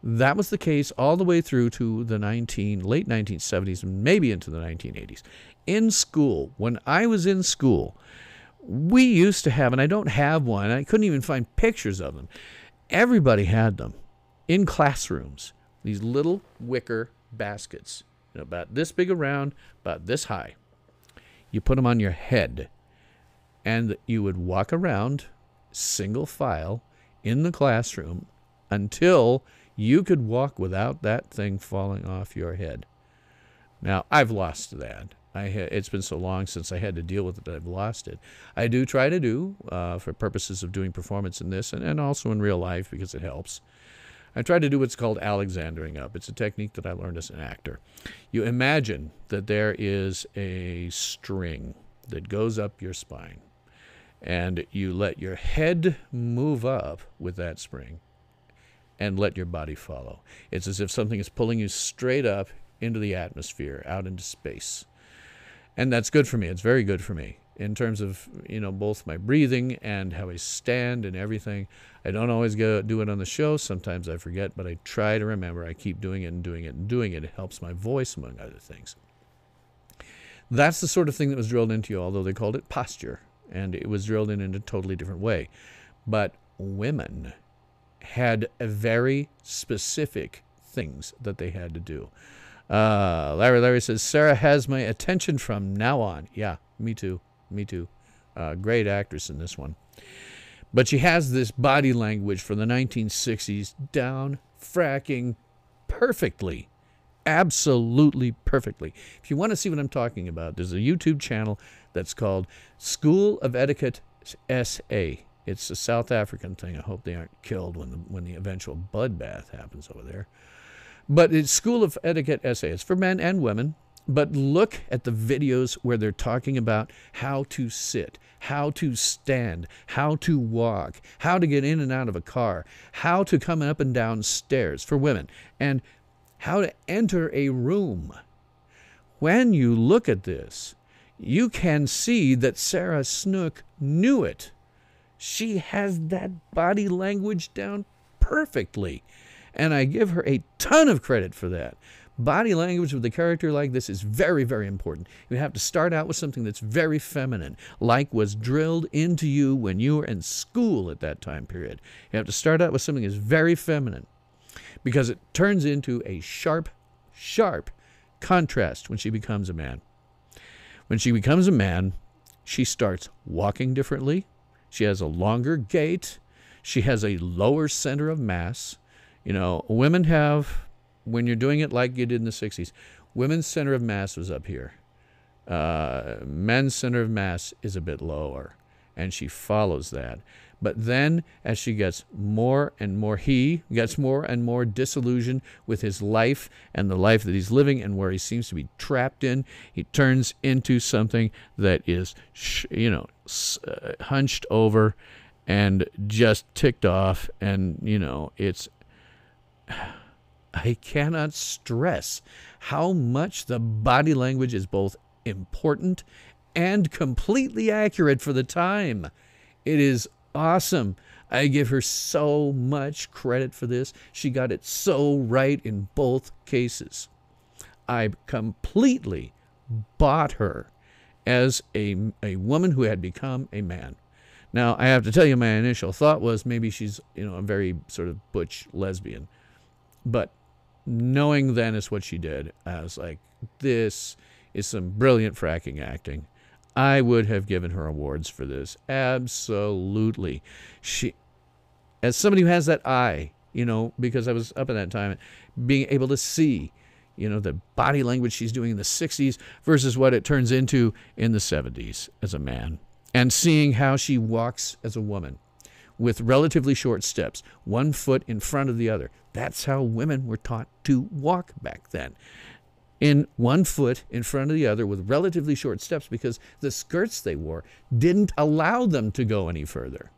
That was the case all the way through to the late 1970s, and maybe into the 1980s. In school, when I was in school, we used to have, and I don't have one, I couldn't even find pictures of them. Everybody had them in classrooms. These little wicker baskets, about this big around, about this high. You put them on your head, and you would walk around single file in the classroom until you could walk without that thing falling off your head. Now, I've lost that. It's been so long since I had to deal with it that I've lost it. I do try to do, for purposes of doing performance in this, and also in real life because it helps. I try to do what's called Alexandering up. It's a technique that I learned as an actor. You imagine that there is a string that goes up your spine, and you let your head move up with that spring and let your body follow. It's as if something is pulling you straight up into the atmosphere, out into space. And that's good for me. It's very good for me in terms of, both my breathing and how I stand and everything. I don't always do it on the show. Sometimes I forget, but I try to remember. I keep doing it and doing it and doing it. It helps my voice, among other things. That's the sort of thing that was drilled into you, although they called it posture, and it was drilled in a totally different way. But women had a very specific things that they had to do. Larry says, Sarah has my attention from now on. Yeah, me too. Great actress in this one. But she has this body language from the 1960s down fracking perfectly. Absolutely perfectly. If you want to see what I'm talking about, there's a YouTube channel that's called School of Etiquette SA. It's a South African thing. I hope they aren't killed when the eventual bloodbath happens over there. But it's School of Etiquette essay. It's for men and women. But look at the videos where they're talking about how to sit, how to stand, how to walk, how to get in and out of a car, how to come up and down stairs for women, and how to enter a room. When you look at this, you can see that Sarah Snook knew it. She has that body language down perfectly, and I give her a ton of credit for that. Body language with a character like this is very, very important. You have to start out with something that's very feminine, like was drilled into you when you were in school at that time period. You have to start out with something that's very feminine, because it turns into a sharp, sharp contrast when she becomes a man. When she becomes a man, she starts walking differently. She has a longer gait. She has a lower center of mass. You know, women have, when you're doing it like you did in the 60s, women's center of mass was up here. Men's center of mass is a bit lower, and she follows that. But then, as she gets more and more, he gets more and more disillusioned with his life and the life that he's living and where he seems to be trapped in, he turns into something that is, hunched over and just ticked off. And, it's... I cannot stress how much the body language is both important and completely accurate for the time. It is awesome. I give her so much credit for this. She got it so right in both cases. I completely bought her as a woman who had become a man. Now, I have to tell you, my initial thought was maybe she's, a very sort of butch lesbian. But knowing then is what she did, I was like, this is some brilliant fracking acting. I would have given her awards for this. Absolutely. She, as somebody who has that eye, because I was up at that time, being able to see, the body language she's doing in the 60s versus what it turns into in the 70s as a man. And seeing how she walks as a woman with relatively short steps, one foot in front of the other. That's how women were taught to walk back then. In one foot in front of the other with relatively short steps, because the skirts they wore didn't allow them to go any further.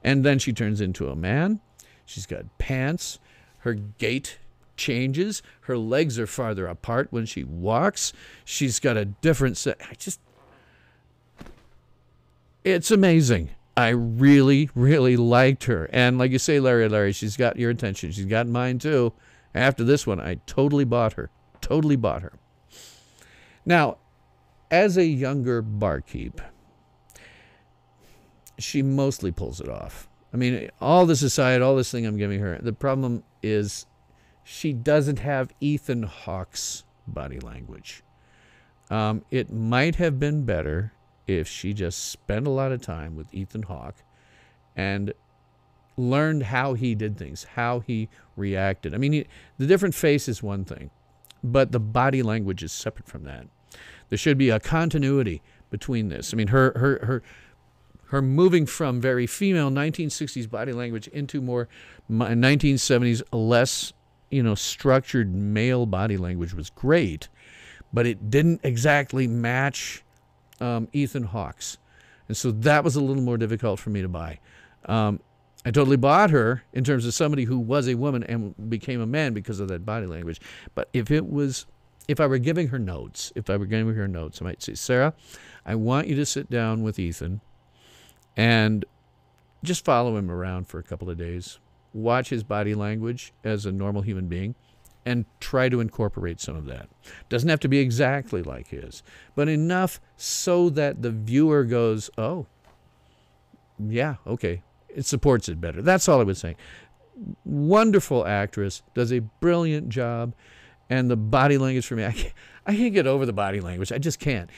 And then she turns into a man. She's got pants. Her gait changes. Her legs are farther apart when she walks. She's got a different set. It's amazing. I really, really liked her. And like you say, Larry, she's got your attention. She's got mine too. After this one, I totally bought her. Totally bought her. Now, as a younger barkeep, she mostly pulls it off. I mean, all this aside, all this thing I'm giving her, the problem is she doesn't have Ethan Hawke's body language. It might have been better if she just spent a lot of time with Ethan Hawke and learned how he did things, how he reacted. I mean, the different face is one thing, but the body language is separate from that. There should be a continuity between this. I mean, her moving from very female 1960s body language into more 1970s less, structured male body language was great, but it didn't exactly match Ethan Hawke's. And so that was a little more difficult for me to buy. I totally bought her in terms of somebody who was a woman and became a man because of that body language. But if I were giving her notes, I might say, Sarah, I want you to sit down with Ethan and just follow him around for a couple of days. Watch his body language as a normal human being and try to incorporate some of that. Doesn't have to be exactly like his, but enough so that the viewer goes, oh, yeah, okay. It supports it better. That's all I was saying. Wonderful actress, does a brilliant job, and the body language for me, I can't get over the body language. I just can't.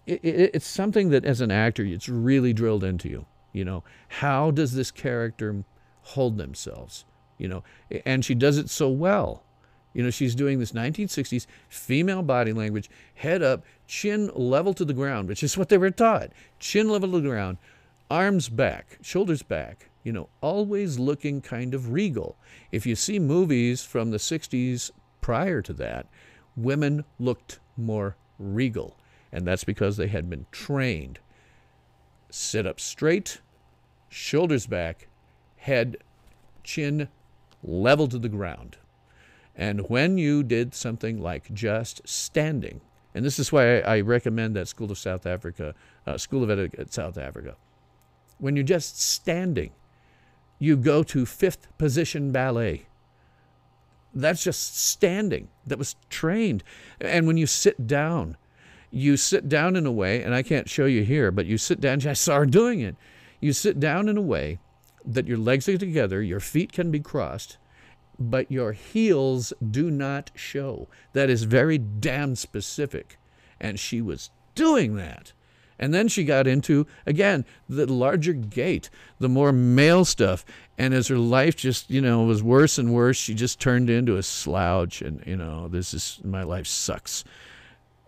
It's something that as an actor, it's really drilled into you. How does this character hold themselves? And she does it so well. She's doing this 1960s female body language, head up, chin level to the ground, which is what they were taught. Chin level to the ground, arms back, shoulders back, always looking kind of regal. If you see movies from the 60s prior to that, women looked more regal. And that's because they had been trained. Sit up straight, shoulders back, head, chin level to the ground. And when you did something like just standing, and this is why I recommend that School of Etiquette South Africa. When you're just standing, you go to fifth position ballet. That's just standing. That was trained. And when you sit down in a way, and I can't show you here, but you sit down, I saw her doing it. You sit down in a way that your legs are together, your feet can be crossed, but your heels do not show. That is very damn specific. And she was doing that. And then she got into, again, the larger gait, the more male stuff. And as her life just, was worse and worse, she just turned into a slouch. And, my life sucks.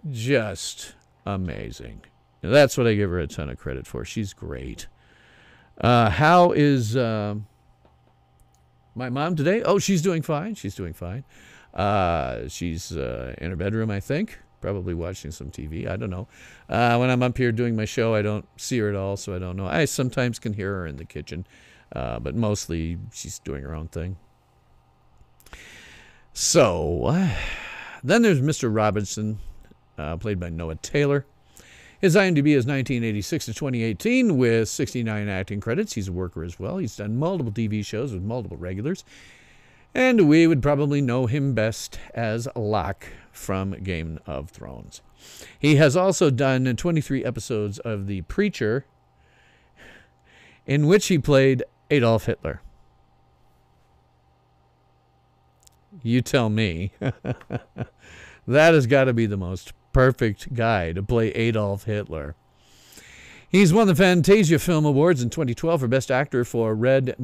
Just amazing. Now, that's what I give her a ton of credit for. She's great. How is my mom today? Oh, she's doing fine. She's doing fine. She's in her bedroom, I think, probably watching some TV. I don't know. When I'm up here doing my show, I don't see her at all, so I don't know. I sometimes can hear her in the kitchen, but mostly she's doing her own thing. So, then there's Mr. Robinson, played by Noah Taylor. His IMDb is 1986 to 2018 with 69 acting credits. He's a worker as well. He's done multiple TV shows with multiple regulars. And we would probably know him best as Locke from Game of Thrones. He has also done 23 episodes of The Preacher, in which he played Adolf Hitler. You tell me. That has got to be the most perfect guy to play Adolf Hitler. He's won the Fantasia Film Awards in 2012 for Best Actor for Red,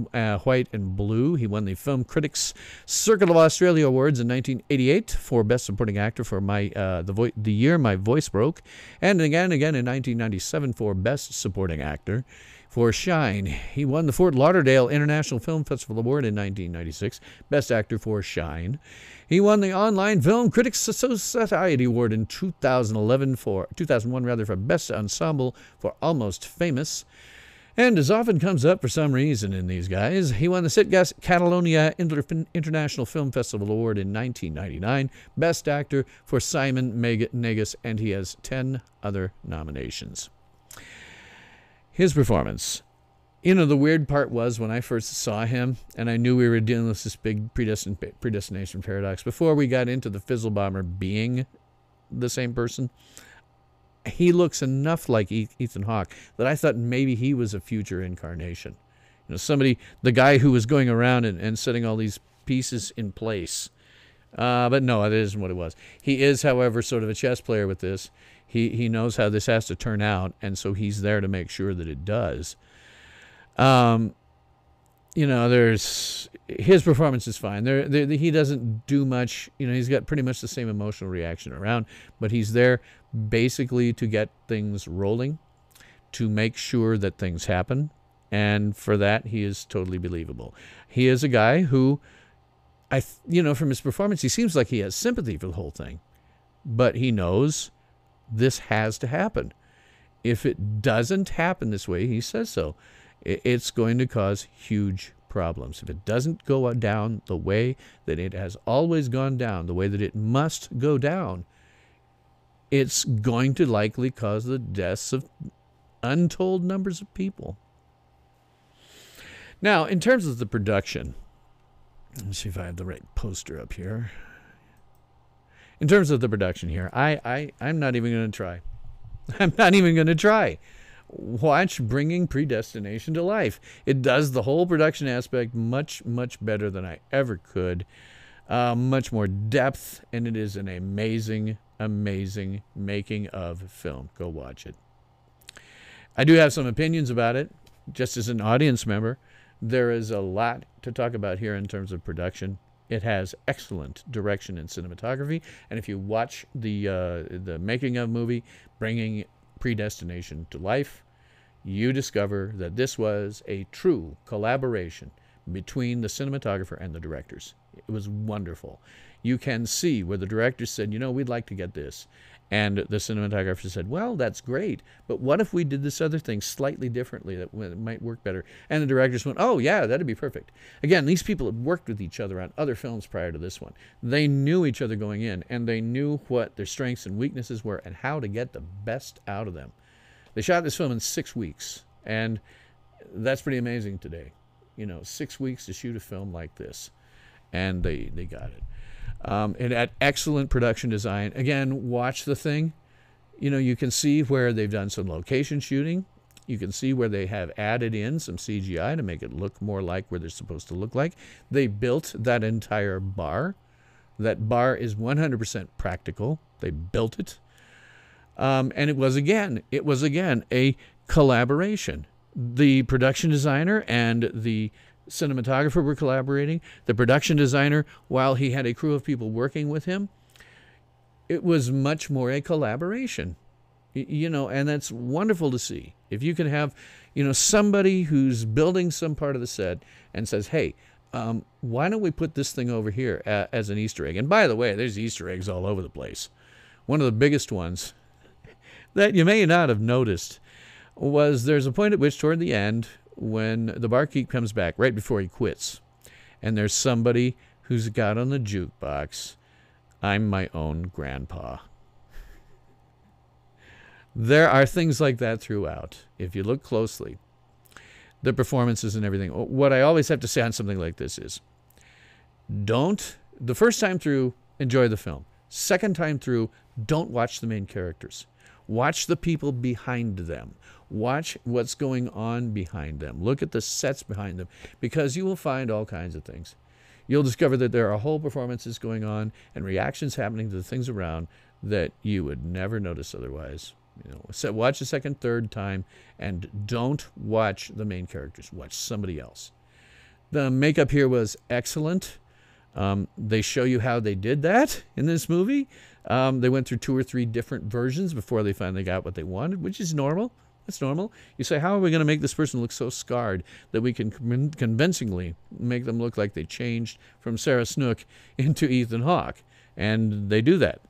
White, and Blue. He won the Film Critics Circle of Australia Awards in 1988 for Best Supporting Actor for The Year My Voice Broke, and again in 1997 for Best Supporting Actor for Shine. He won the Fort Lauderdale International Film Festival Award in 1996, Best Actor for Shine. He won the Online Film Critics Society Award in 2001 for Best Ensemble for Almost Famous. And as often comes up for some reason in these guys, he won the Sitges Catalonia International Film Festival Award in 1999, Best Actor for Simon Negus, and he has 10 other nominations. His performance. The weird part was when I first saw him, and I knew we were dealing with this big predestination paradox, before we got into the Fizzle Bomber being the same person, he looks enough like Ethan Hawke that I thought maybe he was a future incarnation. The guy who was going around and setting all these pieces in place. But no, that isn't what it was. He is, however, sort of a chess player with this. He knows how this has to turn out, and so he's there to make sure that it does. There's his performance is fine. He doesn't do much. He's got pretty much the same emotional reaction around, but he's there basically to get things rolling, to make sure that things happen, and for that he is totally believable. He is a guy who, from his performance, he seems like he has sympathy for the whole thing, but he knows this has to happen. If it doesn't happen this way, he says so, it's going to cause huge problems. If it doesn't go down the way that it has always gone down, the way that it must go down, it's going to likely cause the deaths of untold numbers of people. Now, in terms of the production, let's see if I have the right poster up here. In terms of the production here, I'm not even going to try. I'm not even going to try. Watch Bringing Predestination to Life. It does the whole production aspect much, much better than I ever could. Much more depth, and it is an amazing, amazing making of film. Go watch it. I do have some opinions about it, just as an audience member. There is a lot to talk about here in terms of production. It has excellent direction and cinematography, and if you watch the making of movie, Bringing Predestination to Life, you discover that this was a true collaboration between the cinematographer and the directors. It was wonderful. You can see where the director said, you know, we'd like to get this. And the cinematographer said, well, that's great, but what if we did this other thing slightly differently that might work better? And the directors went, oh, yeah, that'd be perfect. Again, these people had worked with each other on other films prior to this one. They knew each other going in, and they knew what their strengths and weaknesses were and how to get the best out of them. They shot this film in 6 weeks, and that's pretty amazing today. You know, 6 weeks to shoot a film like this, and they got it. It had excellent production design. Again, watch the thing. You know, you can see where they've done some location shooting. You can see where they have added in some CGI to make it look more like where they're supposed to look like. They built that entire bar. That bar is 100% practical. They built it. And it was again a collaboration. The production designer and the cinematographer were collaborating. The production designer, while he had a crew of people working with him, it was much more a collaboration, you know, and that's wonderful to see. If you can have, you know, somebody who's building some part of the set and says, hey, why don't we put this thing over here as an Easter egg? And by the way, there's Easter eggs all over the place. One of the biggest ones that you may not have noticed was there's a point at which toward the end, when the barkeep comes back right before he quits, and there's somebody who's got on the jukebox, I'm my own grandpa. There are things like that throughout. If you look closely, the performances and everything. What I always have to say on something like this is, the first time through, enjoy the film. Second time through, don't watch the main characters. Watch the people behind them. Watch what's going on behind them. Look at the sets behind them, because you will find all kinds of things. You'll discover that there are whole performances going on and reactions happening to the things around that you would never notice otherwise. You know, so watch a second, third time, and don't watch the main characters. Watch somebody else. The makeup here was excellent. They show you how they did that in this movie. They went through 2 or 3 different versions before they finally got what they wanted, which is normal. That's normal. You say, how are we going to make this person look so scarred that we can convincingly make them look like they changed from Sarah Snook into Ethan Hawke? And they do that.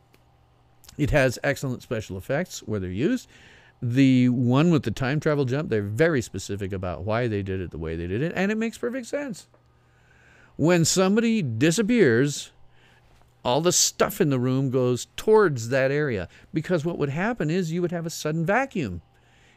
It has excellent special effects where they're used. The one with the time travel jump, they're very specific about why they did it the way they did it, and it makes perfect sense. When somebody disappears, all the stuff in the room goes towards that area, because what would happen is you would have a sudden vacuum.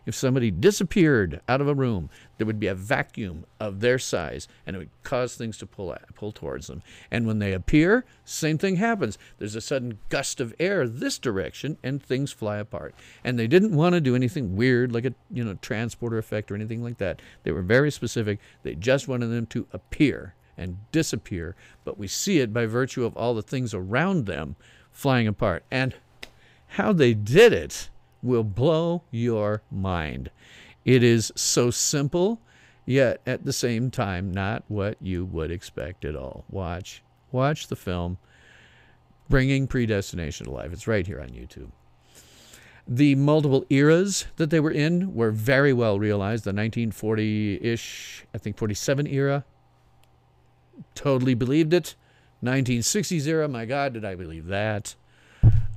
If somebody disappeared out of a room, there would be a vacuum of their size, and it would cause things to pull towards them. And when they appear, same thing happens. There's a sudden gust of air this direction, and things fly apart. And they didn't want to do anything weird, like a transporter effect or anything like that. They were very specific. They just wanted them to appear and disappear, but we see it by virtue of all the things around them flying apart. And how they did it will blow your mind. It is so simple, yet at the same time not what you would expect at all. Watch the film, Bringing Predestination to Life. It's right here on YouTube. The multiple eras that they were in were very well realized. The 1940-ish, I think 47 era, totally believed it. 1960s era, my God, did I believe that.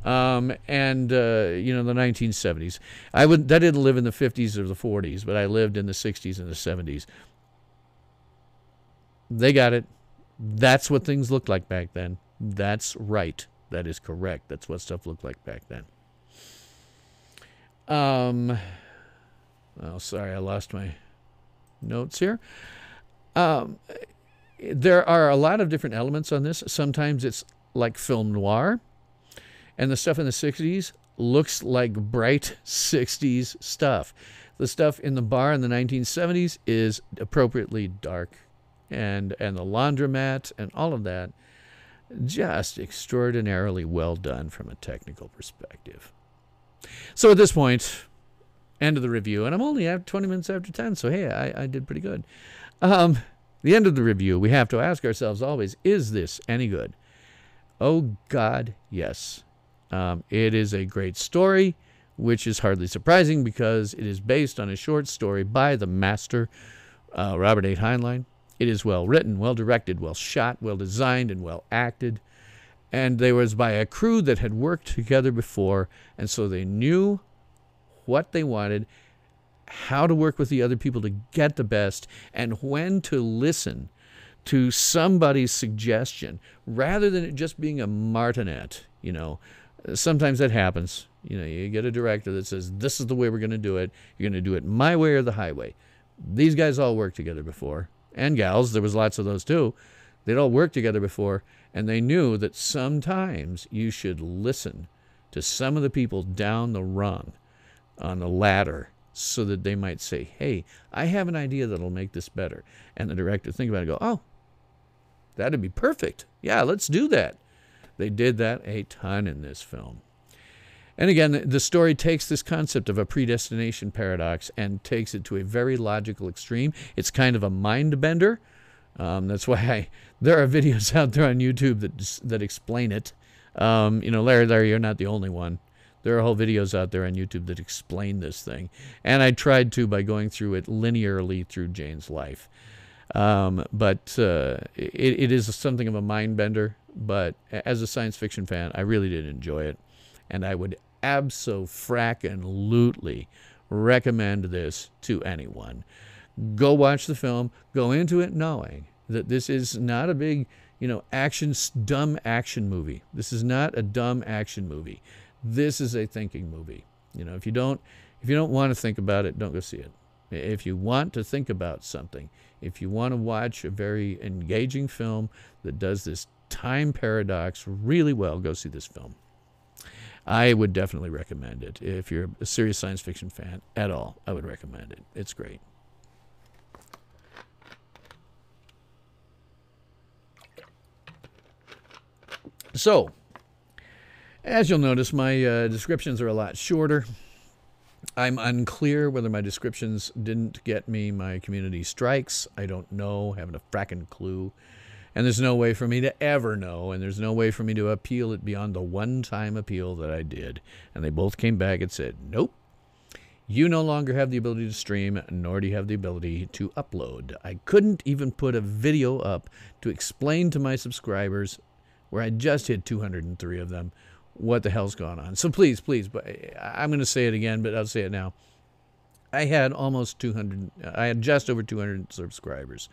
The 1970s. I didn't live in the 50s or the 40s, but I lived in the 60s and the 70s. They got it. That's what things looked like back then. That's right. That is correct. That's what stuff looked like back then. Oh, sorry, I lost my notes here. There are a lot of different elements on this. Sometimes it's like film noir. And the stuff in the 60s looks like bright 60s stuff. The stuff in the bar in the 1970s is appropriately dark. And the laundromat and all of that, just extraordinarily well done from a technical perspective. So at this point, end of the review. And I'm only at 20 minutes after 10, so hey, I did pretty good. The end of the review, we have to ask ourselves always, is this any good? Oh, God, yes. It is a great story, which is hardly surprising because it is based on a short story by the master, Robert A. Heinlein. It is well written, well directed, well shot, well designed, and well acted. And they was by a crew that had worked together before, and so they knew what they wanted, how to work with the other people to get the best, and when to listen to somebody's suggestion rather than it just being a martinet. Sometimes that happens. You get a director that says, this is the way we're going to do it. You're going to do it my way or the highway. These guys all worked together before, and gals. There was lots of those too. They'd all worked together before, and they knew that sometimes you should listen to some of the people down the rung on the ladder so that they might say, hey, I have an idea that'll make this better. And the director think about it and go, oh, that'd be perfect. Yeah, let's do that. They did that a ton in this film. And again, the story takes this concept of a predestination paradox and takes it to a very logical extreme. It's kind of a mind bender. That's why there are videos out there on YouTube that explain it. Larry, you're not the only one. There are whole videos out there on YouTube that explain this thing. And I tried to by going through it linearly through Jane's life. But it is something of a mind bender. But as a science fiction fan, I really did enjoy it. And I would abso-frackin-lutely recommend this to anyone. Go watch the film. Go into it knowing that this is not a big, dumb action movie. This is not a dumb action movie. This is a thinking movie. If you don't want to think about it, don't go see it. If you want to think about something, if you want to watch a very engaging film that does this time paradox really well, go see this film. I would definitely recommend it. If you're a serious science fiction fan at all, I would recommend it. It's great. So, as you'll notice, my descriptions are a lot shorter. I'm unclear whether my descriptions didn't get me my community strikes. I don't know, haven't a frackin' clue. And there's no way for me to ever know, and there's no way for me to appeal it beyond the one-time appeal that I did. And they both came back and said, nope, you no longer have the ability to stream, nor do you have the ability to upload. I couldn't even put a video up to explain to my subscribers, where I just hit 203 of them, what the hell's going on. So please, but I'm going to say it again, but I'll say it now. I had just over 200 subscribers.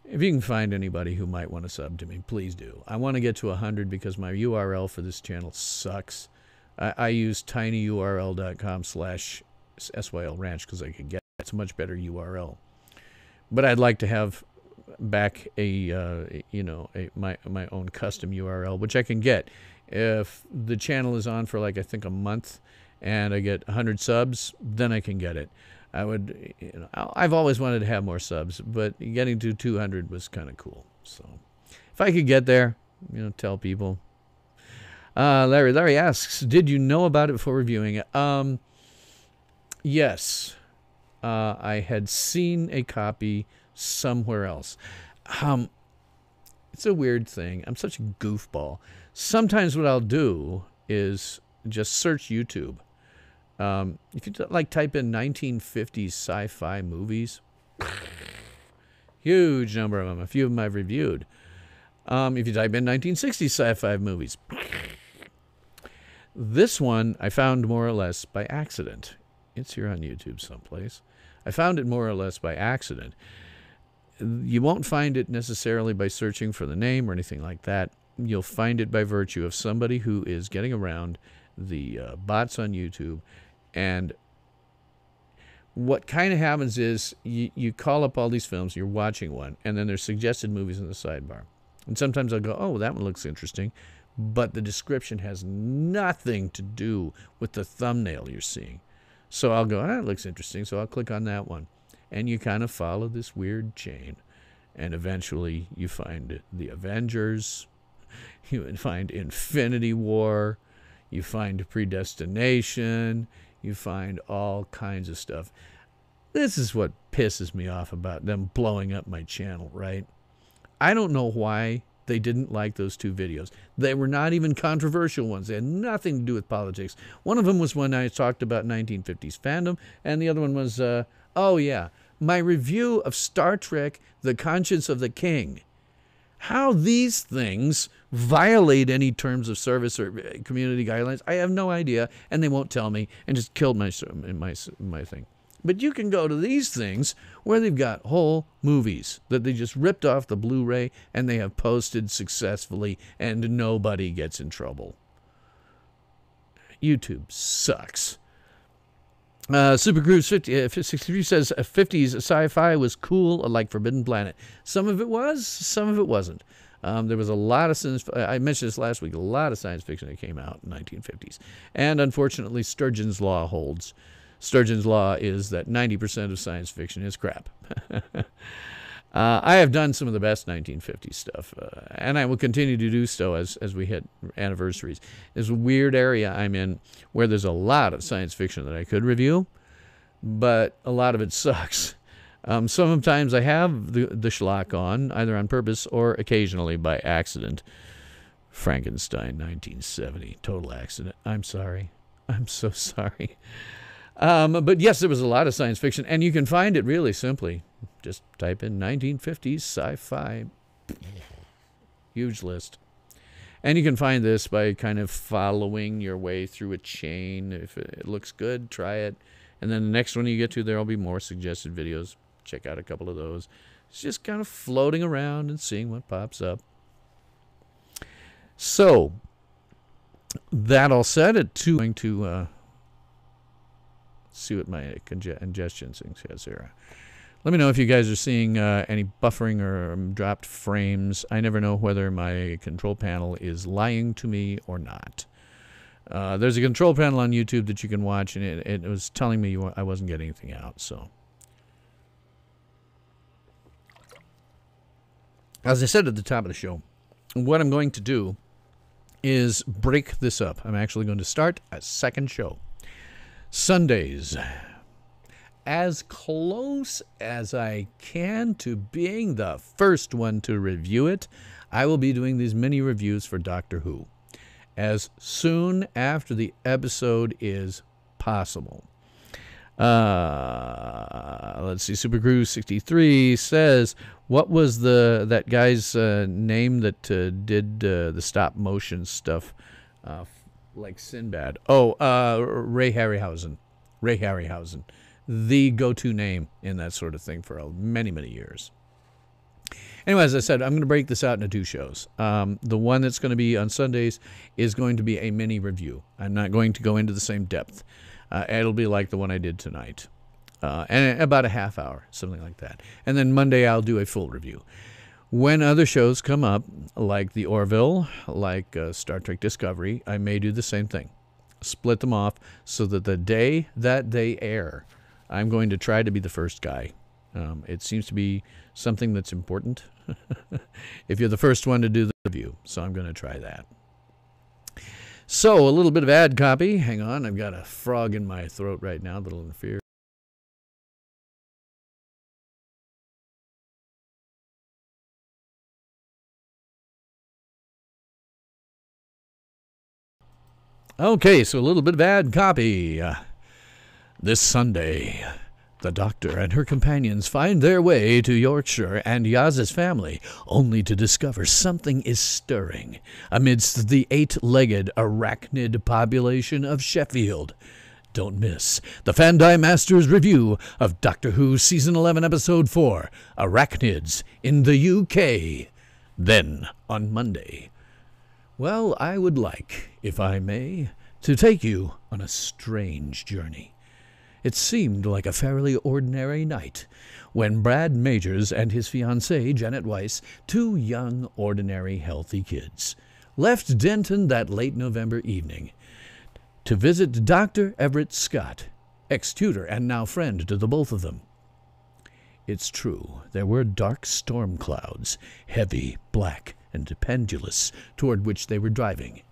If you can find anybody who might want to sub to me, please do. I want to get to 100 because my URL for this channel sucks. I use tinyurl.com/SYLRanch because I could get it. It's a much better URL. But I'd like to have back my own custom URL, which I can get. If the channel is on for I think a month and I get 100 subs, then I can get it. I've always wanted to have more subs, but getting to 200 was kind of cool. So if I could get there, tell people. Larry asks, did you know about it before reviewing it? Yes. I had seen a copy somewhere else. It's a weird thing. I'm such a goofball. Sometimes what I'll do is just search YouTube. If you type in 1950s sci-fi movies, huge number of them. A few of them I've reviewed. If you type in 1960s sci-fi movies, this one I found more or less by accident. It's here on YouTube someplace. I found it more or less by accident. You won't find it necessarily by searching for the name or anything like that. You'll find it by virtue of somebody who is getting around the bots on YouTube. And what kind of happens is you call up all these films, you're watching one, and then there's suggested movies in the sidebar. And sometimes I'll go, oh, that one looks interesting, but the description has nothing to do with the thumbnail you're seeing. So I'll go, that looks interesting, so I'll click on that one. And you kind of follow this weird chain. And eventually you find The Avengers, you find Infinity War, you find Predestination, you find all kinds of stuff. This is what pisses me off about them blowing up my channel, right? I don't know why they didn't like those two videos. They were not even controversial ones. They had nothing to do with politics. One of them was when I talked about 1950s fandom, and the other one was, oh yeah, my review of Star Trek, The Conscience of the King. How these things violate any terms of service or community guidelines, I have no idea, and they won't tell me, and just killed my thing. But you can go to these things where they've got whole movies that they just ripped off the Blu-ray and they have posted successfully, and nobody gets in trouble. YouTube sucks. Supercruise 63 says 50s sci-fi was cool, like Forbidden Planet. Some of it was, some of it wasn't. There was a lot of science, I mentioned this last week, a lot of science fiction that came out in the 1950s. And unfortunately, Sturgeon's Law holds. Sturgeon's Law is that 90% of science fiction is crap. I have done some of the best 1950s stuff, and I will continue to do so as we hit anniversaries. There's a weird area I'm in where there's a lot of science fiction that I could review, but a lot of it sucks. Sometimes I have the schlock on, either on purpose or occasionally by accident. Frankenstein, 1970, total accident. I'm sorry. I'm so sorry. But yes, there was a lot of science fiction, and you can find it really simply. Just type in 1950s sci-fi. Huge list. And you can find this by kind of following your way through a chain. If it looks good, try it. And then the next one you get to, there will be more suggested videos. Check out a couple of those. It's just kind of floating around and seeing what pops up. So, that all said, I'm going to see what my congestion says here. Let me know if you guys are seeing any buffering or dropped frames. I never know whether my control panel is lying to me or not. There's a control panel on YouTube that you can watch, and it was telling me I wasn't getting anything out. So, as I said at the top of the show, what I'm going to do is break this up. I'm actually going to start a second show. Sundays, as close as I can to being the first one to review it, I will be doing these mini reviews for Doctor Who as soon after the episode is possible. Let's see, Supercruise 63 says, what was that guy's name that did the stop motion stuff like Sinbad? Oh, Ray Harryhausen. Ray Harryhausen. The go-to name in that sort of thing for many, many years. Anyway, as I said, I'm going to break this out into two shows. The one that's going to be on Sundays is going to be a mini review. I'm not going to go into the same depth. It'll be like the one I did tonight. And about a half hour, something like that. And then Monday I'll do a full review. When other shows come up, like the Orville, like Star Trek Discovery, I may do the same thing. Split them off so that the day that they air, I'm going to try to be the first guy. It seems to be something that's important if you're the first one to do the review. So I'm going to try that. So a little bit of ad copy. Hang on, I've got a frog in my throat right now that'll interfere. Okay, so a little bit of ad copy. This Sunday, the Doctor and her companions find their way to Yorkshire and Yaz's family, only to discover something is stirring amidst the 8-legged arachnid population of Sheffield. Don't miss the Fandi Masters review of Doctor Who Season 11, Episode 4, Arachnids in the UK. Then, on Monday. Well, I would like, if I may, to take you on a strange journey. It seemed like a fairly ordinary night when Brad Majors and his fiancée, Janet Weiss, two young, ordinary, healthy kids, left Denton that late November evening to visit Dr. Everett Scott, ex-tutor and now friend to the both of them. It's true, there were dark storm clouds, heavy, black, and pendulous, toward which they were driving.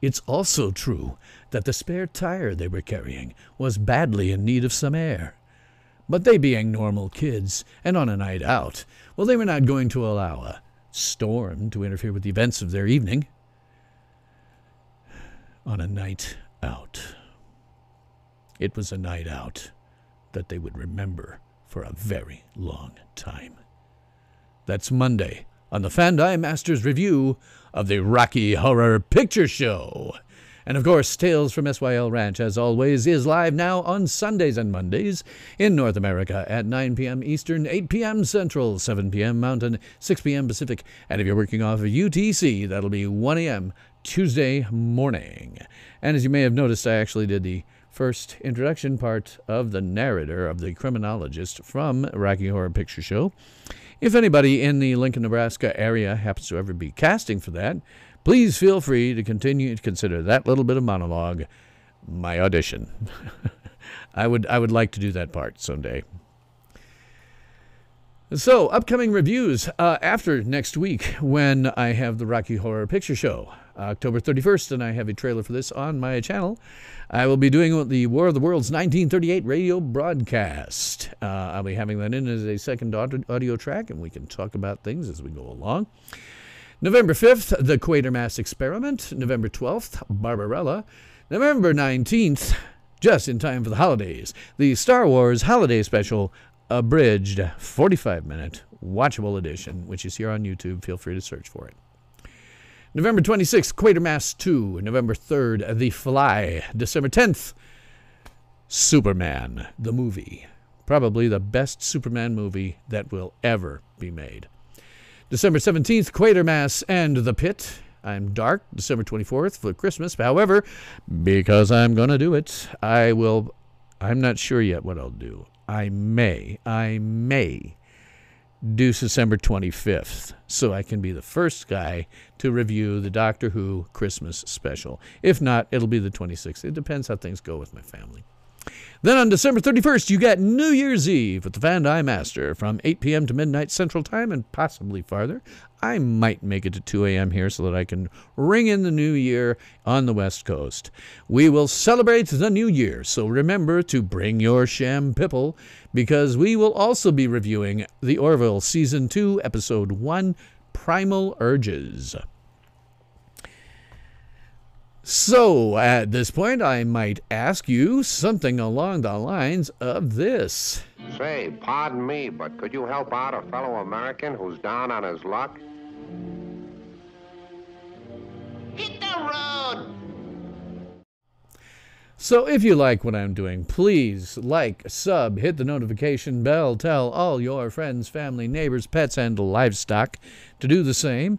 It's also true that the spare tire they were carrying was badly in need of some air. But they being normal kids, and on a night out, well, they were not going to allow a storm to interfere with the events of their evening. On a night out. It was a night out that they would remember for a very long time. That's Monday on the Fandi Masters review of the Rocky Horror Picture Show. And of course, Tales from SYL Ranch, as always, is live now on Sundays and Mondays in North America at 9 p.m. Eastern, 8 p.m. Central, 7 p.m. Mountain, 6 p.m. Pacific. And if you're working off of UTC, that'll be 1 a.m. Tuesday morning. And as you may have noticed, I actually did the first introduction part of the narrator of the criminologist from Rocky Horror Picture Show. If anybody in the Lincoln, Nebraska area happens to ever be casting for that, please feel free to continue to consider that little bit of monologue my audition. I would like to do that part someday. So, upcoming reviews after next week when I have the Rocky Horror Picture Show. October 31st, and I have a trailer for this on my channel. I will be doing the War of the Worlds 1938 radio broadcast. I'll be having that in as a second audio track, and we can talk about things as we go along. November 5th, the Quatermass Experiment. November 12th, Barbarella. November 19th, just in time for the holidays, the Star Wars Holiday Special, abridged 45-minute watchable edition, which is here on YouTube. Feel free to search for it. November 26th, Quatermass 2. November 3rd, The Fly. December 10th, Superman, the movie. Probably the best Superman movie that will ever be made. December 17th, Quatermass and The Pit. I'm dark. December 24th for Christmas. However, because I'm going to do it, I'm not sure yet what I'll do. I may do December 25th, so I can be the first guy to review the Doctor Who Christmas special. If not, it'll be the 26th. It depends how things go with my family. Then on December 31st, you got New Year's Eve with the Fandi Master from 8 p.m. to midnight Central Time and possibly farther. I might make it to 2 a.m. here so that I can ring in the new year on the West Coast. We will celebrate the new year, so remember to bring your sham pipple because we will also be reviewing The Orville Season 2, Episode 1, Primal Urges. So, at this point, I might ask you something along the lines of this. Say, pardon me, but could you help out a fellow American who's down on his luck? Hit the road! So if you like what I'm doing, please like, sub, hit the notification bell, tell all your friends, family, neighbors, pets, and livestock to do the same.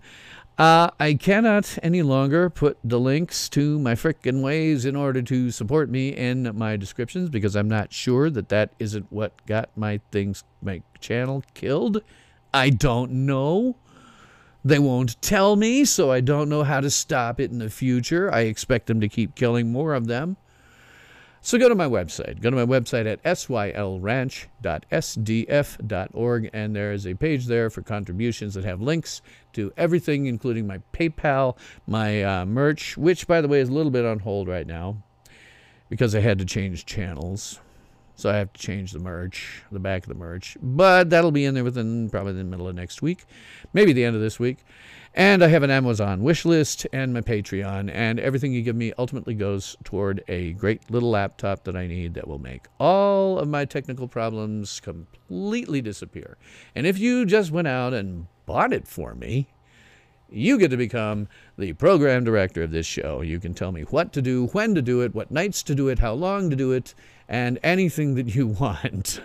I cannot any longer put the links to my frickin' ways in order to support me in my descriptions because I'm not sure that isn't what got my channel killed. I don't know. They won't tell me, so I don't know how to stop it in the future. I expect them to keep killing more of them. So go to my website. Go to my website at sylranch.sdf.org, and there is a page there for contributions that have links to everything, including my PayPal, my merch, which, by the way, is a little bit on hold right now because I had to change channels. So I have to change the merch, the back of the merch. But that'll be in there within probably the middle of next week, maybe the end of this week. And I have an Amazon wish list and my Patreon, and everything you give me ultimately goes toward a great little laptop that I need that will make all of my technical problems completely disappear. And if you just went out and bought it for me, you get to become the program director of this show. You can tell me what to do, when to do it, what nights to do it, how long to do it, and anything that you want.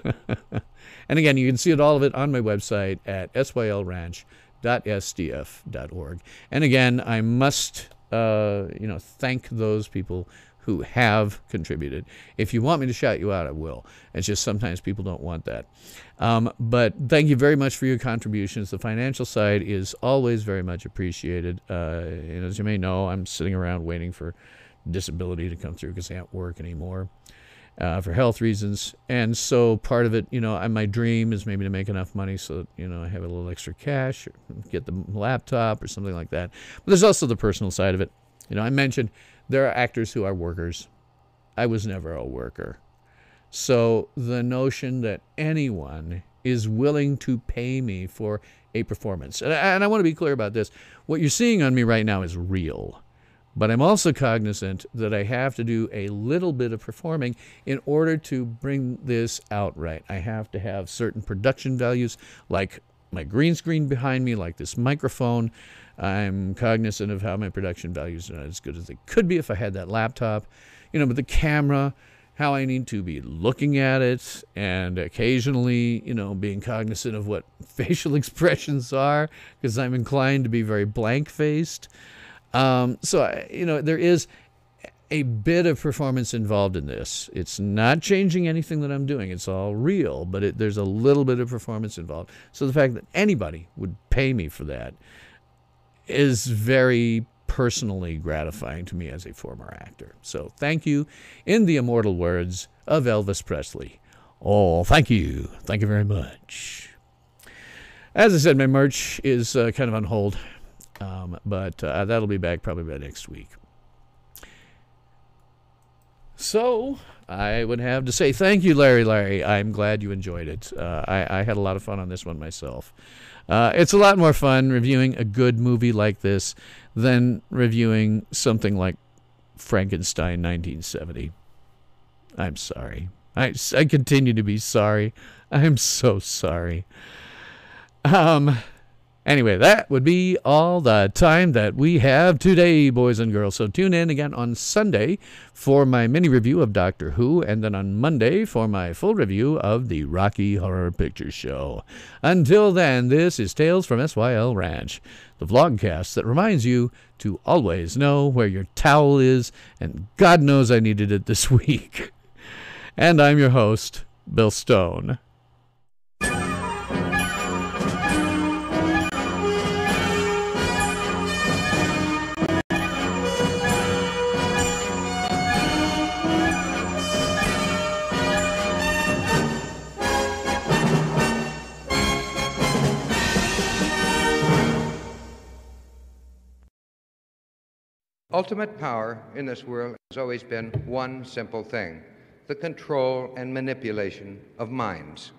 And again, you can see all of it on my website at sylranch.sdf.org. And again, I must thank those people who have contributed. If you want me to shout you out, I will. It's just sometimes people don't want that. But thank you very much for your contributions. The financial side is always very much appreciated. And as you may know, I'm sitting around waiting for disability to come through because I can't work anymore for health reasons. And so part of it, my dream is maybe to make enough money so that, I have a little extra cash or get the laptop or something like that. But there's also the personal side of it. I mentioned there are actors who are workers. I was never a worker. So the notion that anyone is willing to pay me for a performance, and I want to be clear about this, what you're seeing on me right now is real. But I'm also cognizant that I have to do a little bit of performing in order to bring this out right. I have to have certain production values, like my green screen behind me, like this microphone. I'm cognizant of how my production values are not as good as they could be if I had that laptop. But the camera, how I need to be looking at it, and occasionally, being cognizant of what facial expressions are, because I'm inclined to be very blank-faced. There is a bit of performance involved in this. It's not changing anything that I'm doing. It's all real, but there's a little bit of performance involved. So the fact that anybody would pay me for that is very personally gratifying to me as a former actor. So thank you, in the immortal words of Elvis Presley. Oh, thank you. Thank you very much. As I said, my merch is kind of on hold, but that'll be back probably by next week. So I would have to say thank you, Larry. I'm glad you enjoyed it. I had a lot of fun on this one myself. It's a lot more fun reviewing a good movie like this than reviewing something like Frankenstein 1970. I'm sorry. I continue to be sorry. I'm so sorry. Anyway, that would be all the time that we have today, boys and girls. So tune in again on Sunday for my mini review of Doctor Who, and then on Monday for my full review of the Rocky Horror Picture Show. Until then, this is Tales from SYL Ranch, the vlogcast that reminds you to always know where your towel is, and God knows I needed it this week. And I'm your host, Bill Stone. Ultimate power in this world has always been one simple thing: the control and manipulation of minds.